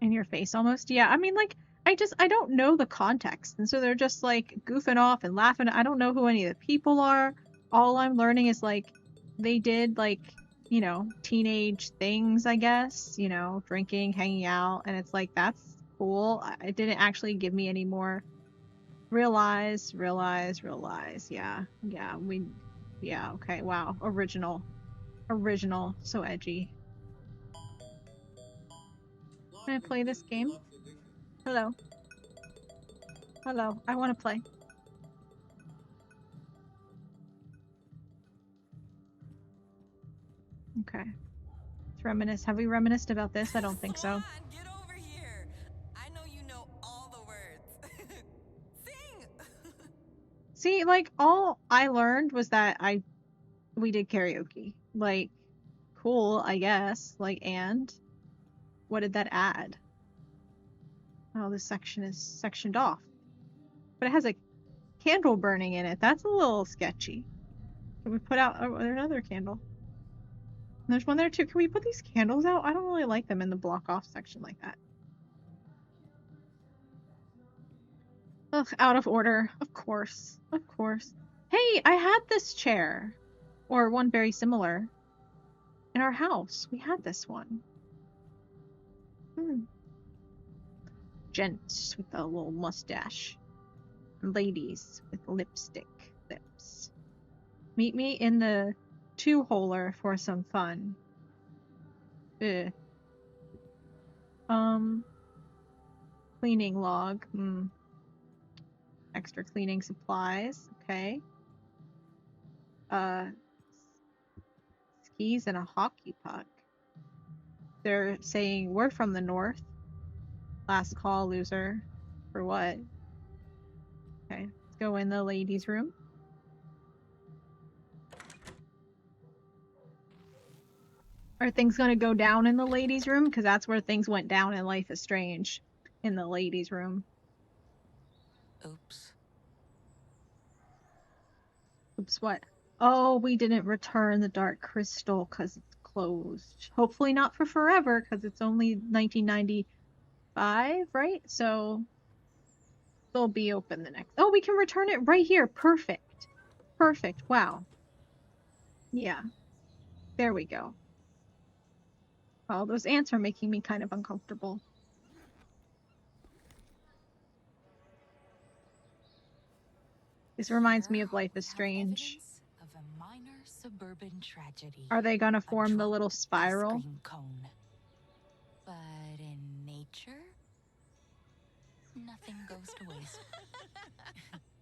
In your face almost. Yeah, I mean, like, I don't know the context. And so they're just like goofing off and laughing. I don't know who any of the people are. All I'm learning is like they did like, you know, teenage things, I guess, you know, drinking, hanging out. And it's like, that's cool. It didn't actually give me any more realize. Yeah, okay. Wow. Original. So edgy. Can I play this game? Hello. I want to play. Okay. Let's reminisce. Have we reminisced about this? I don't think so. Swan, get over here. I know you know all the words. Sing. See, like all I learned was that we did karaoke. Like, cool, I guess. Like, and what did that add? Oh, this section is sectioned off. But it has a candle burning in it. That's a little sketchy. Can we put out there's another candle? There's one there too. Can we put these candles out? I don't really like them in the block off section like that. Ugh, out of order. Of course. Hey, I had this chair. Or one very similar. In our house. We had this one. Gents with a little mustache. Ladies with lipstick lips. Meet me in the two-holer for some fun. Ugh. Cleaning log. Extra cleaning supplies. Okay. Skis and a hockey puck. They're saying we're from the north. Last call, loser. For what? Okay, let's go in the ladies' room. Are things gonna go down in the ladies' room? Because that's where things went down in Life is Strange. In the ladies' room. Oops. Oops, what? Oh, we didn't return the Dark Crystal because it's closed. Hopefully not for forever, because it's only 1995, right? So they'll be open the next. Oh, we can return it right here. Perfect. Wow. Yeah. There we go. Oh, those ants are making me kind of uncomfortable. This reminds me of Life is Strange. Of a minor suburban tragedy. Are they gonna form the little spiral? Ice cream cone. But in nature, nothing goes to waste.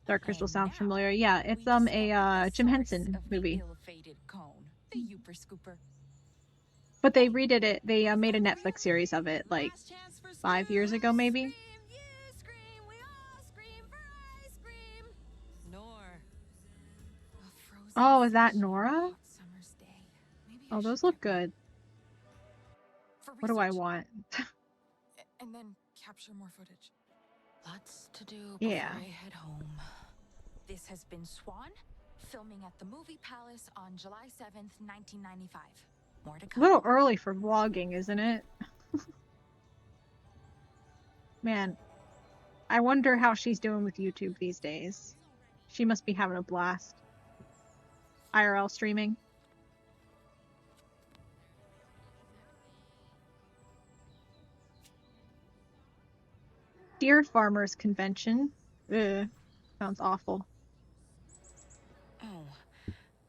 Dark Crystal sounds familiar. Yeah, it's a Jim Henson movie. Ill-fated cone, the Youper Scooper. But they redid it. They made a Netflix series of it like 5 years ago, maybe. Oh, is that Nora? Oh, those look good. What do I want? And then capture more footage. Lots to do Yeah. before I head home. This has been Swan, filming at the Movie Palace on July 7th, 1995. More to A come. little early for vlogging, isn't it? Man, I wonder how she's doing with YouTube these days. She must be having a blast. IRL streaming. Deer Farmers Convention. Ugh, sounds awful.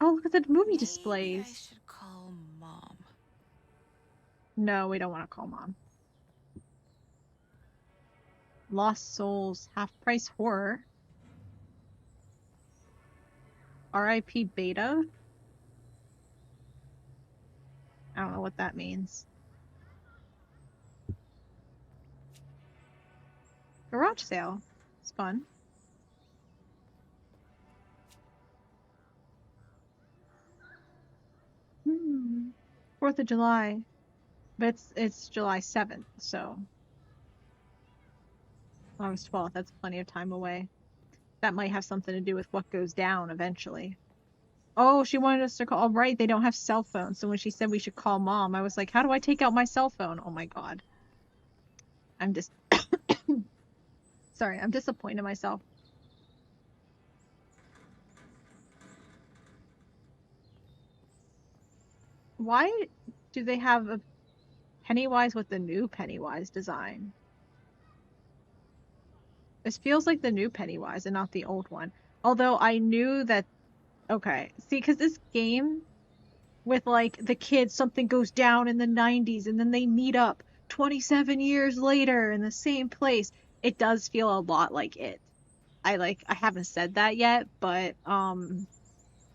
Oh, look at the movie displays. I should call Mom. No, we don't want to call Mom. Lost Souls half-price horror. R.I.P. Beta. I don't know what that means. Garage sale. It's fun. Hmm. 4th of July. But it's July 7th, so August 12th. That's plenty of time away. That might have something to do with what goes down eventually. Oh, she wanted us to call. Oh, right, they don't have cell phones. So when she said we should call mom, I was like, how do I take out my cell phone? Oh my god. I'm just sorry, I'm disappointed in myself. Why do they have a Pennywise with the new Pennywise design? This feels like the new Pennywise and not the old one. Although I knew that. Okay, see, because this game with like the kids, something goes down in the 90s and then they meet up 27 years later in the same place. It does feel a lot like it. I haven't said that yet, but I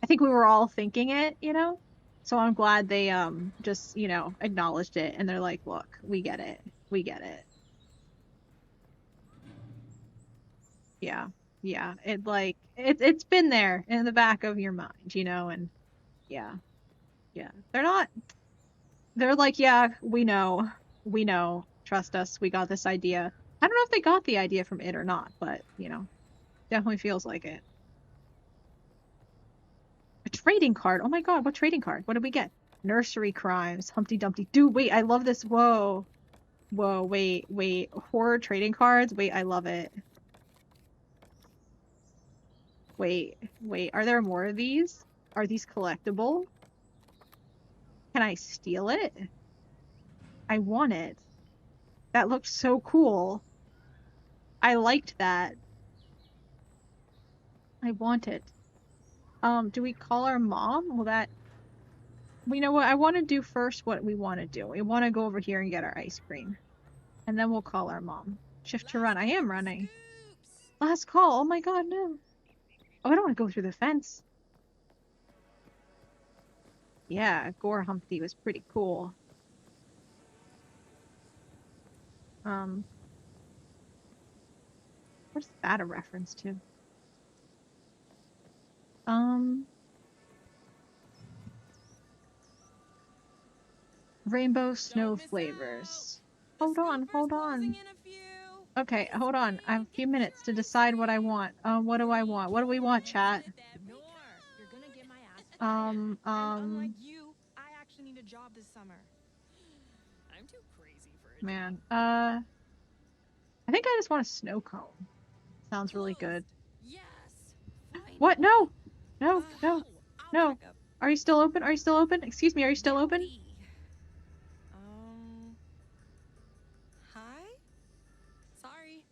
think we were all thinking it, you know? So I'm glad they just, you know, acknowledged it and they're like, look, we get it. We get it. Yeah. Yeah. It's been there in the back of your mind, you know, and yeah. Yeah. They're like, yeah, we know. We know. Trust us. We got this idea. I don't know if they got the idea from it or not, but, you know, definitely feels like it. A trading card. Oh my god, what trading card? What did we get? Nursery Crimes. Humpty Dumpty. Dude, wait, I love this. Whoa. Whoa, wait. Horror trading cards? Wait, I love it. Wait. Are there more of these? Are these collectible? Can I steal it? I want it. That looked so cool. I liked that. I want it. Do we call our mom? Will that... You know what? I want to do first what we want to do. We want to go over here and get our ice cream. And then we'll call our mom. Shift to run. I am running. Last call. Oh my god, no. Oh, I don't want to go through the fence. Yeah, Gore Humpty was pretty cool. What's that a reference to? Rainbow snow flavors. Hold on. Okay, hold on. I have a few minutes to decide what I want. What do I want? What do we want, chat? Unlike you, I actually need a job this summer. I'm too crazy for a man. I think I just want a snow cone. Sounds really good. Yes. What? No. Are you still open? Excuse me, are you still open? Hi? Sorry.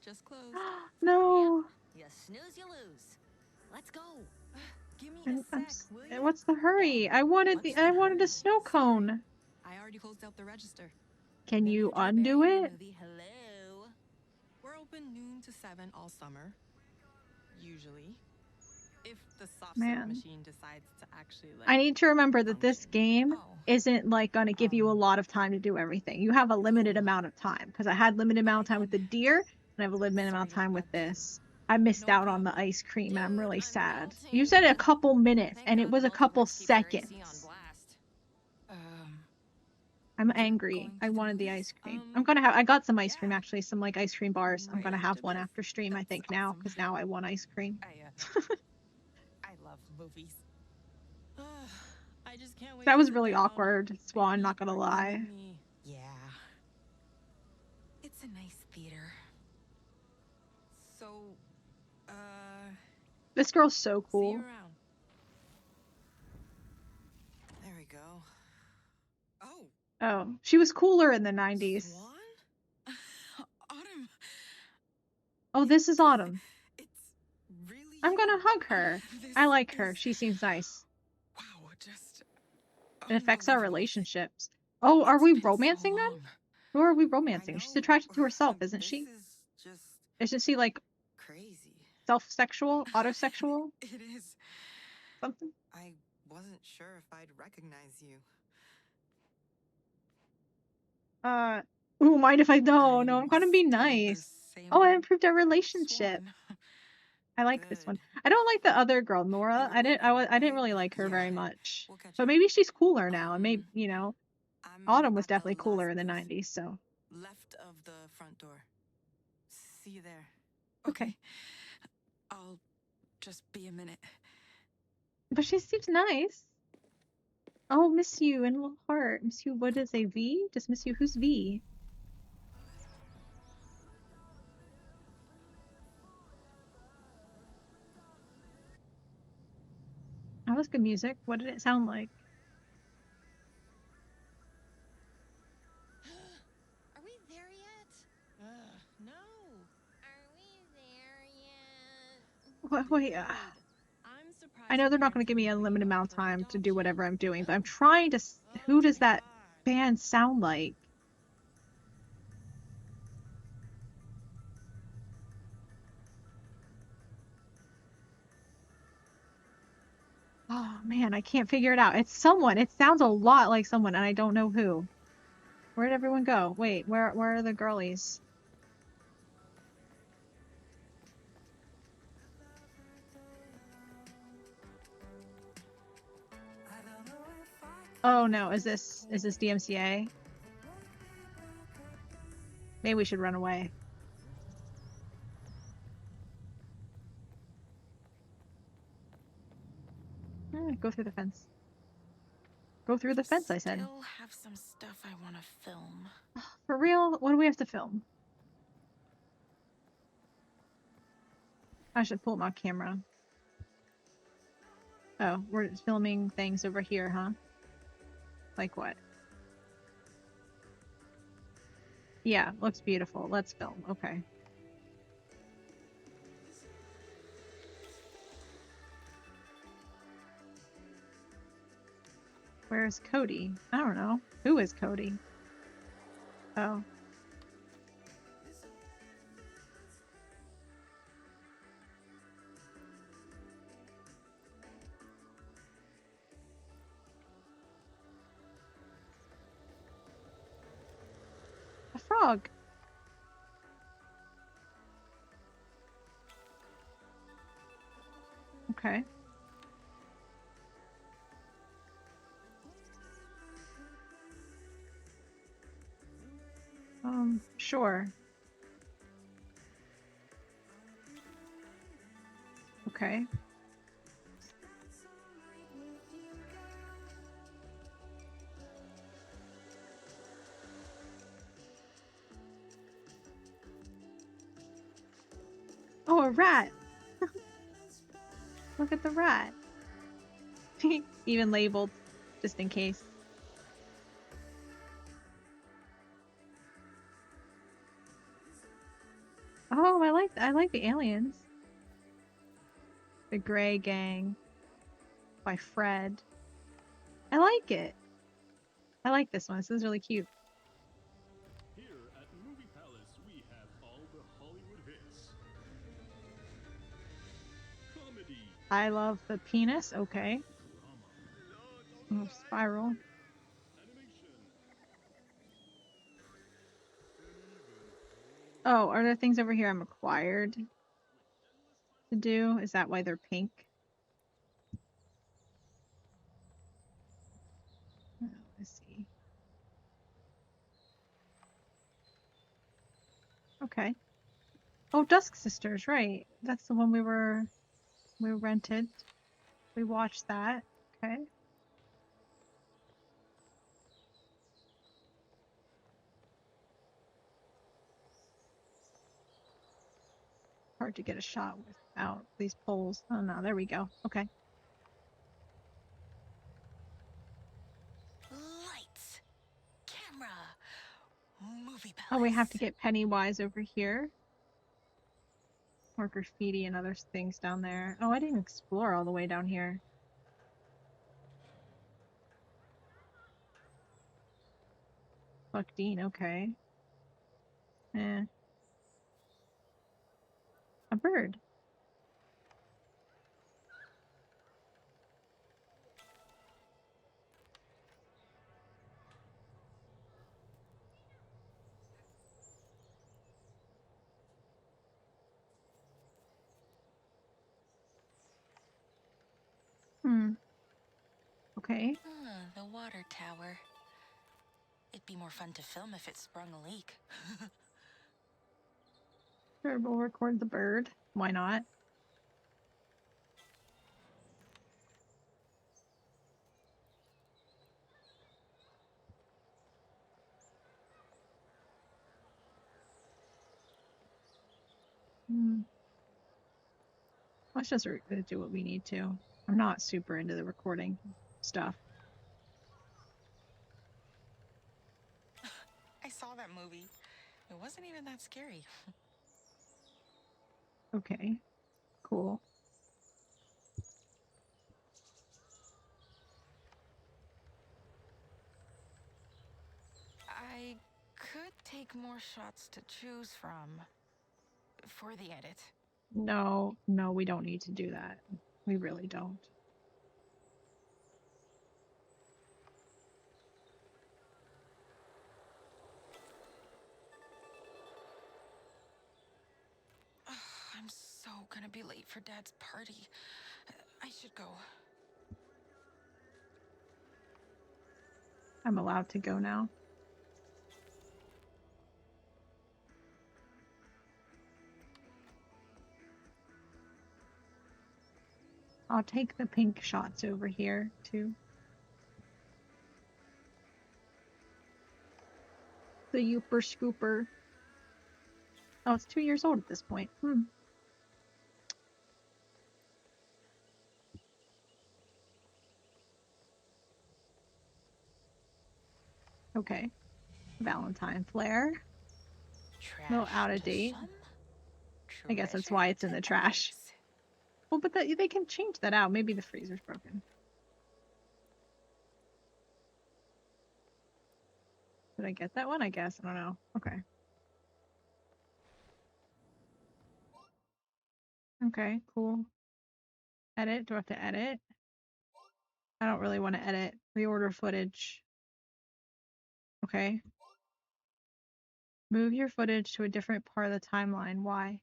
Just closed. No. You snooze, you lose. Let's go. Give me a sec, will you? What's the hurry? I wanted a snow cone. I already closed out the register. Can you undo it? Hello. We're open noon to 7 all summer. Usually. If the soft serve machine decides to actually I need to remember that this game isn't like gonna give you a lot of time to do everything. You have a limited amount of time because I had limited amount of time with the deer and I have a limited amount of time with this. I missed out on the ice cream and I'm really sad. You said a couple minutes and it was a couple seconds. I'm angry. I wanted the ice cream. I got some ice cream actually, some like ice cream bars. I'm gonna have one after stream I think now because now I want ice cream. I love movies. I just can't wait. That was really awkward, Swan, not gonna lie. Yeah. It's a nice theater. So, this girl's so cool. See you around. There we go. Oh, she was cooler in the 90s. Swan? Autumn. Oh, this is Autumn. It's really I'm gonna hug her. I like her. She seems nice. Wow, just it affects our relationships. Oh, are we romancing then? Who are we romancing? She's attracted to herself, isn't she? Isn't she like crazy? Self-sexual? Autosexual? It is. Something? I wasn't sure if I'd recognize you. Ooh, mind if I don't? No, I'm gonna be nice. same Oh, I old improved our relationship. swan. I like this one. Good. I don't like the other girl, Nora. You were I didn't leaving, really right? like her Yeah. very much. We'll catch But up. maybe she's cooler now. And maybe, you know, I'm Autumn was at the definitely cooler last in the booth, 90s, so. left of the front door. See you there. Okay. I'll just be a minute. But she seems nice. Oh, miss you and a little heart. Miss you, what is a V? Just miss you. Who's V? That was good music. What did it sound like? Are we there yet? No. Are we there yet? Wait, I'm surprised I know your they're not going parents to give me didn't a put you limited up amount of for time to do adoption. whatever I'm doing, but I'm trying to. Who Oh does my that God. band sound like? Oh man, I can't figure it out. It's someone. It sounds a lot like someone, and I don't know who. Where'd everyone go? Wait, where are the girlies? Oh no, is this DMCA? Maybe we should run away. Go through the fence. Go through the fence, I said. Still have some stuff I want to film. For real? What do we have to film? I should pull my camera. Oh, we're filming things over here, huh? Like what? Yeah, looks beautiful. Let's film. Okay. Where's Cody? I don't know. Who is Cody? Oh. A frog. Okay. Sure. Okay. Oh, a rat. Look at the rat. Even labeled, just in case. Oh, I like the aliens. The Gray Gang by Fred. I like it. I like this one. This is really cute. Here at Movie Palace, we have all the Hollywood hits. Comedy. I love the penis. Okay. Drama. Oh, spiral. Animation. Oh, are there things over here I'm required to do? Is that why they're pink? Oh, let's see. Okay. Oh, Dusk Sisters, right. That's the one we rented. We watched that. Okay. Hard to get a shot without these poles. Oh no, there we go. Okay. Lights, camera, movie palace. Oh, we have to get Pennywise over here. More graffiti and other things down there. Oh, I didn't explore all the way down here. Buck Dean, okay. Eh. A bird. Okay. The water tower. It'd be more fun to film if it sprung a leak. Sure, we'll record the bird. Why not? Let's just do what we need to. I'm not super into the recording stuff. I saw that movie. It wasn't even that scary. Okay. Cool. I could take more shots to choose from for the edit. No, we don't need to do that. We really don't. I'm so gonna be late for Dad's party. I should go. I'm allowed to go now. I'll take the pink shots over here, too. The Yooper Scooper. Oh, it's 2 years old at this point. Okay. Valentine flare. A little out of date. I guess that's why it's in the trash. Well, but they can change that out. Maybe the freezer's broken. Did I get that one? I guess. I don't know. Okay. Okay, cool. Edit. Do I have to edit? I don't really want to edit. Reorder footage. Okay. Move your footage to a different part of the timeline. Why?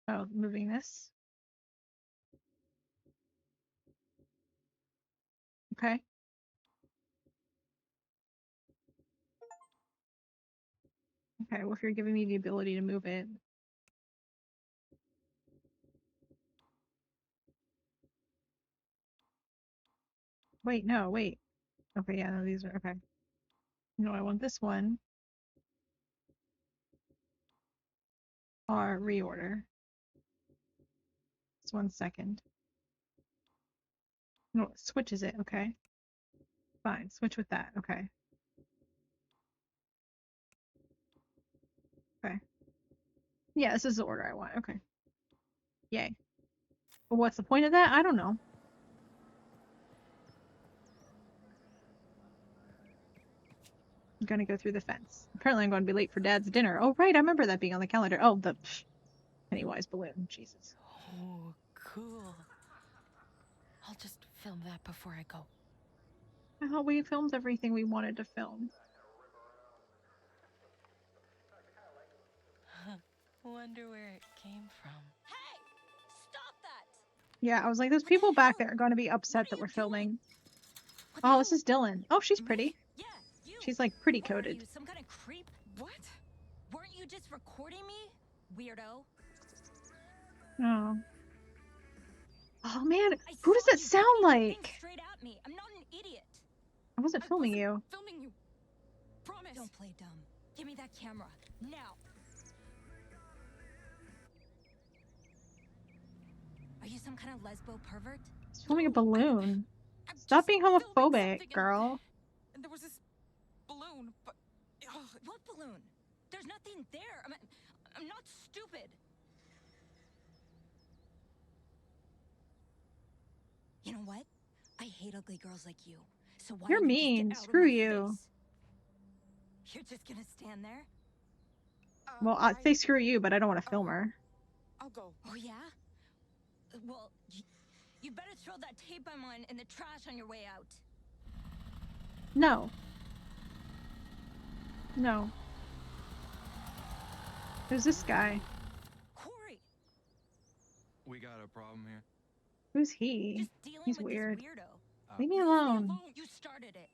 Oh, moving this. Okay. Okay, well, if you're giving me the ability to move it. Wait, no, wait. Okay, yeah, no, these are, okay. No, I want this one. Or reorder. Just 1 second. No, it switches it, okay. Fine, switch with that, okay. Okay. Yeah, this is the order I want, okay. Yay. But what's the point of that? I don't know. I'm gonna go through the fence. Apparently I'm going to be late for Dad's dinner. Oh, right, I remember that being on the calendar. Oh, the Pennywise balloon. Jesus. Oh, cool. I'll just film that before I go. I thought we filmed everything we wanted to film. Wonder where it came from. Hey! Stop that! Yeah, I was like, those people back there are going to be upset that we're filming. Oh, this is Dylan. Oh, she's pretty. Yeah, you. She's like pretty What are coated. you, some kind of creep? What? Weren't you just recording me, weirdo? Oh. Oh man, I who does saw that you sound pointing like? things straight at me. I'm not an idiot. I wasn't filming you. Filming you. Promise. Don't play dumb. Give me that camera now. Are you some kind of lesbo pervert? It's filming a balloon. I'm Stop just being filming homophobic, something girl. And there was this balloon, but What balloon? There's nothing there. I'm not stupid. You know what? I hate ugly girls like you. So why You're don't you just mean. get out Screw of my you. face? You're just gonna stand there? Well, I'd say screw you, but I don't want to film her. I'll go. Oh yeah? Well, you better throw that tape I'm on in the trash on your way out. No. No. Who's this guy? Corey! We got a problem here. Who's he? Just dealing He's with weird. this weirdo. Leave me Leave alone. You started it.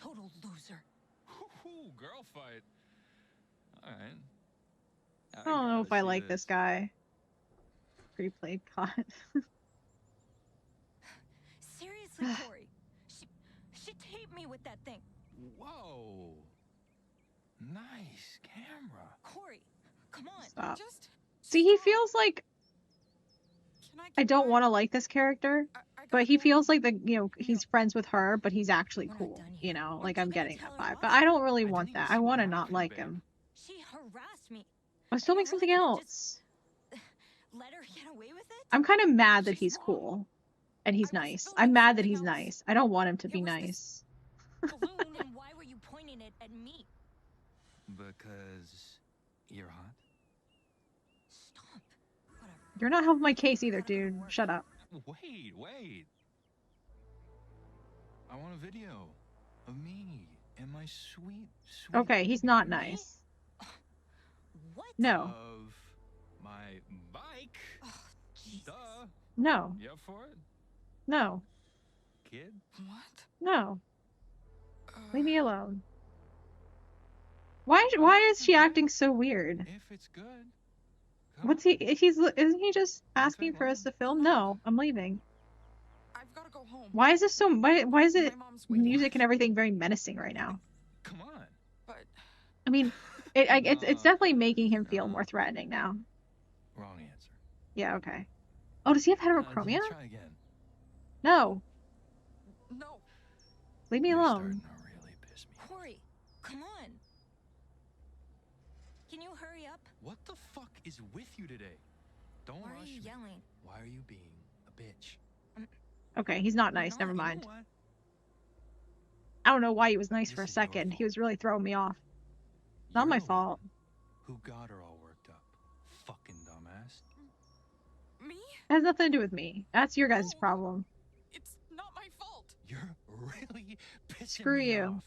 Total loser. Ooh, girl fight. All right. I don't know if I like this guy. Pre-played COD. Seriously, Corey. She taped me with that thing. Whoa. Nice camera. Corey, come on. Stop. Just See, he stop. feels like Can I get don't by? want to like this character, I but gotta he go feels home. like he's friends with her, but he's actually We're not cool. done yet. You know, like Aren't I'm you gonna getting tell that her vibe, why? but I don't really I want didn't even that. see I what want to not happened, like babe. him. She harassed me. I was filming I something really could else. Let her get away with it? I'm kind of mad that She's he's wrong. cool and he's I was nice. filming I'm mad that something he's else. nice. I don't want him to It be was this- nice. Balloon, and why were you pointing it at me? Because you're hot. Stop. Whatever. You're not helping my case either, Gotta go to dude. work. Shut up. Wait. I want a video of me and my sweet. Okay, he's not Me? nice. What? No. Of my bike. Oh, Jesus. Duh. No. You up for it, No. kid? What? No. Leave me Uh, alone. Why is she acting so weird? If it's good. Come What's on. isn't he just asking take for us long. to film? No, I'm leaving. I've gotta go home. Why is this so why is it My mom's waiting. music and everything very menacing right now? Come on. But I mean, it's definitely making him feel No. more threatening now. Wrong answer. Yeah, okay. Oh, does he have heterochromia? Try again. No. no. Leave me You're alone. starting to really piss me off. Corey, come on. Can you hurry up? What the fuck is with you today? Don't Why are rush you me. yelling? Why are you being a bitch? Okay, he's not You nice. know Never what? You mind. know what? I don't know why he was nice for a This is your second. He fault. was really throwing me off. Not You're my the one fault. Who got her all worked up? Fucking dumbass. Me? It has nothing to do with me. That's your guys' No. problem. It's not my fault. You're really pissing Screw me you. off.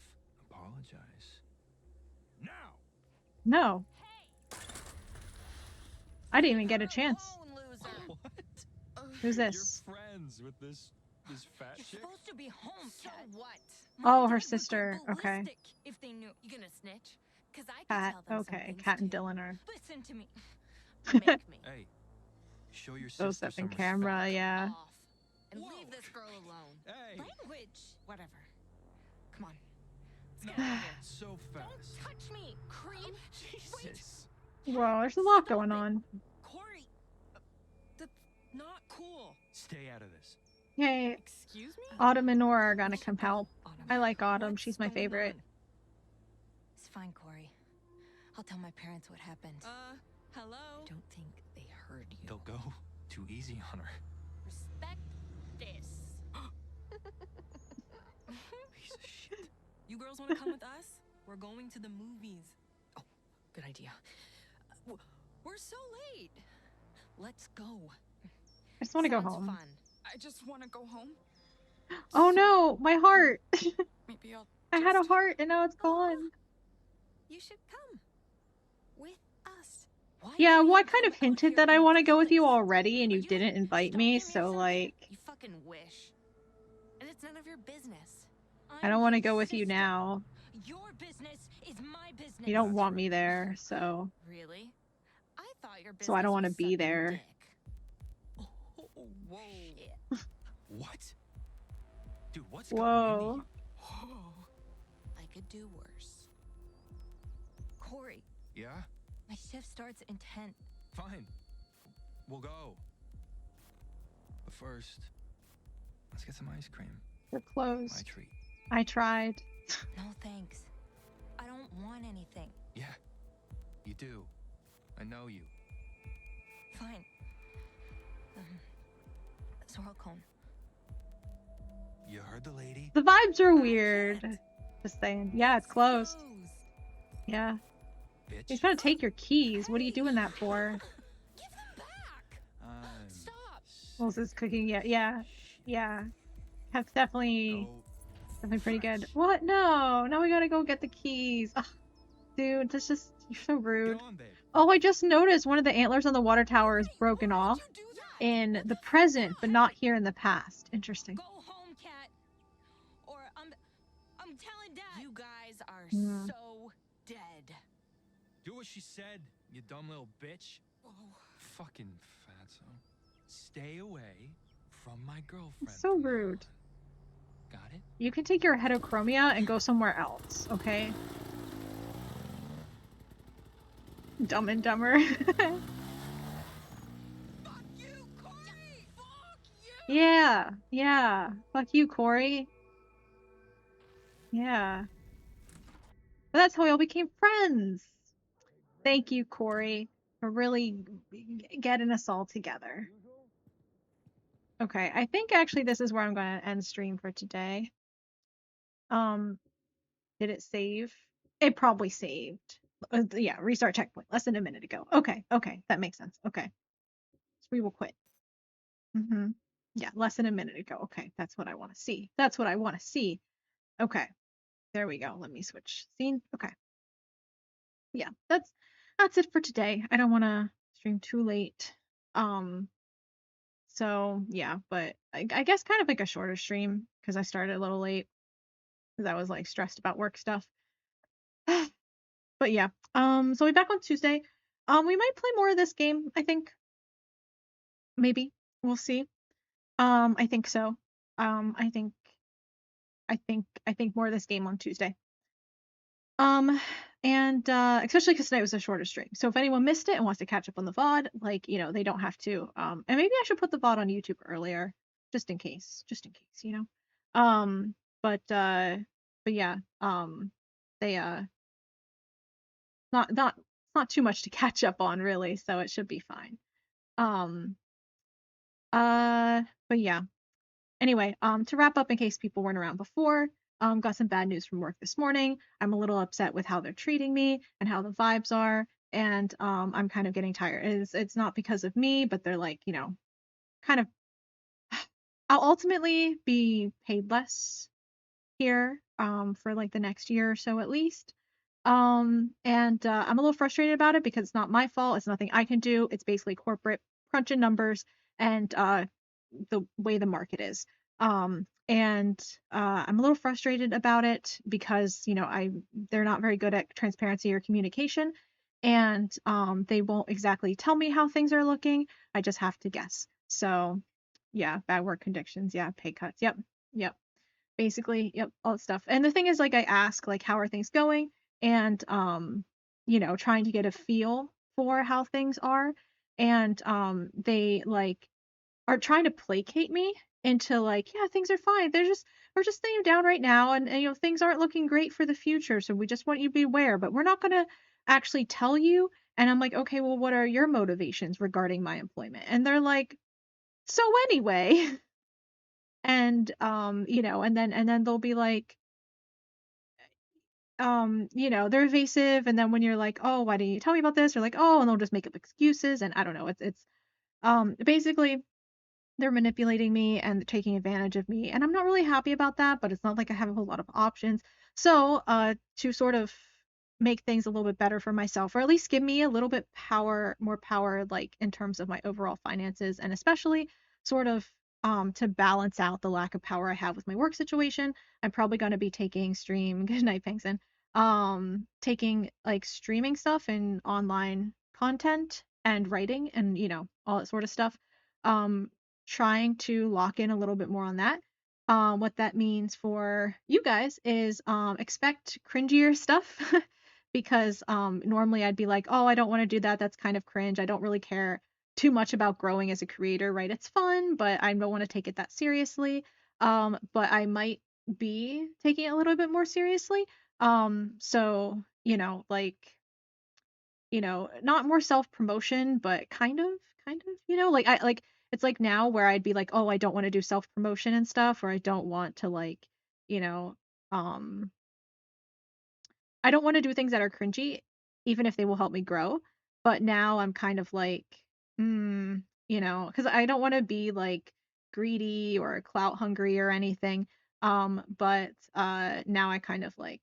Apologize. Now. No. Hey! I didn't even get a You're chance. alone, loser. What? Who's this? You're friends with this fat You're chick? supposed to be home, So Cat. what? My Oh, dad her would go sister. Okay. ballistic if they knew. You gonna snitch? Cause I could Kat. tell them some Okay, things, Kat and too. Dylan are Listen to me. Make me. Hey, show your so sister up some in camera. respect. Yeah. Off. And Whoa. leave this girl alone. Hey, Language. Whatever. Come on. Let's Get get out out of of here. here. so fast. Don't touch me, creep. Jesus. Whoa, there's a lot Stop going it. on. Corey. That's not cool. Stay out of this. Yay. Excuse me? Autumn and Nora are gonna come help. Autumn. I like Autumn. What's She's my going favorite. on? It's fine, Corey. I'll tell my parents what happened. Hello? I don't think they heard you. Don't go too easy on her. Respect this. Piece of shit. You girls want to come with us? We're going to the movies. Oh, good idea. We're so late. Let's go. I just want to go Sounds home. Fun. I just want to go home. Oh no, my heart. Maybe I'll I had a just- heart and now it's gone. You should come with us. Why Yeah, do you well, I even kind of come out hinted here that in I the want to first go with you place? already and Are you didn't invite me, stalking so or something? like, You fucking wish. And it's none of your business. I don't I'm want to your go with you sister. now. Your business is my business. You don't That's want right. me there, so Really? I thought your business So I don't want wanna to be there. Dick. Oh, Whoa. what? Dude, what's whoa. I could do worse. Corey, Yeah? my shift starts in 10. Fine. We'll go. But first, let's get some ice cream. We're My closed. treat. I tried. No thanks. I don't want anything. Yeah, you do. I know you. Fine. Sorrel cone. You heard the lady? The vibes are I weird. can't. Just saying. Yeah, it's closed. Close. Yeah. Bitch. He's trying to take your keys. What are you doing that for? Give them back. I'm Stop. Well, this cooking. Yeah, yeah, yeah. That's definitely pretty good. What? No. Now we gotta go get the keys. Ugh, dude, that's just you're so rude. Get on, babe. Oh, I just noticed one of the antlers on the water tower is broken Why off. did you do that? in the present, but not here in the past. Interesting. Go home, Cat. Or I'm telling Dad. You guys are Hmm. so dead. Do what she said, you dumb little bitch. Oh. Fucking fatso. Stay away from my girlfriend. It's so from now rude. on. Got it? You can take your heterochromia and go somewhere else, okay? Dumb and Dumber. Fuck you, Corey! Fuck you! Yeah, yeah. Fuck you, Corey. Yeah. But that's how we all became friends. Thank you, Corey, for really getting us all together. Okay, I think actually this is where I'm going to end stream for today. Did it save? It probably saved. Yeah, restart checkpoint less than a minute ago. Okay, that makes sense. Okay, so we will quit. Yeah, less than a minute ago. Okay, that's what I want to see. That's what I want to see. Okay, there we go. Let me switch scene. Okay, yeah, that's it for today. I don't want to stream too late. So yeah, but I guess kind of like a shorter stream because I started a little late because I was like stressed about work stuff. But yeah, so we'll be back on Tuesday. We might play more of this game, I think. Maybe. We'll see. I think so. I think more of this game on Tuesday. And especially because tonight was a shorter stream. So if anyone missed it and wants to catch up on the VOD, like, you know, they don't have to. And maybe I should put the VOD on YouTube earlier, just in case, you know. But yeah, they not too much to catch up on really, so it should be fine. Um, but yeah. Anyway, to wrap up in case people weren't around before, got some bad news from work this morning. I'm a little upset with how they're treating me and how the vibes are, and I'm kind of getting tired. It's not because of me, but they're like, you know, kind of I'll ultimately be paid less here for like the next year or so at least. And I'm a little frustrated about it because it's not my fault. It's nothing I can do. It's basically corporate crunching numbers and the way the market is. And I'm a little frustrated about it because, you know, they're not very good at transparency or communication, and they won't exactly tell me how things are looking. I just have to guess. So, yeah, bad work conditions. Yeah, pay cuts. Yep. Basically, yep, all that stuff. And the thing is, like, I ask, like, how are things going? And you know, trying to get a feel for how things are. And they like are trying to placate me into like, yeah, things are fine. We're just laying down right now, and you know, things aren't looking great for the future. So we just want you to be aware, but we're not gonna actually tell you. And I'm like, okay, well, what are your motivations regarding my employment? And they're like, so anyway. And you know, and then they'll be like, you know, they're evasive, and then when you're like, oh, why didn't you tell me about this? They're like, oh, and they'll just make up excuses, and I don't know. It's basically they're manipulating me and taking advantage of me, and I'm not really happy about that, but it's not like I have a whole lot of options. So to sort of make things a little bit better for myself, or at least give me a little bit more power, like in terms of my overall finances, and especially sort of to balance out the lack of power I have with my work situation, I'm probably going to be taking stream good night Pengson, taking like streaming stuff and online content and writing and, you know, all that sort of stuff, um trying to lock in a little bit more on that. What that means for you guys is expect cringier stuff because normally I'd be like, oh, I don't want to do that. That's kind of cringe. I don't really care too much about growing as a creator, right? It's fun, but I don't want to take it that seriously. But I might be taking it a little bit more seriously. So, you know, like, you know, not more self-promotion, but kind of, you know, like I like it's like now where I'd be like, oh, I don't want to do self-promotion and stuff, or I don't want to like, you know, um I don't want to do things that are cringy, even if they will help me grow. But now I'm kind of like, you know, because I don't want to be like greedy or clout hungry or anything. But now I kind of like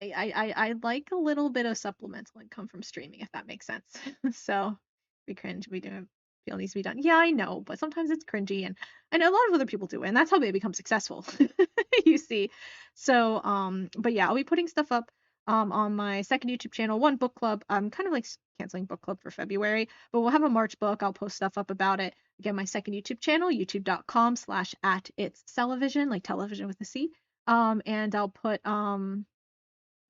I like a little bit of supplemental income from streaming, if that makes sense. So we cringe, we do feel needs to be done. Yeah, I know, but sometimes it's cringy, and I know a lot of other people do it, and that's how they become successful. You see. So, but yeah, I'll be putting stuff up on my second YouTube channel, one book club. I'm kind of like canceling book club for February, but we'll have a March book. I'll post stuff up about it. Again, my second YouTube channel, youtube.com/@itscelevision, like television with a C. And I'll put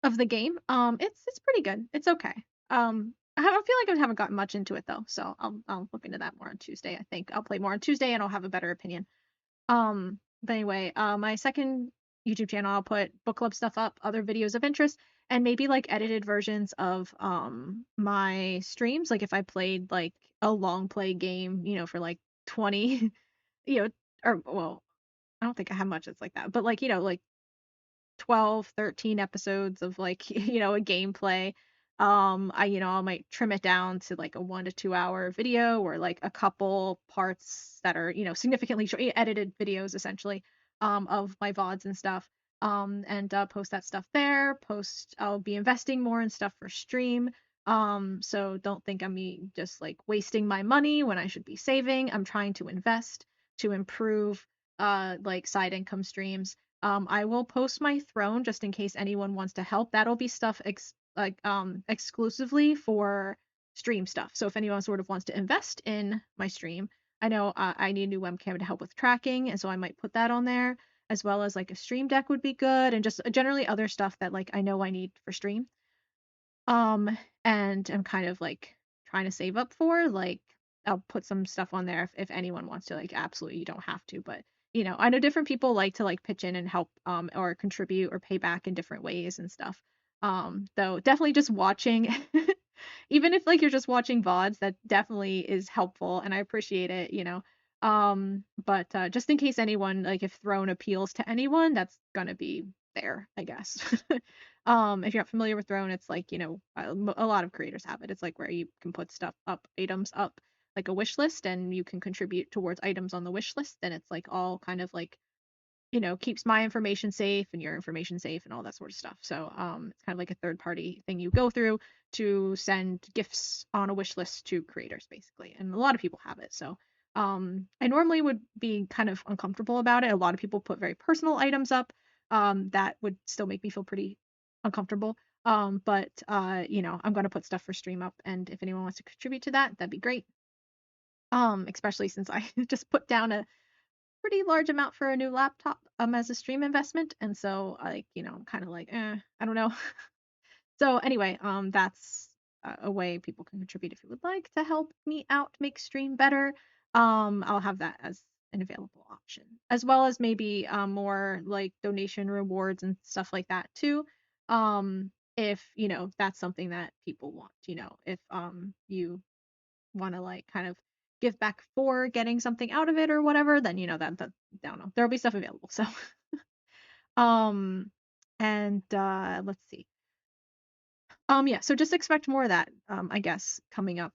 of the game. It's pretty good. It's okay. I feel like I haven't gotten much into it though, so I'll look into that more on Tuesday. I think I'll play more on Tuesday and I'll have a better opinion. But anyway, my second YouTube channel, I'll put book club stuff up, other videos of interest, and maybe like edited versions of my streams. Like if I played like a long play game, for like 20, you know, or well, I don't think I have much that's like that, but like, like 12, 13 episodes of like, a gameplay. I might trim it down to like a 1 to 2 hour video or like a couple parts that are, significantly edited videos essentially, of my VODs and stuff. And post that stuff there. I'll be investing more in stuff for stream. So don't think I'm just like wasting my money when I should be saving. I'm trying to invest to improve like side income streams. I will post my throne just in case anyone wants to help. That'll be stuff exclusively for stream stuff. So if anyone sort of wants to invest in my stream, I know I need a new webcam to help with tracking, and so I might put that on there, as well as like a stream deck would be good, and just generally other stuff that like I know I need for stream. And I'm kind of like trying to save up for, like, I'll put some stuff on there if anyone wants to, like, absolutely you don't have to, but I know different people like to like pitch in and help or contribute or pay back in different ways and stuff. Though definitely just watching even if like you're just watching VODs, that definitely is helpful and I appreciate it. But just in case anyone, like if Throne appeals to anyone, that's gonna be there, I guess. If you're not familiar with Throne, it's like, a lot of creators have it. It's like where you can put stuff up, items up, like a wish list, and you can contribute towards items on the wish list. And it's like all kind of like, keeps my information safe and your information safe and all that sort of stuff. So it's kind of like a third party thing you go through to send gifts on a wish list to creators, basically. And a lot of people have it. So I normally would be kind of uncomfortable about it. A lot of people put very personal items up that would still make me feel pretty uncomfortable. But I'm gonna put stuff for stream up, and if anyone wants to contribute to that, that'd be great. Especially since I just put down a pretty large amount for a new laptop as a stream investment, and so I'm kind of like, I don't know. So anyway, that's a way people can contribute if you would like to help me out make stream better. I'll have that as an available option, as well as maybe more like donation rewards and stuff like that too. If that's something that people want, if you want to like kind of give back for getting something out of it or whatever, then that I don't know. There'll be stuff available. So um and let's see. Yeah, so just expect more of that, I guess, coming up.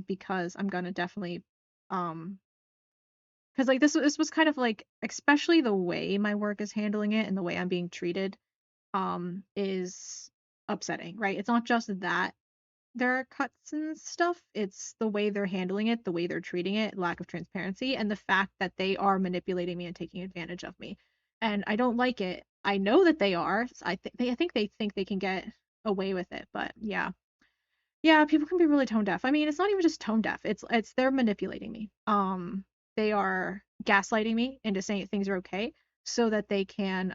Because I'm gonna definitely because like this was kind of like, especially the way my work is handling it and the way I'm being treated, is upsetting, right? It's not just that there are cuts and stuff, it's the way they're handling it, the way they're treating it, lack of transparency, and the fact that they are manipulating me and taking advantage of me. And I don't like it. I know that they are. I think they think they can get away with it, but yeah. Yeah, people can be really tone deaf. I mean, it's not even just tone deaf. It's they're manipulating me. They are gaslighting me into saying things are okay so that they can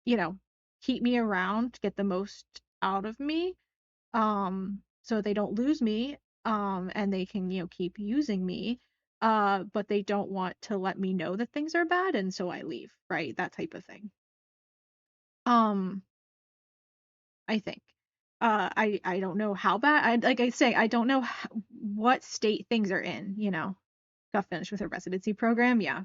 you know, keep me around, get the most out of me, so they don't lose me, and they can, keep using me, but they don't want to let me know that things are bad, and so I leave, right? That type of thing. Um, I think. I don't know how bad. Like I say, I don't know what state things are in. Got finished with a residency program. Yeah,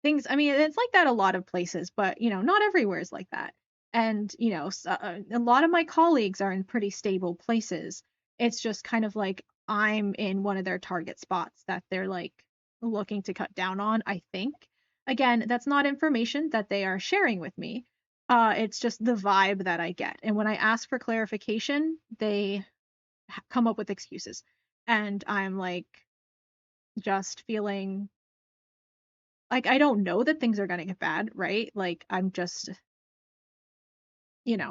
things. I mean, it's like that a lot of places, but not everywhere is like that. And a lot of my colleagues are in pretty stable places. It's just kind of like I'm in one of their target spots that they're like looking to cut down on, I think. Again, that's not information that they are sharing with me. It's just the vibe that I get. And when I ask for clarification, they come up with excuses. and I'm like just feeling like I don't know that things are gonna get bad, right? Like I'm just,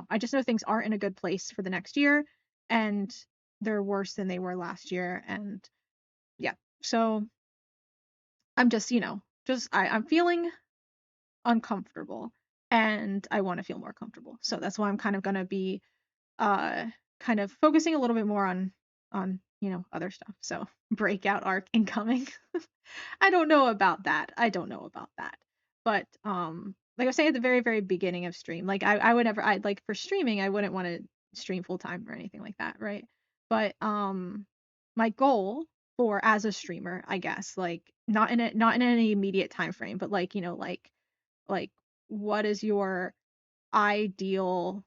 I just know things aren't in a good place for the next year, and they're worse than they were last year, and yeah. So I'm just, I'm feeling uncomfortable, and I want to feel more comfortable. So that's why I'm kind of gonna be uh kind of focusing a little bit more on other stuff. So breakout arc incoming. I don't know about that. I don't know about that. But like I was saying at the very, very beginning of stream, like I would never, I like for streaming, I wouldn't want to stream full time or anything like that, right? But my goal for as a streamer, I guess, like not in any immediate time frame, but like, like what is your ideal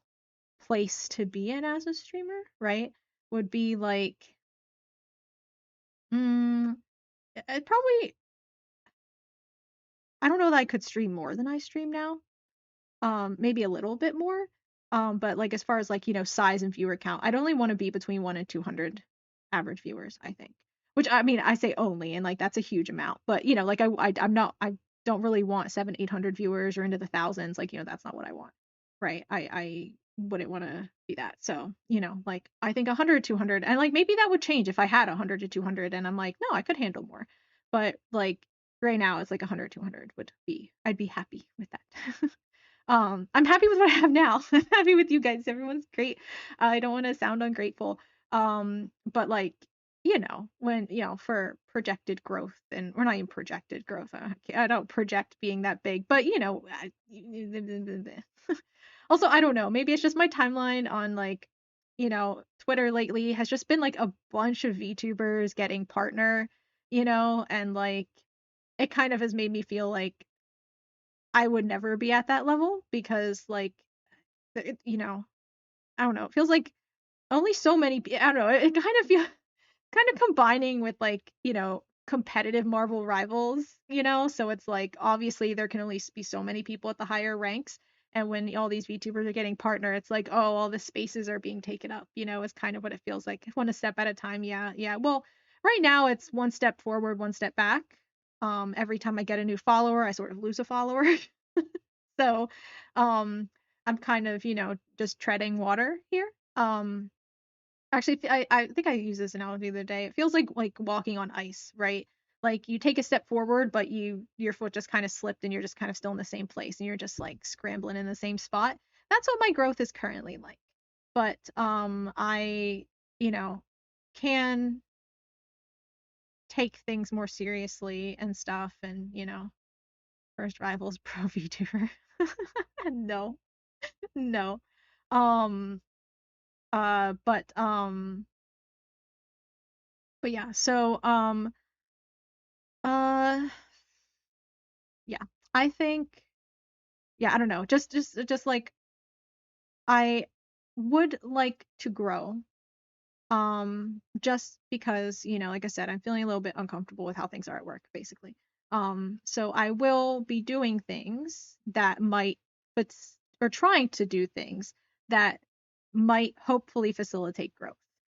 place to be in as a streamer, right? Would be like mm, it probably I don't know that I could stream more than I stream now. Maybe a little bit more. But like as far as like, size and viewer count, I'd only want to be between 1 and 200 average viewers, I think. Which I mean, I say only, and like that's a huge amount. But like I'm not, I don't really want 700-800 viewers or into the thousands. Like, that's not what I want. Right? I wouldn't want to be that. So, like I think 100, 200, and like maybe that would change if I had 100 to 200 and I'm like, no, I could handle more. But like right now it's like 100, 200 I'd be happy with that. I'm happy with what I have now. I'm happy with you guys. Everyone's great. I don't want to sound ungrateful. But like, when, for projected growth, and we're not even projected growth. I don't project being that big, but also, I don't know. Maybe it's just my timeline on like, Twitter lately has just been like a bunch of VTubers getting partner, and like it kind of has made me feel like I would never be at that level because like I don't know. It feels like only so many I don't know. It kind of feels kind of combining with like, competitive Marvel rivals, so it's like obviously there can only be so many people at the higher ranks. And when all these VTubers are getting partner, it's like, oh, all the spaces are being taken up, is kind of what it feels like. One step at a time. Yeah, yeah. Well, right now it's one step forward, one step back. Every time I get a new follower, I sort of lose a follower. So, um, I'm kind of, just treading water here. Actually, I think I used this analogy the other day. It feels like walking on ice, right? Like you take a step forward, but your foot just kind of slipped and you're just kind of still in the same place and you're just like scrambling in the same spot. That's what my growth is currently like. But I, can take things more seriously and stuff, and first rivals pro VTuber. No, no. Um but yeah, so uh yeah. I think yeah, I don't know. Just like I would like to grow. Just because, like I said, I'm feeling a little bit uncomfortable with how things are at work, basically. So I will be doing things that might but or trying to do things that might hopefully facilitate growth.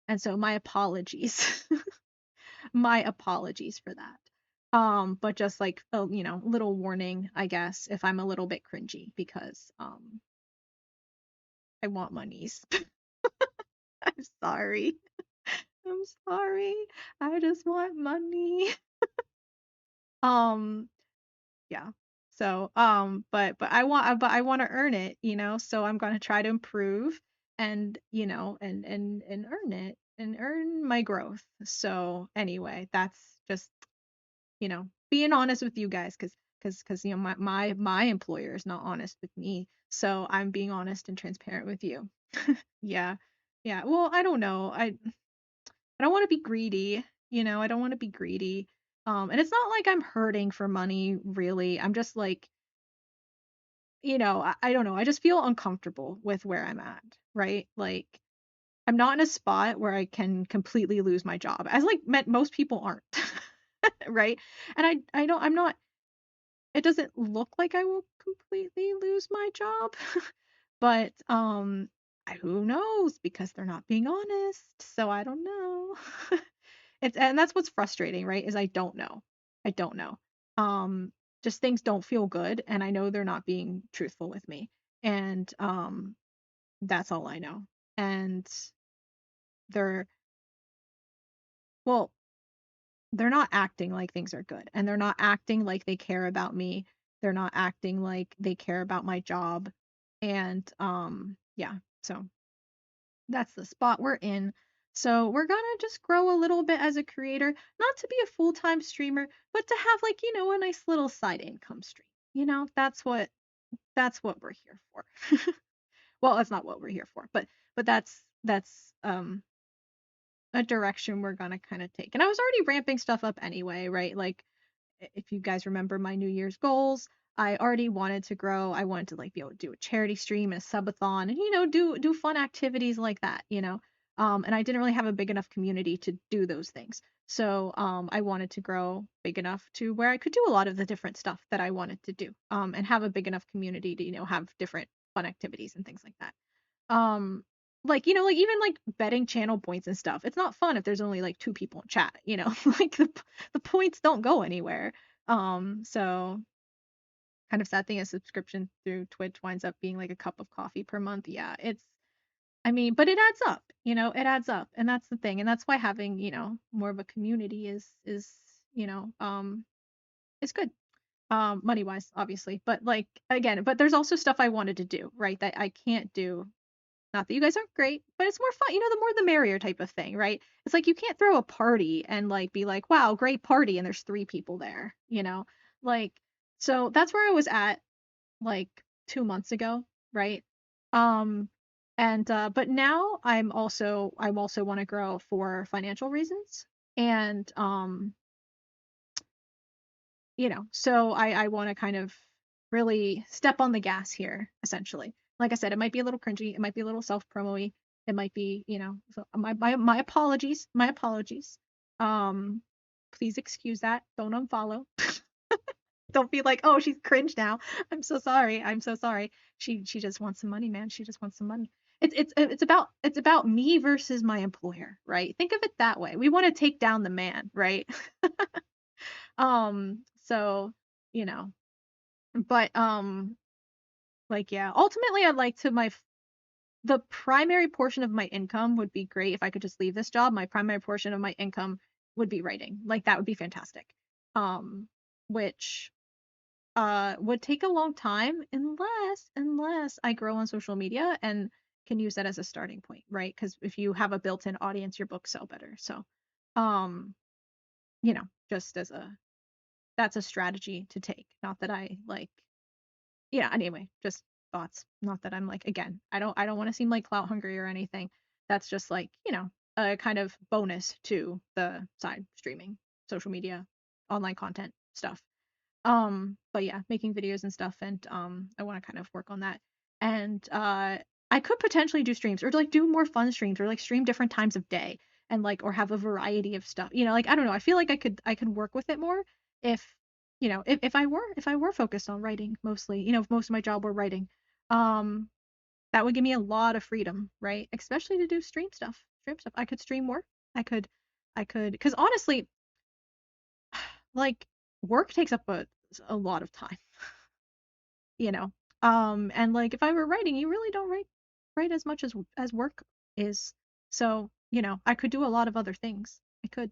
And so my apologies. My apologies for that. But just like a little warning, I guess, if I'm a little bit cringy because I want monies. I'm sorry. I'm sorry. I just want money. Um, yeah. So, but I want to earn it, so I'm going to try to improve and, and earn it and earn my growth. So anyway, that's just being honest with you guys because my employer is not honest with me. So I'm being honest and transparent with you. Yeah. Yeah. Well, I don't know. I don't want to be greedy, I don't want to be greedy. And it's not like I'm hurting for money, really. I'm just like, I don't know. I just feel uncomfortable with where I'm at, right? Like I'm not in a spot where I can completely lose my job, as like most people aren't, right? And I'm not. It doesn't look like I will completely lose my job, but who knows? Because they're not being honest, so I don't know. and that's what's frustrating, right? Is I don't know. I don't know. Just things don't feel good, and I know they're not being truthful with me. And that's all I know. And they're well, they're not acting like things are good, and they're not acting like they care about me. They're not acting like they care about my job. And yeah, so that's the spot we're in. So we're gonna just grow a little bit as a creator, not to be a full-time streamer, but to have like, a nice little side income stream. That's what we're here for. Well, that's not what we're here for, but that's a direction we're gonna kind of take. And I was already ramping stuff up anyway, right? Like if you guys remember my New Year's goals, I already wanted to grow. I wanted to like be able to do a charity stream and a subathon and do fun activities like that. And I didn't really have a big enough community to do those things. So I wanted to grow big enough to where I could do a lot of the different stuff that I wanted to do. And have a big enough community to, have different fun activities and things like that. Um like even like betting channel points and stuff. It's not fun if there's only like two people in chat. Like the points don't go anywhere. So kind of sad thing, a subscription through Twitch winds up being like a cup of coffee per month. Yeah, but it adds up, it adds up. And that's the thing. And that's why having, more of a community is, you know, um is good. Money wise, obviously. But like again, but there's also stuff I wanted to do, right? That I can't do. Not that you guys aren't great, but it's more fun, the more the merrier type of thing, right? It's like you can't throw a party and like be like, wow, great party, and there's 3 people there. Like, so that's where I was at like 2 months ago, right? Um, and but now I also want to grow for financial reasons. And so I want to kind of really step on the gas here, essentially. Like I said, it might be a little cringy, it might be a little self-promo-y, it might be, so my apologies, my apologies. Um, please excuse that. Don't unfollow. Don't be like, oh, she's cringe now. I'm so sorry. I'm so sorry. She just wants some money, man. She just wants some money. It's about me versus my employer, right? Think of it that way. We want to take down the man, right? So, you know, but like yeah, ultimately I'd like to my the primary portion of my income would be great if I could just leave this job. My primary portion of my income would be writing. Like that would be fantastic. Which would take a long time unless I grow on social media and can use that as a starting point, right? Because if you have a built-in audience, your books sell better. So, um, just as that's a strategy to take. Not that I like, yeah, anyway, just thoughts. Not that I'm like, again, I don't want to seem like clout hungry or anything. That's just like, a kind of bonus to the side streaming, social media, online content stuff. But yeah, making videos and stuff, and I want to kind of work on that. And I could potentially do streams or like do more fun streams or like stream different times of day and like or have a variety of stuff. Like I don't know, I feel like I could work with it more if if I were focused on writing mostly, if most of my job were writing. Um that would give me a lot of freedom, right? Especially to do stream stuff. Stream stuff. I could stream more. I could because honestly, like work takes up a lot of time, you know. And like if I were writing, you really don't write as much as work is. So, I could do a lot of other things. I could.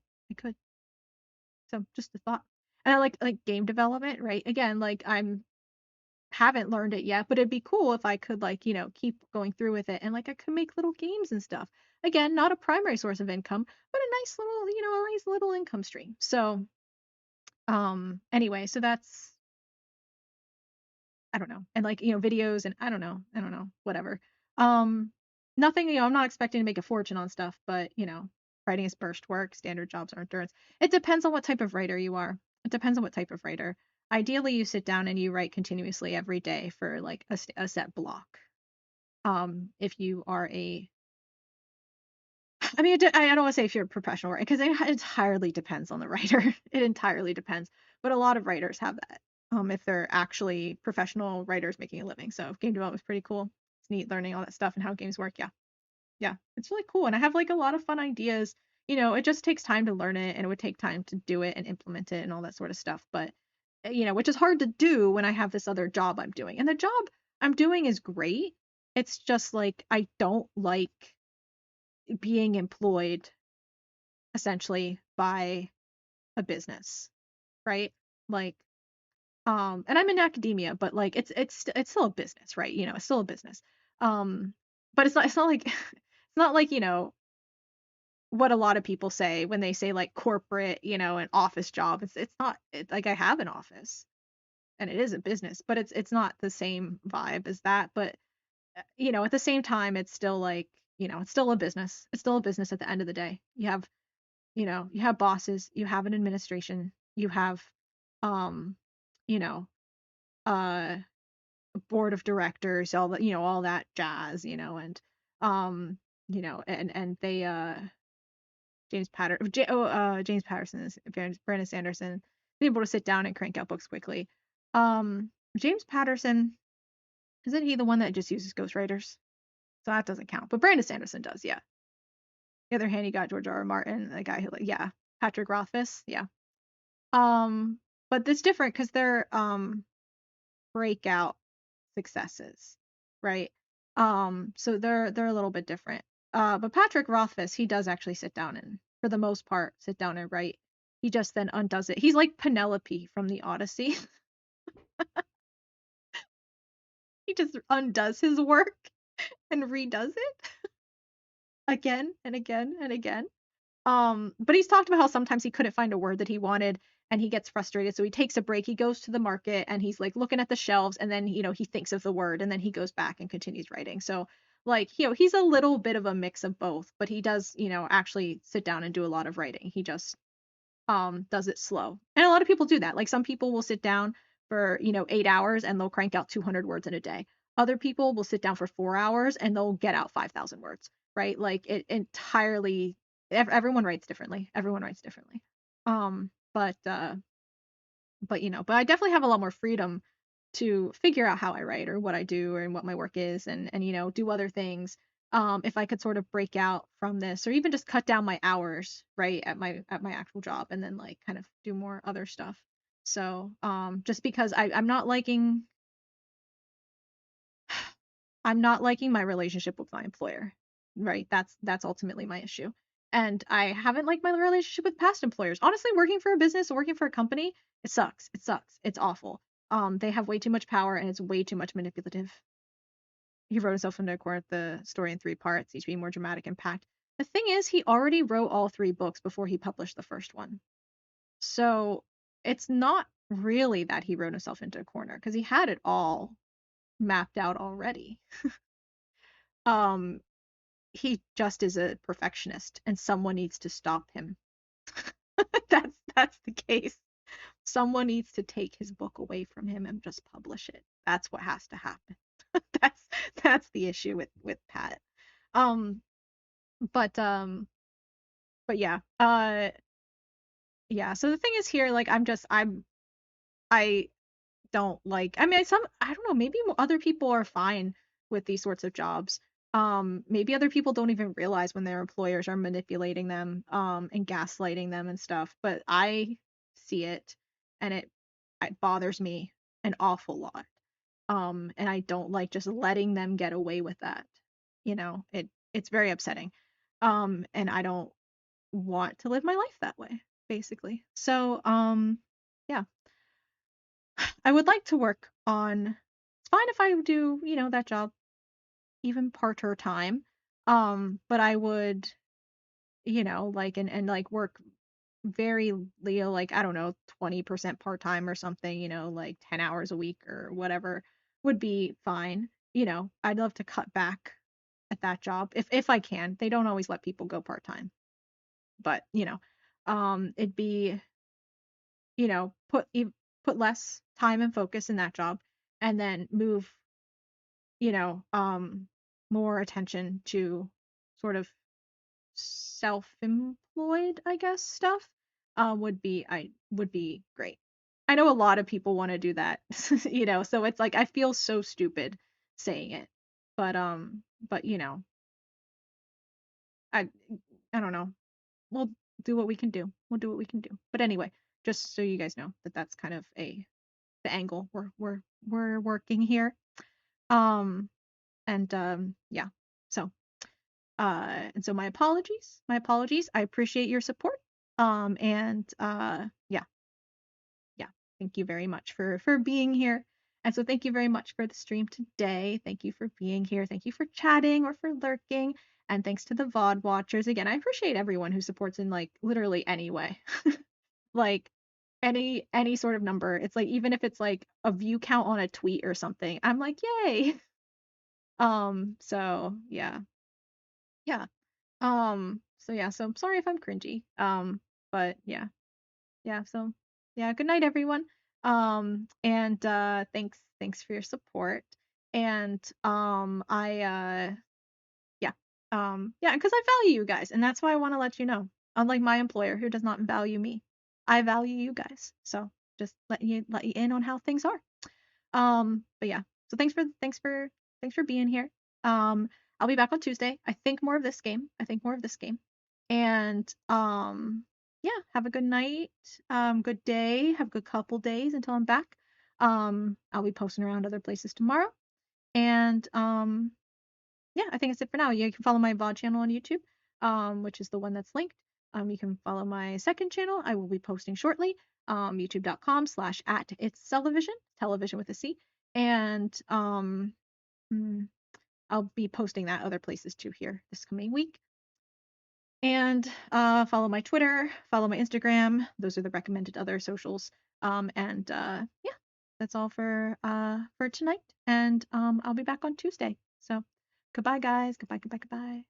So just a thought. And I like game development, right? Again, like I'm haven't learned it yet, but it'd be cool if I could like, keep going through with it and like I could make little games and stuff. Again, not a primary source of income, but a nice little income stream. So, anyway, so that's I don't know. And like, videos and I don't know, whatever. Um, Nothing, I'm not expecting to make a fortune on stuff, but writing is burst work, standard jobs are endurance. It depends on what type of writer you are. It depends on what type of writer. Ideally, you sit down and you write continuously every day for like a set block. If you are I mean, I don't want to say if you're a professional writer because it entirely depends on the writer. It entirely depends, but a lot of writers have that. If they're actually professional writers making a living. So game development is pretty cool. It's neat learning all that stuff and how games work. Yeah, yeah, it's really cool. And I have like a lot of fun ideas. it just takes time to learn it, and it would take time to do it and implement it and all that sort of stuff. But, which is hard to do when I have this other job I'm doing. And the job I'm doing is great. It's just like I don't like being employed essentially by a business, right? Like, and I'm in academia, but like it's still a business, right? It's still a business. Um, but it's not like it's not like, what a lot of people say when they say like corporate, an office job. It's not like I have an office and it is a business, but it's not the same vibe as that. But at the same time, it's still like, it's still a business. It's still a business at the end of the day. You have bosses, you have an administration, you have um, you know, uh board of directors, all that jazz, and and they James Patterson is Brandon Sanderson, able to sit down and crank out books quickly. James Patterson, isn't he the one that just uses ghostwriters? So that doesn't count. But Brandon Sanderson does, yeah. The other hand, you got George R. R. Martin, the guy who, yeah, Patrick Rothfuss, yeah. But it's different because they're breakout successes, right? So they're a little bit different. But Patrick Rothfuss, he does actually sit down and, for the most part, sit down and write. He just then undoes it. He's like Penelope from the Odyssey. He just undoes his work and redoes it again and again and again. But he's talked about how sometimes he couldn't find a word that he wanted and he gets frustrated. So he takes a break. He goes to the market and he's like looking at the shelves, and then, he thinks of the word and then he goes back and continues writing. So like, he's a little bit of a mix of both, but he does, actually sit down and do a lot of writing. He just does it slow. And a lot of people do that. Like some people will sit down for, 8 hours and they'll crank out 200 words in a day. Other people will sit down for 4 hours and they'll get out 5,000 words, right? Like it entirely everyone writes differently. Everyone writes differently. But I definitely have a lot more freedom to figure out how I write or what I do or what my work is, and do other things. If I could sort of break out from this, or even just cut down my hours, right, at my actual job, and then like kind of do more other stuff. So just because I'm not liking my relationship with my employer, right? That's ultimately my issue. And I haven't liked my relationship with past employers. Honestly, working for a business, working for a company, it sucks. It sucks. It's awful. They have way too much power and it's way too much manipulative. He wrote himself into a corner, the story in 3 parts, each being more dramatic impact. The thing is, he already wrote all 3 books before he published the first one. So it's not really that he wrote himself into a corner because he had it all mapped out already. Um, he just is a perfectionist and someone needs to stop him. That's the case. Someone needs to take his book away from him and just publish it. That's what has to happen. that's that's the issue with Pat. Um but yeah. Yeah, so the thing is here, like I don't like, I mean, I don't know, maybe other people are fine with these sorts of jobs. Maybe other people don't even realize when their employers are manipulating them and gaslighting them and stuff, but I see it, and it bothers me an awful lot. And I don't like just letting them get away with that. It's very upsetting. And I don't want to live my life that way, basically. So yeah. I would like to work on, it's fine if I do, that job even part-time time. But I would, like, and like work very, like, I don't know, 20% part-time or something, like 10 hours a week or whatever would be fine. I'd love to cut back at that job if I can. They don't always let people go part-time. But, it'd be, you know, put put less time and focus in that job, and then move, you know, more attention to sort of self-employed, I guess, stuff, would be great. I know a lot of people want to do that, so it's like I feel so stupid saying it. But I I don't know. we'll do what we can do. We'll do what we can do. But anyway, just so you guys know that that's kind of the angle we're working here. Yeah. So and so my apologies. My apologies. I appreciate your support. Yeah. Yeah. Thank you very much for being here. And so thank you very much for the stream today. Thank you for being here. Thank you for chatting or for lurking. And thanks to the VOD watchers. Again, I appreciate everyone who supports in like literally any way. Like any sort of number. It's like even if it's like a view count on a tweet or something, I'm like, yay. So yeah. Yeah. So yeah, so I'm sorry if I'm cringy. But yeah. Yeah, so yeah, good night everyone. And thanks for your support. And yeah. Yeah, because I value you guys, and that's why I want to let you know. Unlike my employer who does not value me, I value you guys. So just let you in on how things are. But yeah. So thanks for being here. I'll be back on Tuesday. I think more of this game. And yeah, have a good night. Good day. Have a good couple days until I'm back. I'll be posting around other places tomorrow. And yeah, I think that's it for now. You can follow my VOD channel on YouTube, which is the one that's linked. You can follow my second channel. I will be posting shortly. youtube.com/@its television, television with a C. And I'll be posting that other places too here this coming week. And follow my Twitter, follow my Instagram. Those are the recommended other socials. Yeah, that's all for tonight. And I'll be back on Tuesday. So goodbye, guys. Goodbye.